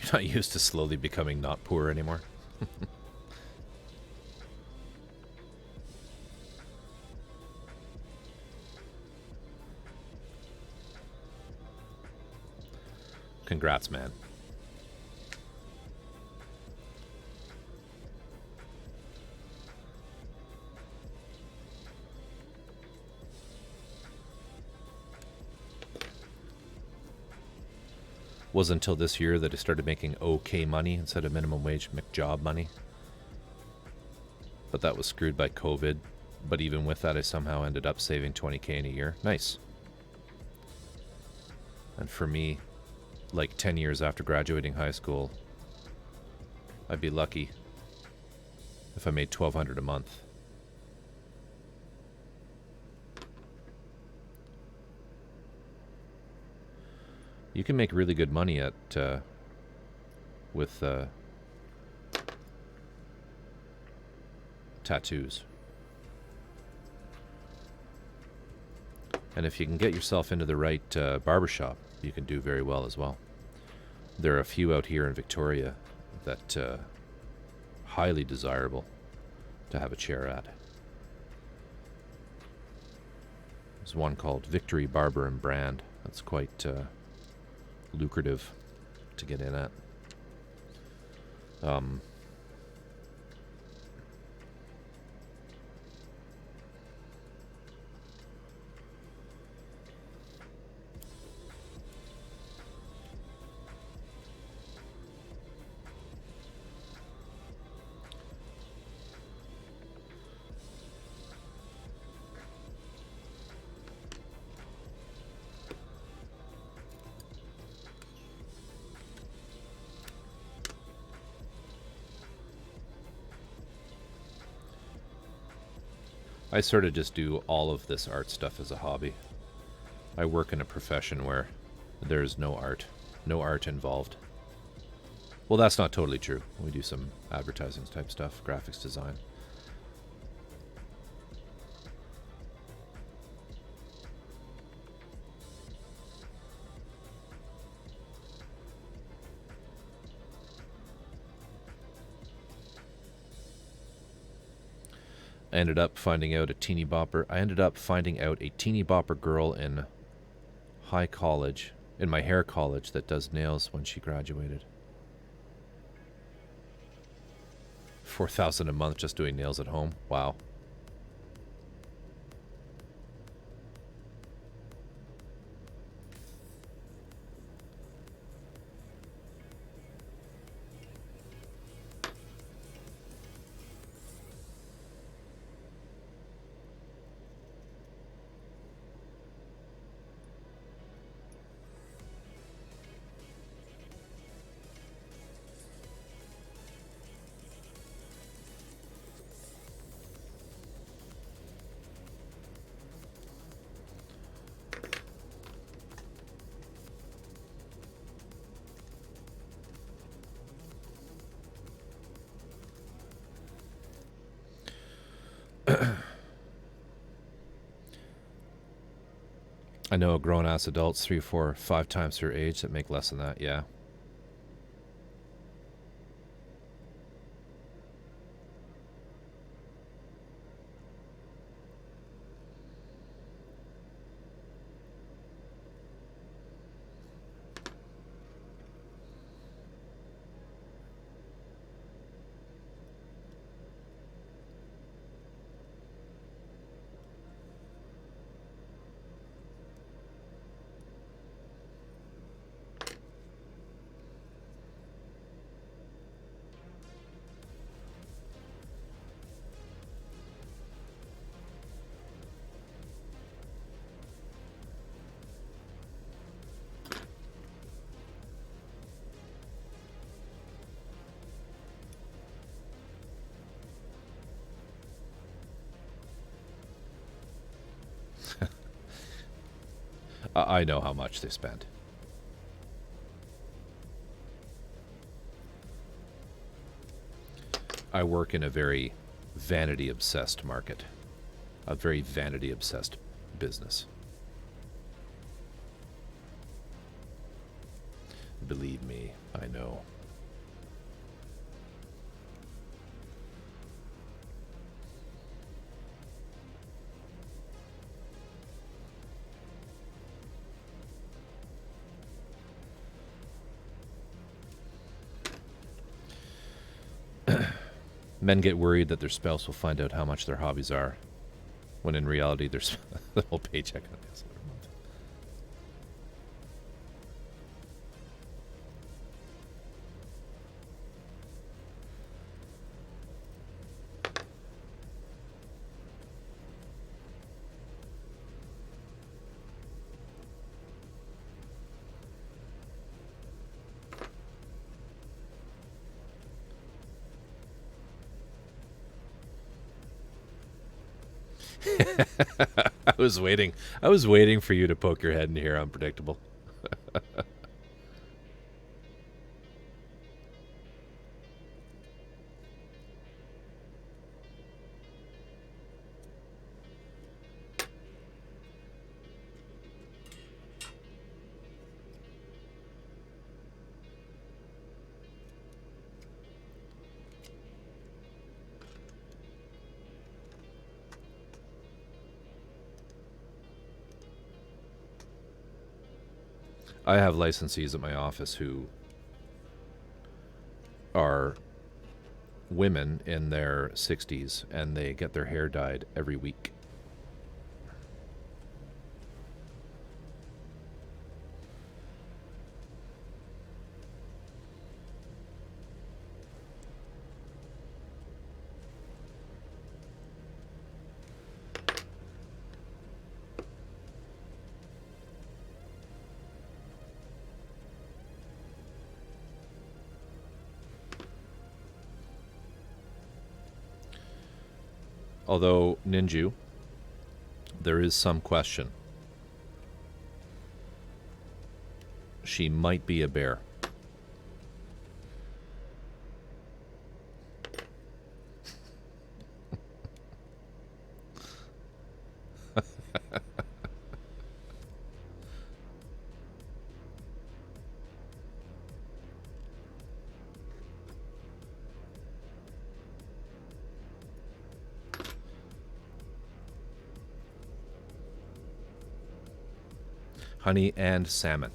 You're not used to slowly becoming not poor anymore. Congrats, man. Was until this year that I started making okay money instead of minimum wage McJob money. But that was screwed by COVID. But even with that, I somehow ended up saving 20K in a year. Nice. And for me, like 10 years after graduating high school, I'd be lucky if I made $1,200 a month. You can make really good money at with tattoos. And if you can get yourself into the right barbershop, you can do very well as well. There are a few out here in Victoria that highly desirable to have a chair at. There's one called Victory Barber and Brand. That's quite lucrative to get in at. I sort of just do all of this art stuff as a hobby. I work in a profession where there's no art involved. Well, that's not totally true. We do some advertising type stuff, graphics design. I ended up finding out a teeny bopper girl in my hair college that does nails when she graduated. $4,000 a month just doing nails at home. Wow. I know grown-ass adults 3, 4, 5 times their age that make less than that, yeah. I know how much they spend. I work in a very vanity-obsessed market. A very vanity-obsessed business. Believe me, I know. Men get worried that their spouse will find out how much their hobbies are, when in reality there's the whole paycheck on this every month. I was waiting for you to poke your head in here, unpredictable. I have licensees at my office who are women in their 60s, and they get their hair dyed every week. Although, Ninju, there is some question. She might be a bear. Honey and salmon.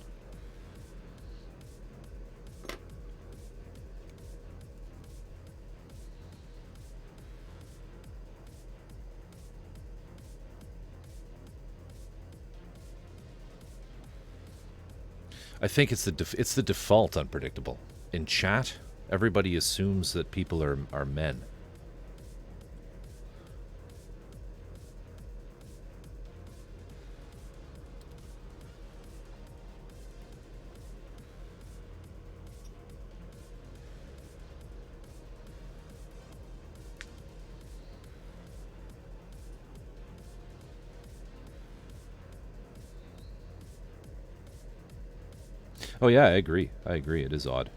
I think it's the default unpredictable. In chat, everybody assumes that people are men. Oh yeah, I agree. It is odd.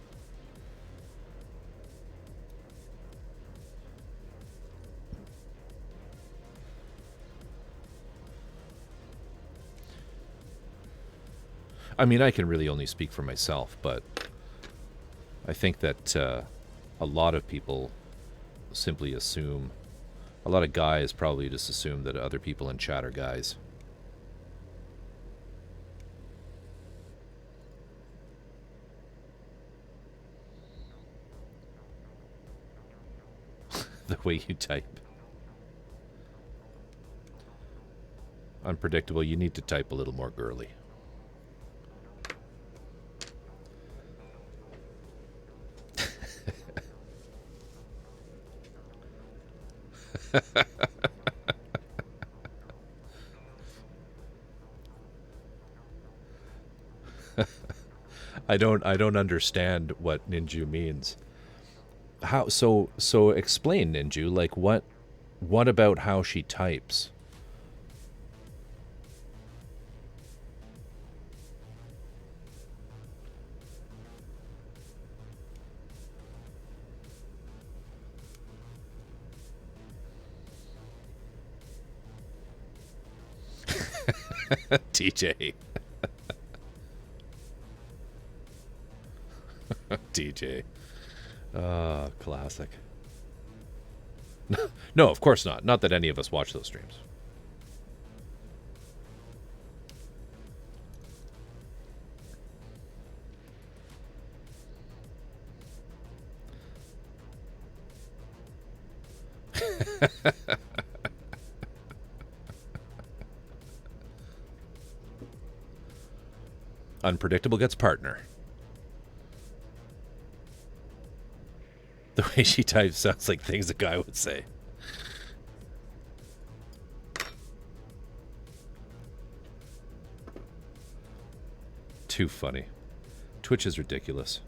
I mean, I can really only speak for myself, but I think that a lot of people simply assume, a lot of guys probably just assume that other people in chat are guys. The way you type. Unpredictable, you need to type a little more girly. I don't understand what ninju means. How so explain, Ninju, like what about how she types? TJ. TJ. Classic. No, of course not. Not that any of us watch those streams. Unpredictable gets partner. The way she types sounds like things a guy would say. Too funny. Twitch is ridiculous.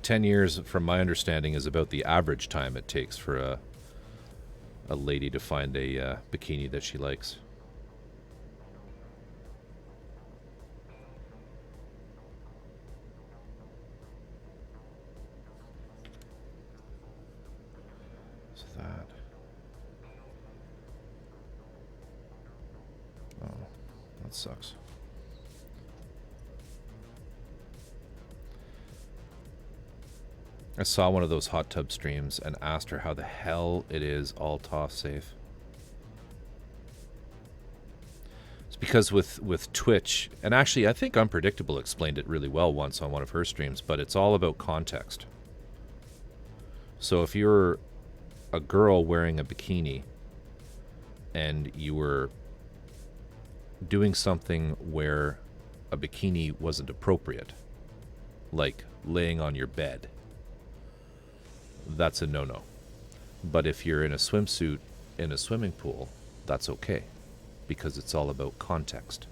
$10, from my understanding, is about the average time it takes for a lady to find a bikini that she likes. So that. Oh, that sucks. I saw one of those hot tub streams and asked her how the hell it is all toss safe. It's because with Twitch, and actually I think Unpredictable explained it really well once on one of her streams, but it's all about context. So if you're a girl wearing a bikini and you were doing something where a bikini wasn't appropriate, like laying on your bed, that's a no-no. But if you're in a swimsuit in a swimming pool, that's okay, because it's all about context.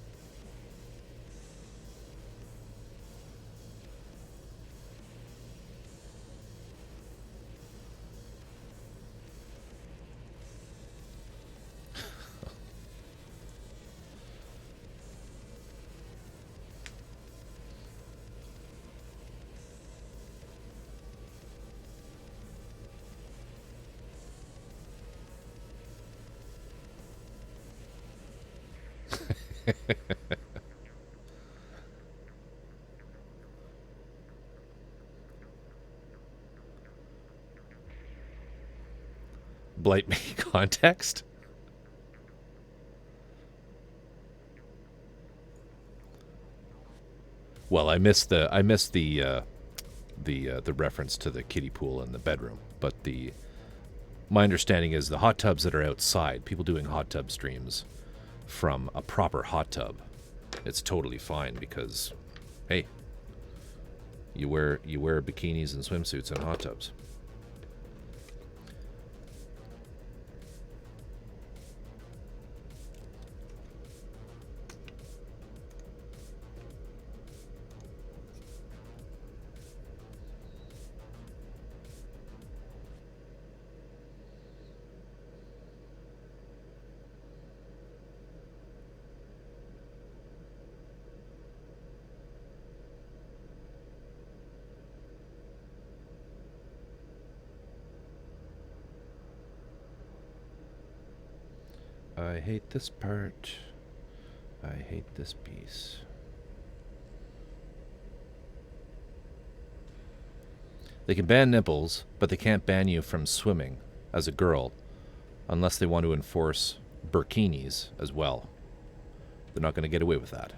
Blight me context? Well, I missed the reference to the kiddie pool in the bedroom, but my understanding is the hot tubs that are outside, people doing hot tub streams from a proper hot tub, it's totally fine because, hey, you wear bikinis and swimsuits in hot tubs. I hate this part. I hate this piece. They can ban nipples, but they can't ban you from swimming as a girl unless they want to enforce burkinis as well. They're not going to get away with that.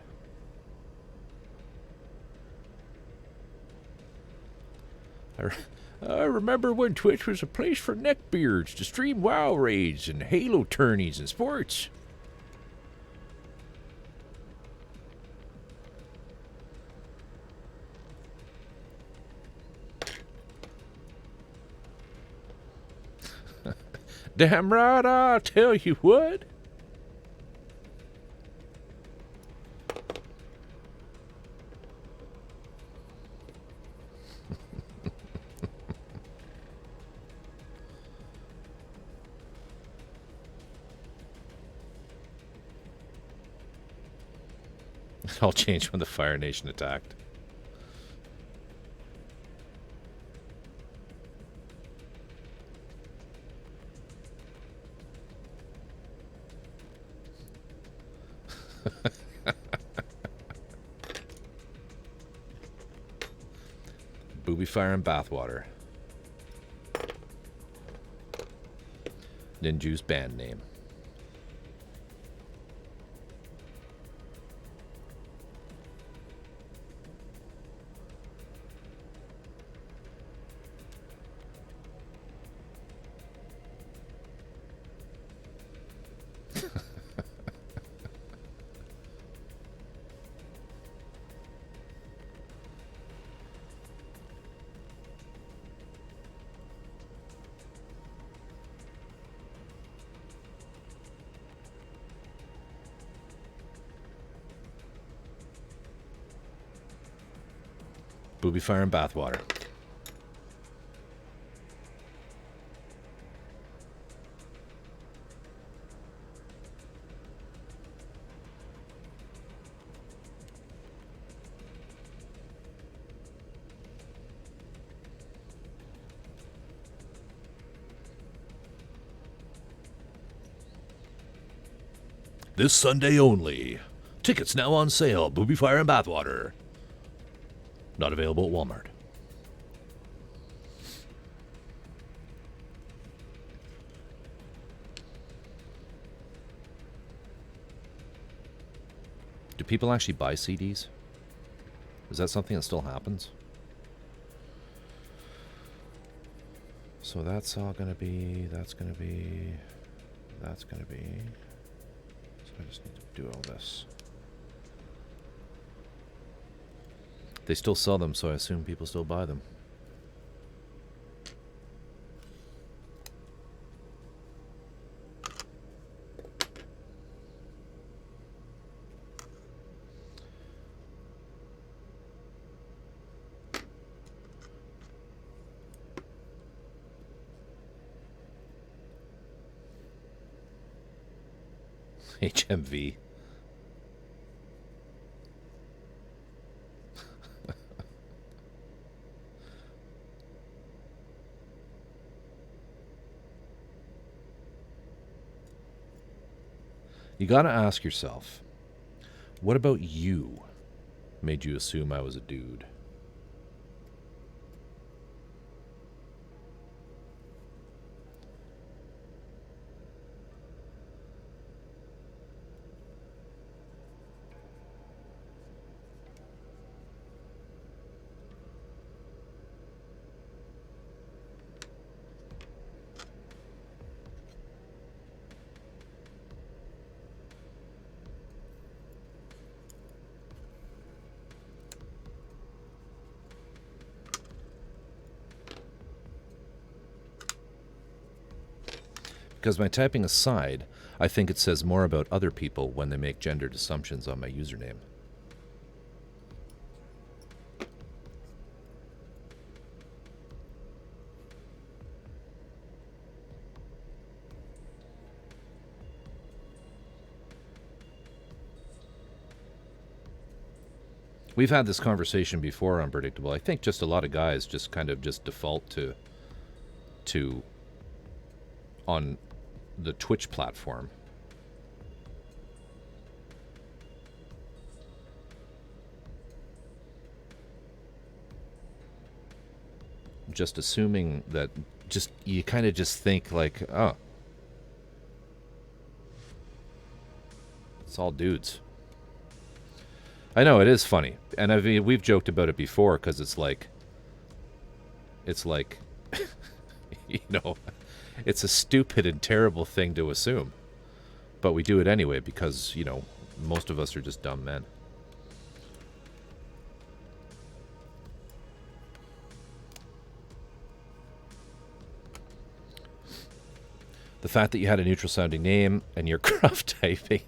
I remember when Twitch was a place for neckbeards to stream WoW raids and Halo tourneys and sports. Damn right, I'll tell you what. It all changed when the Fire Nation attacked. Booby fire and bathwater. Ninju's band name. Booby fire and bathwater. This Sunday only. Tickets now on sale. Booby fire and bathwater. Not available at Walmart. Do people actually buy CDs? Is that something that still happens? So that's all going to be, that's going to be, that's going to be. So I just need to do all this. They still sell them, so I assume people still buy them. HMV. You gotta ask yourself, what about you made you assume I was a dude? Because my typing aside, I think it says more about other people when they make gendered assumptions on my username. We've had this conversation before on Predictable. I think just a lot of guys just kind of just default to on the Twitch platform, just assuming that you kind of just think like, oh, it's all dudes. I know it is funny, and I mean we've joked about it before because it's like, you know, it's a stupid and terrible thing to assume, but we do it anyway because, you know, most of us are just dumb men. The fact that you had a neutral sounding name and you're gruff typing.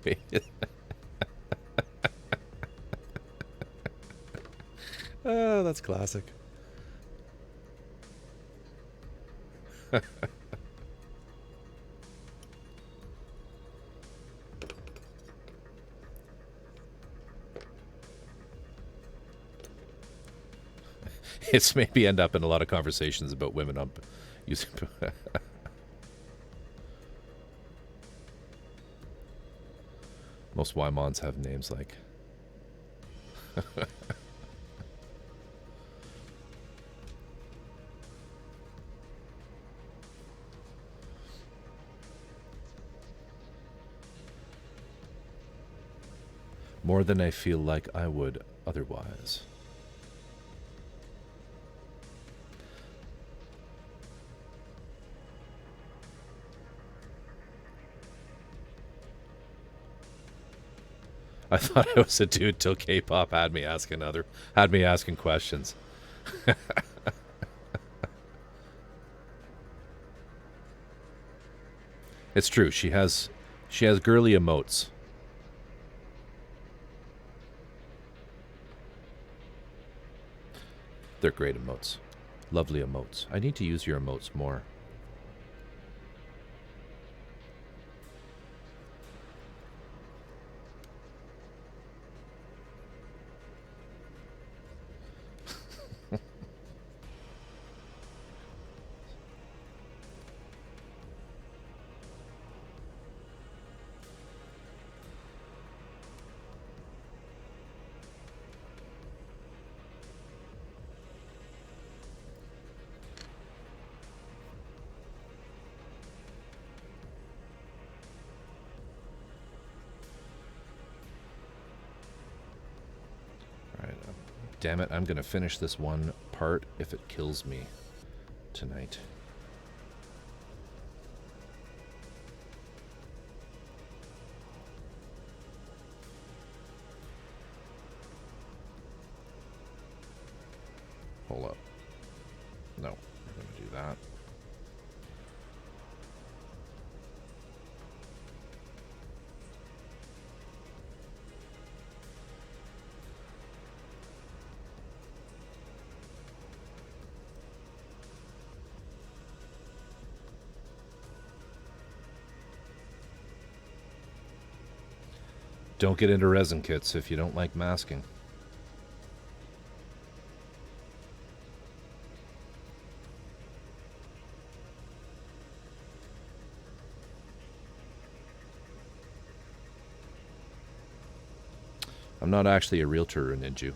Oh, that's classic. It's maybe end up in a lot of conversations about women on using. Most Wymons have names like. More than I feel like I would otherwise. I thought I was a dude till K-pop had me asking questions. It's true. She has girly emotes. They're great emotes. Lovely emotes. I need to use your emotes more. Damn it, I'm going to finish this one part if it kills me tonight. Hold up. No, we're going to do that. Don't get into resin kits if you don't like masking. I'm not actually a realtor in Ninju.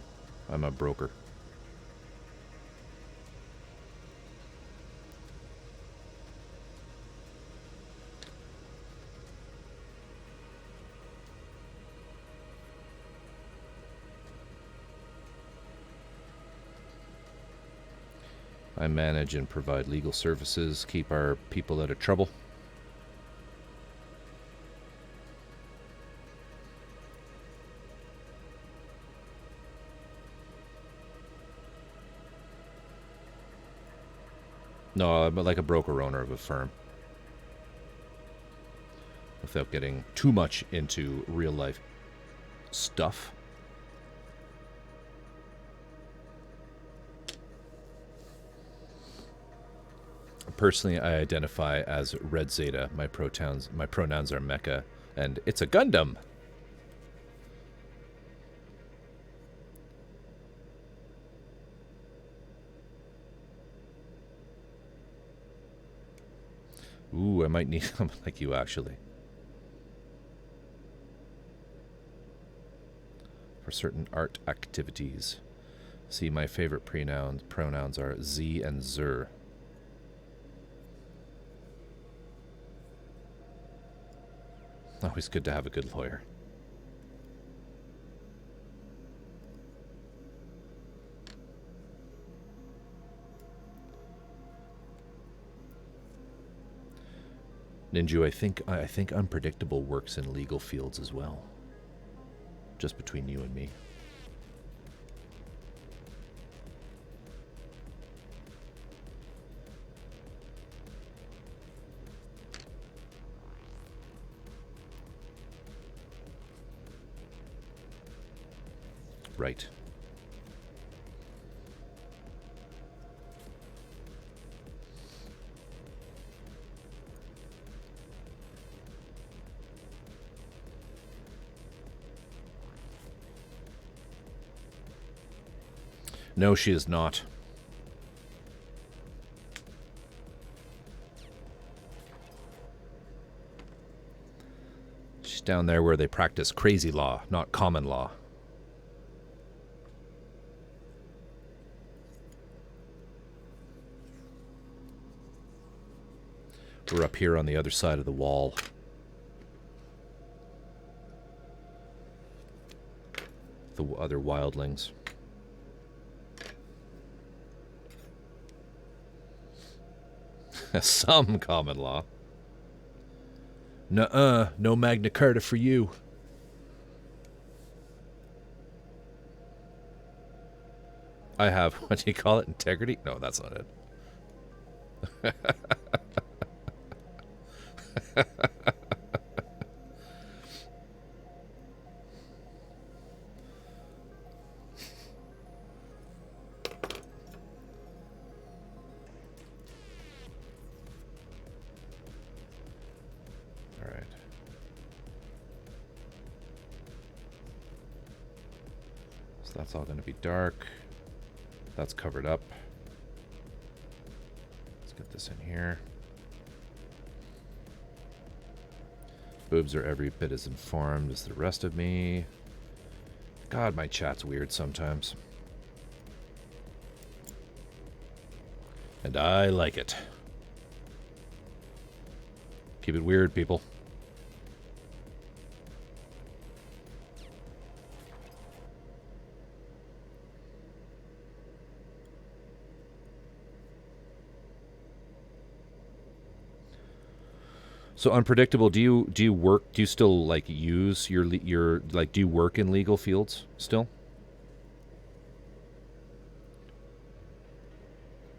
I'm a broker. I manage and provide legal services, keep our people out of trouble. No, I'm like a broker owner of a firm. Without getting too much into real life stuff. Personally, I identify as Red Zeta. My pronouns are Mecha, and it's a Gundam. Ooh, I might need someone like you, actually. For certain art activities. See, my favorite pronouns are Z and Zer. Always good to have a good lawyer. Ninju, I think unpredictable works in legal fields as well. Just between you and me. Right. No, she is not. She's down there where they practice crazy law, not common law. We're up here on the other side of the wall. The other wildlings. Some common law. Nuh-uh, no Magna Carta for you. I have, what do you call it, integrity? No, that's not it. That's all going to be dark. That's covered up. Let's get this in here. Boobs are every bit as informed as the rest of me. God, my chat's weird sometimes. And I like it. Keep it weird, people. So unpredictable. Do you work? Do you still like use your like? Do you work in legal fields still,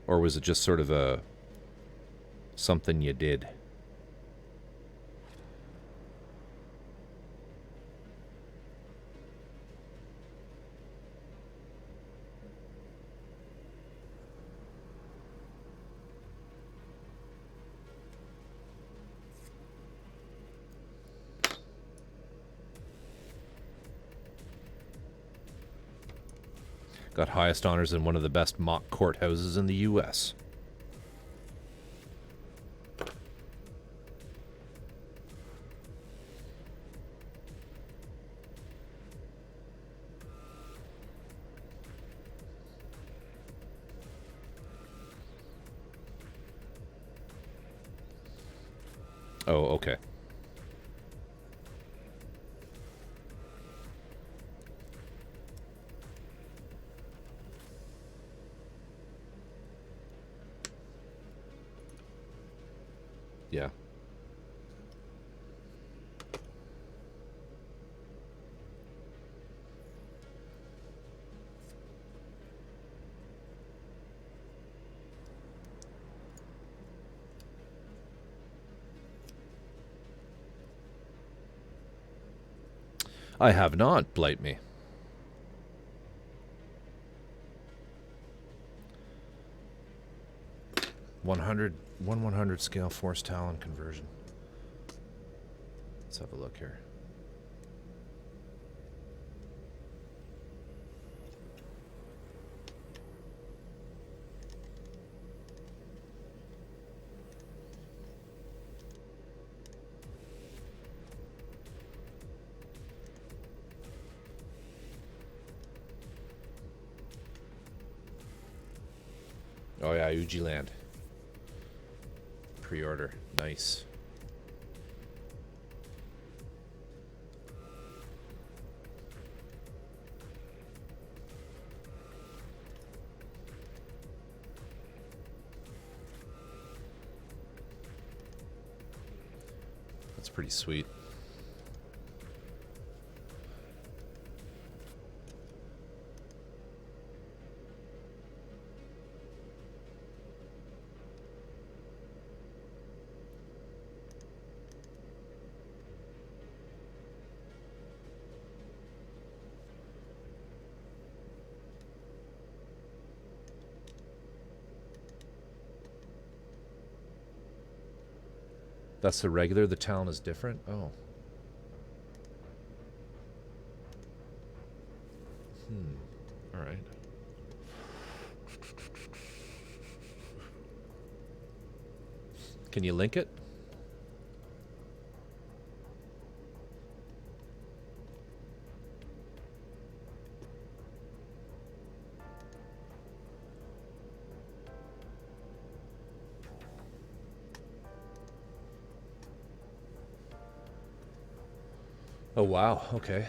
or was it just sort of a something you did? Got highest honors in one of the best mock courthouses in the U.S. Oh, okay. Yeah. I have not, blight me. 100 scale force talon conversion. Let's have a look here. Oh yeah, Uji Land. Pre-order. Nice. That's pretty sweet. That's the regular. The Talon is different. Oh. All right. Can you link it? Oh, wow. Okay.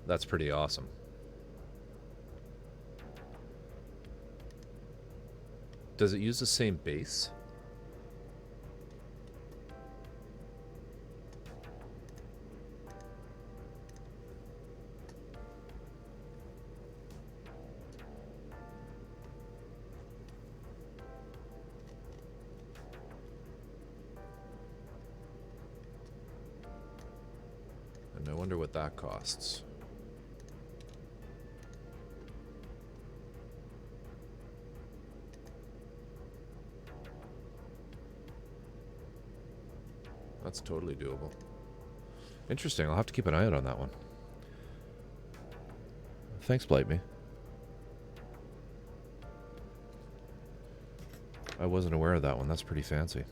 That's pretty awesome. Does it use the same base? And I wonder what that costs. That's totally doable. Interesting. I'll have to keep an eye out on that one. Thanks, Blightme. I wasn't aware of that one. That's pretty fancy.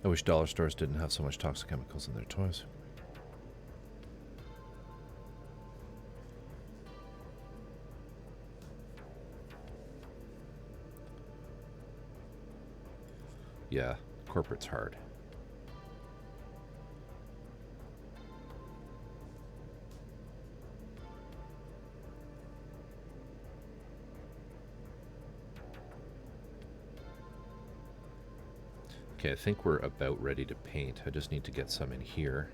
I wish dollar stores didn't have so much toxic chemicals in their toys. Yeah, corporate's hard. Okay, I think we're about ready to paint. I just need to get some in here.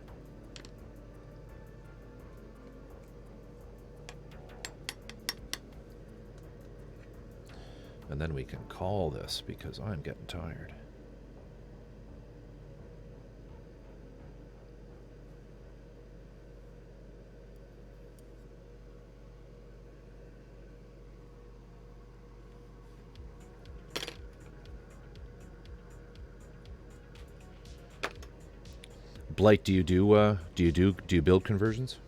And then we can call this because I'm getting tired. Blight, do you build conversions?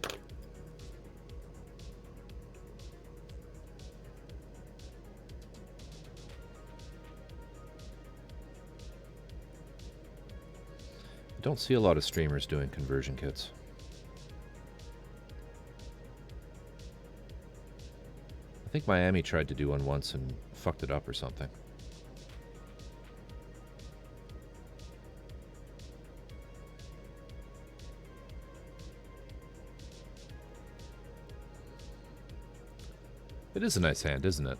I don't see a lot of streamers doing conversion kits. I think Miami tried to do one once and fucked it up or something. It is a nice hand, isn't it?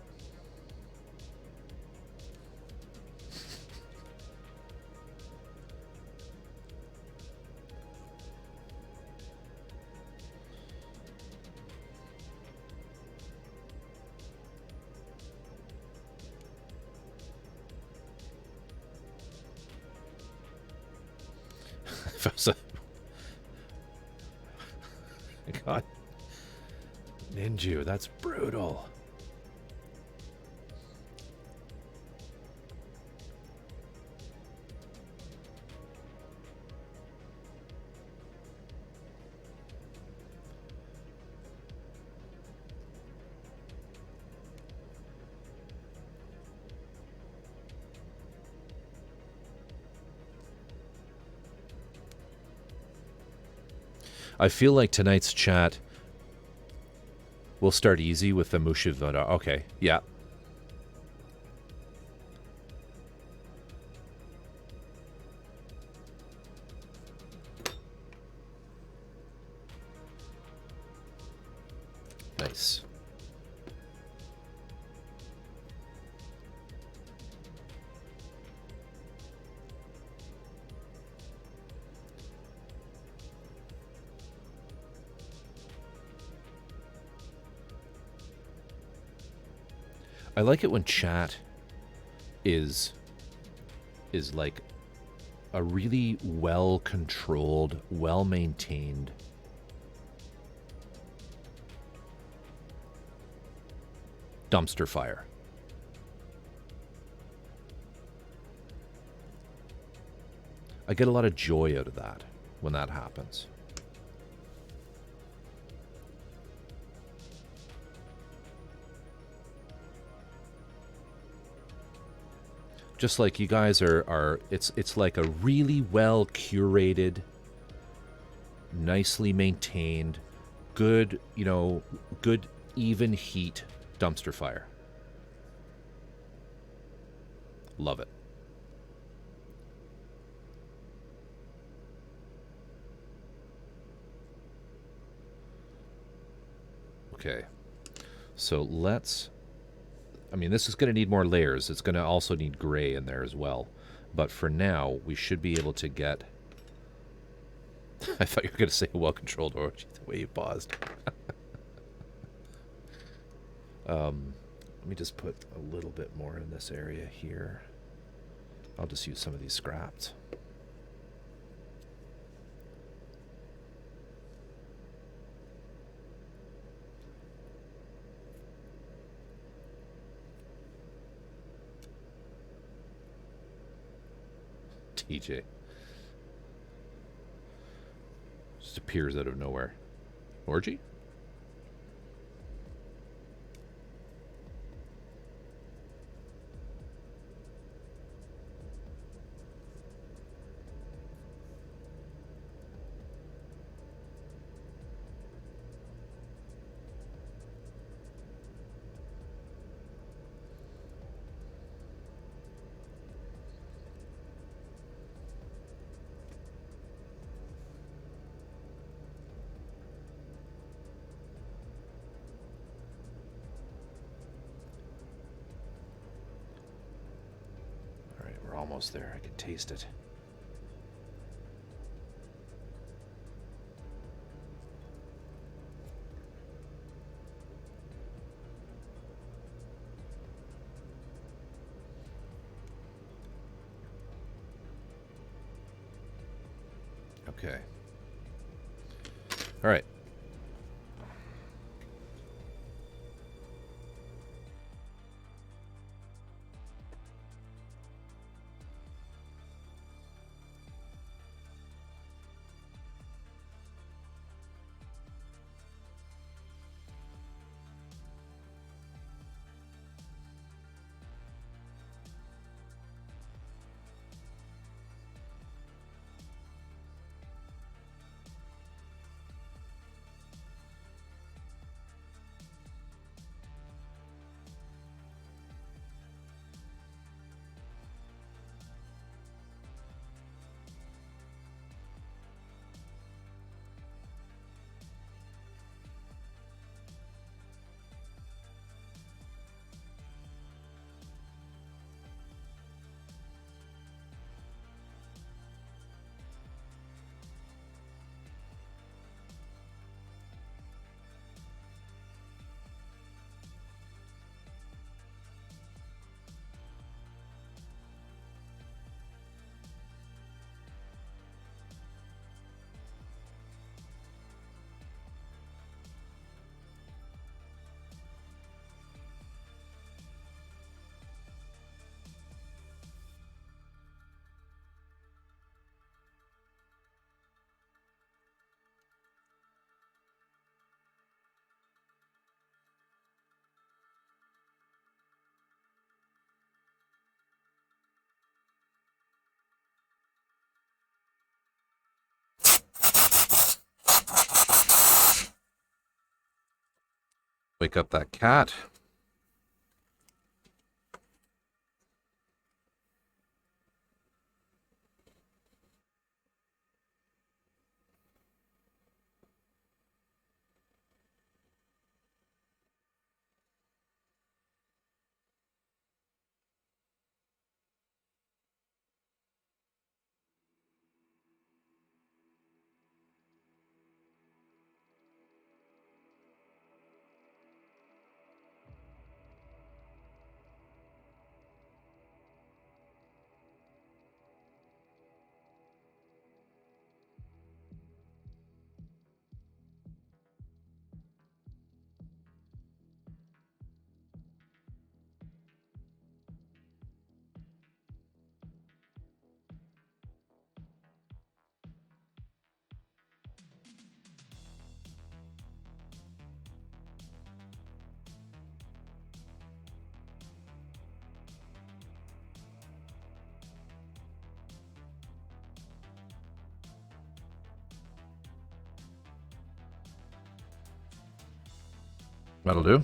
God. Ninju, that's brutal. I feel like tonight's chat will start easy with the Mushivada. Okay, yeah. Nice. I like it when chat is like a really well-controlled, well-maintained dumpster fire. I get a lot of joy out of that when that happens. Just like you guys are it's like a really well curated, nicely maintained, good, you know, good even heat dumpster fire. Love it. Okay. So let's, I mean, this is going to need more layers. It's going to also need gray in there as well. But for now, we should be able to get... I thought you were going to say a well-controlled orgy, the way you paused. Let me just put a little bit more in this area here. I'll just use some of these scraps. TJ. Just appears out of nowhere. Orgy? Almost there. I can taste it. Okay. All right. Wake up that cat. That'll do.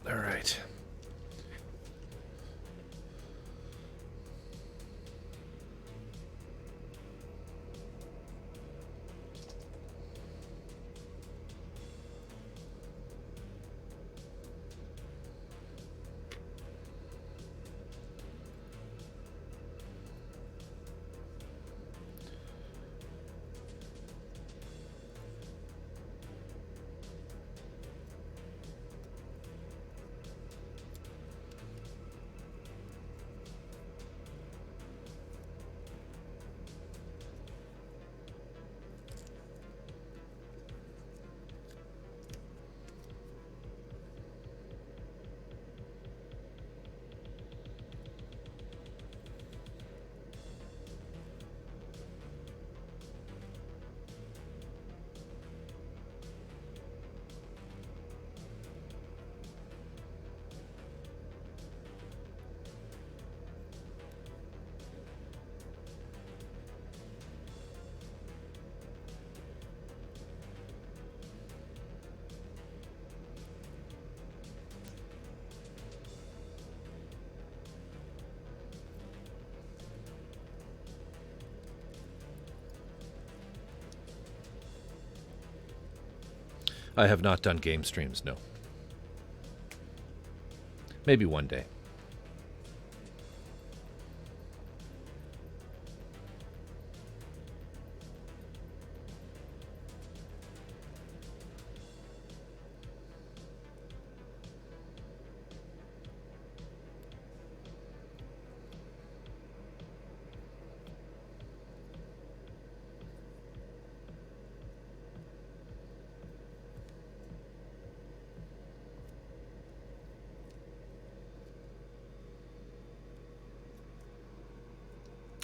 All right. I have not done game streams, no. Maybe one day.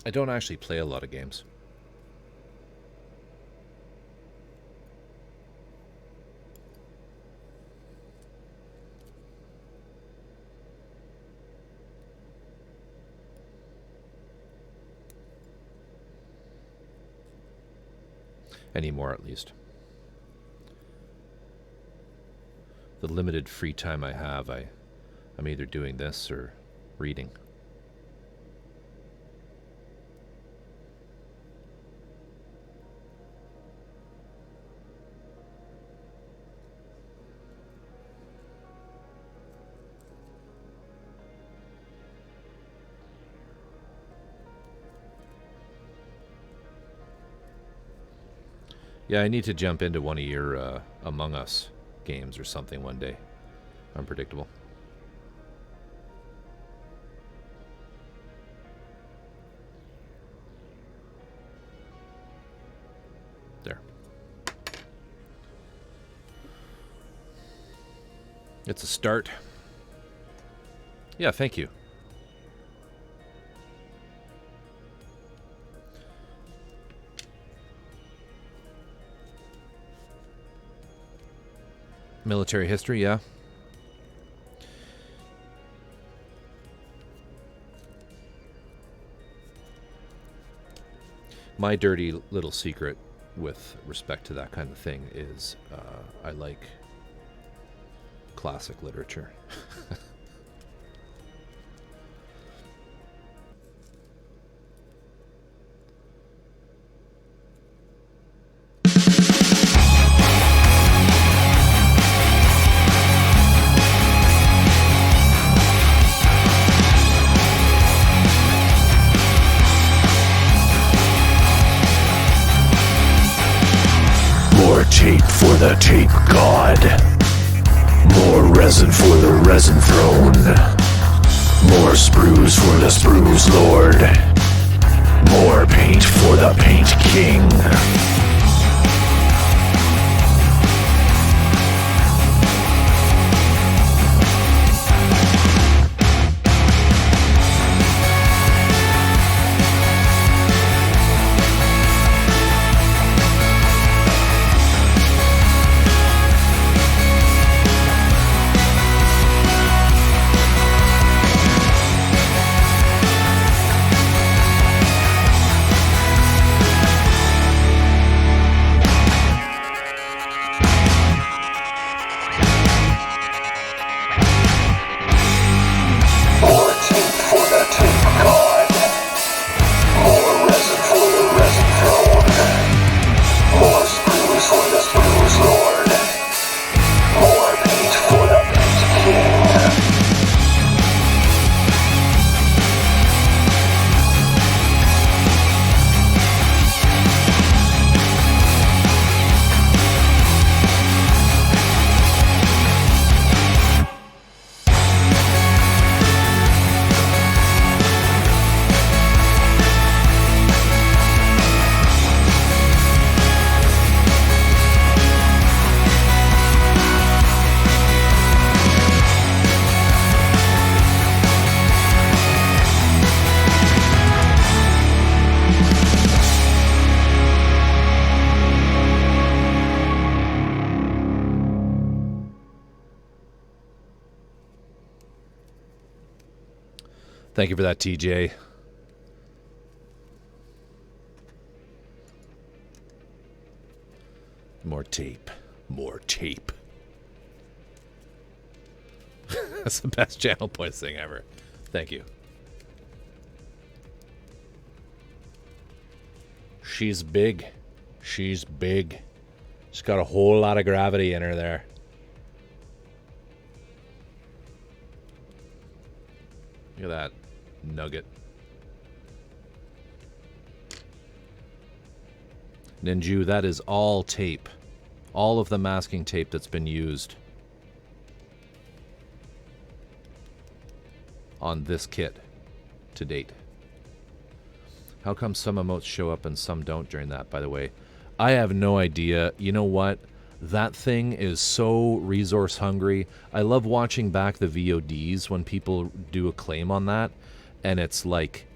I don't actually play a lot of games. Anymore, at least. The limited free time I have, I'm either doing this or reading. Yeah, I need to jump into one of your Among Us games or something one day. Unpredictable. There. It's a start. Yeah, thank you. Military history, yeah. My dirty little secret with respect to that kind of thing is I like classic literature. Tape for the tape god. More resin for the resin throne. More sprues for the sprues lord. More paint for the paint king. Thank you for that, TJ. More tape. More tape. That's the best channel points thing ever. Thank you. She's big. She's big. She's got a whole lot of gravity in her there. Look at that nugget. Ninju, that is all tape. All of the masking tape that's been used on this kit to date. How come some emotes show up and some don't during that, by the way? I have no idea. You know what? That thing is so resource hungry. I love watching back the VODs when people do a claim on that, and it's like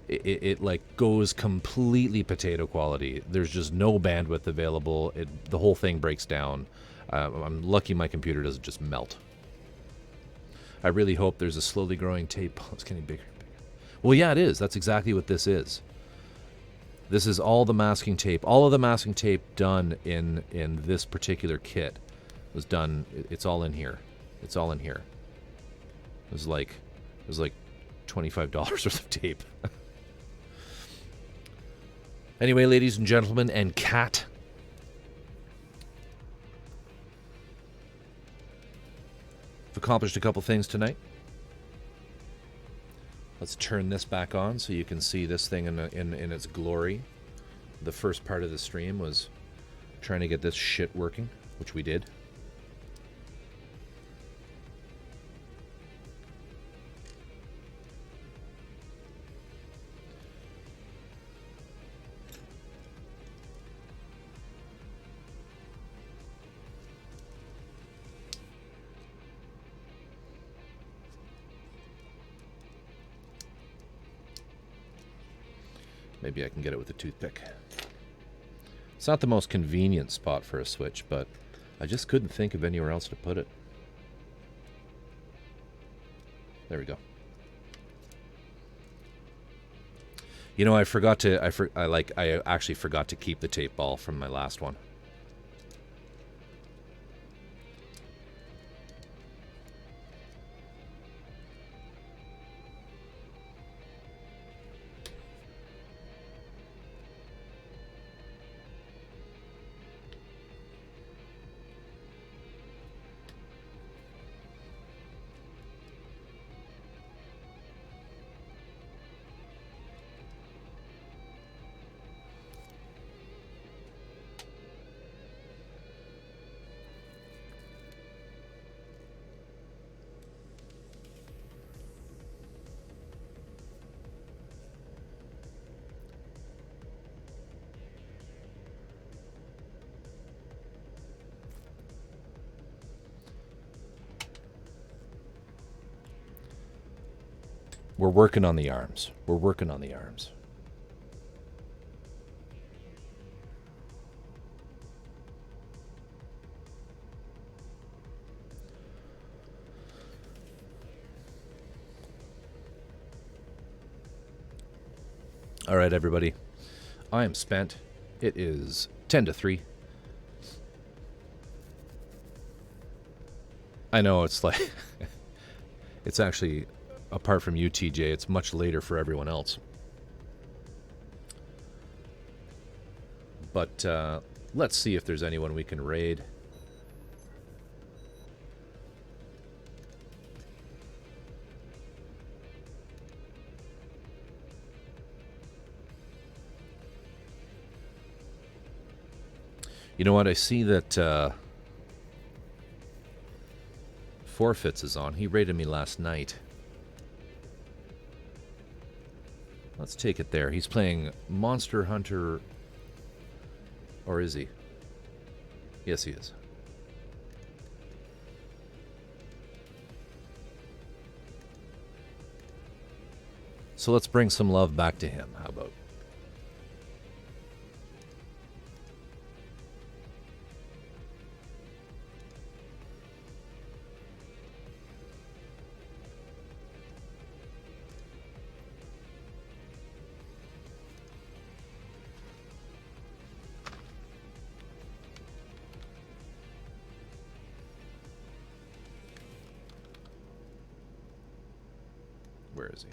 it like goes completely potato quality. There's just no bandwidth available. The whole thing breaks down. I'm lucky my computer doesn't just melt. I really hope there's a slowly growing tape. Oh, it's getting bigger and bigger. Well, yeah, it is. That's exactly what this is. This is all the masking tape. All of the masking tape done in this particular kit was done. It's all in here. It's all in here. It was like $25 worth of tape. Anyway, ladies and gentlemen, and cat. I've accomplished a couple things tonight. Let's turn this back on so you can see this thing in its glory. The first part of the stream was trying to get this shit working, which we did. Maybe I can get it with a toothpick. It's not the most convenient spot for a switch, but I just couldn't think of anywhere else to put it. There we go. You know, I actually forgot to keep the tape ball from my last one. We're working on the arms. We're working on the arms. All right, everybody. I am spent. It is 10 to 3. I know it's like... it's actually... apart from you, TJ, it's much later for everyone else. But let's see if there's anyone we can raid. You know what? I see that Forfeits is on. He raided me last night. Let's take it there. He's playing Monster Hunter. Or is he? Yes, he is. So let's bring some love back to him. How about? Where is he?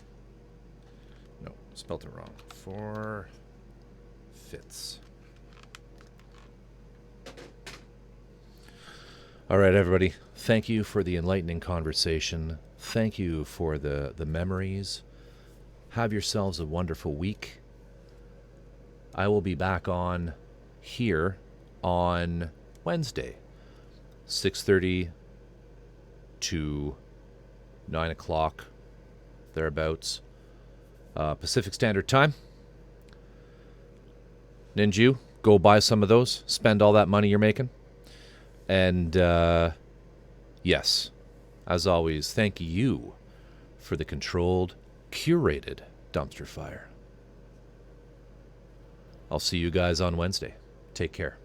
No, spelled it wrong. Forfeits. All right, everybody. Thank you for the enlightening conversation. Thank you for the memories. Have yourselves a wonderful week. I will be back on here on Wednesday, 6:30 to 9 o'clock. Thereabouts, Pacific Standard Time. Ninju, go buy some of those. Spend all that money you're making. And yes, as always, thank you for the controlled, curated dumpster fire. I'll see you guys on Wednesday. Take care.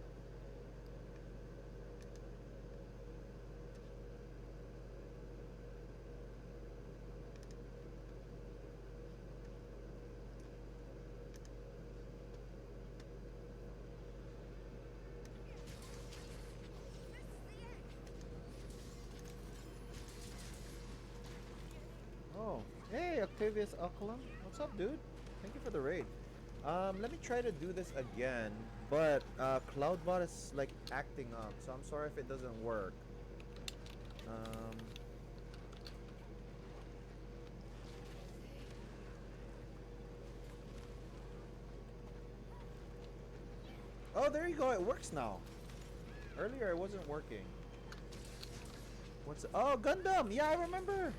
Hey, Octavius Alkalam. What's up, dude? Thank you for the raid. Let me try to do this again, but Cloudbot is like acting up, so I'm sorry if it doesn't work. Oh, there you go. It works now. Earlier, it wasn't working. Oh, Gundam. Yeah, I remember.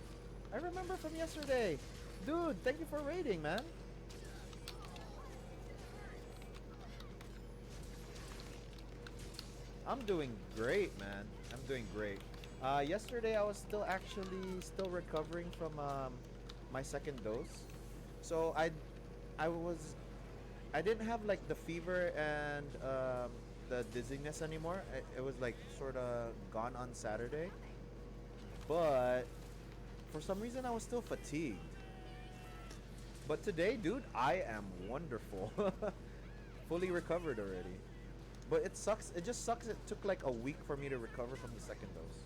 I remember from yesterday. Dude, thank you for raiding, man. I'm doing great, man. I'm doing great. Yesterday, I was still recovering from my second dose. So I didn't have like the fever and the dizziness anymore. It was like sort of gone on Saturday. But for some reason, I was still fatigued. But today, dude, I am wonderful. Fully recovered already. But it sucks. It just sucks. It took like a week for me to recover from the second dose.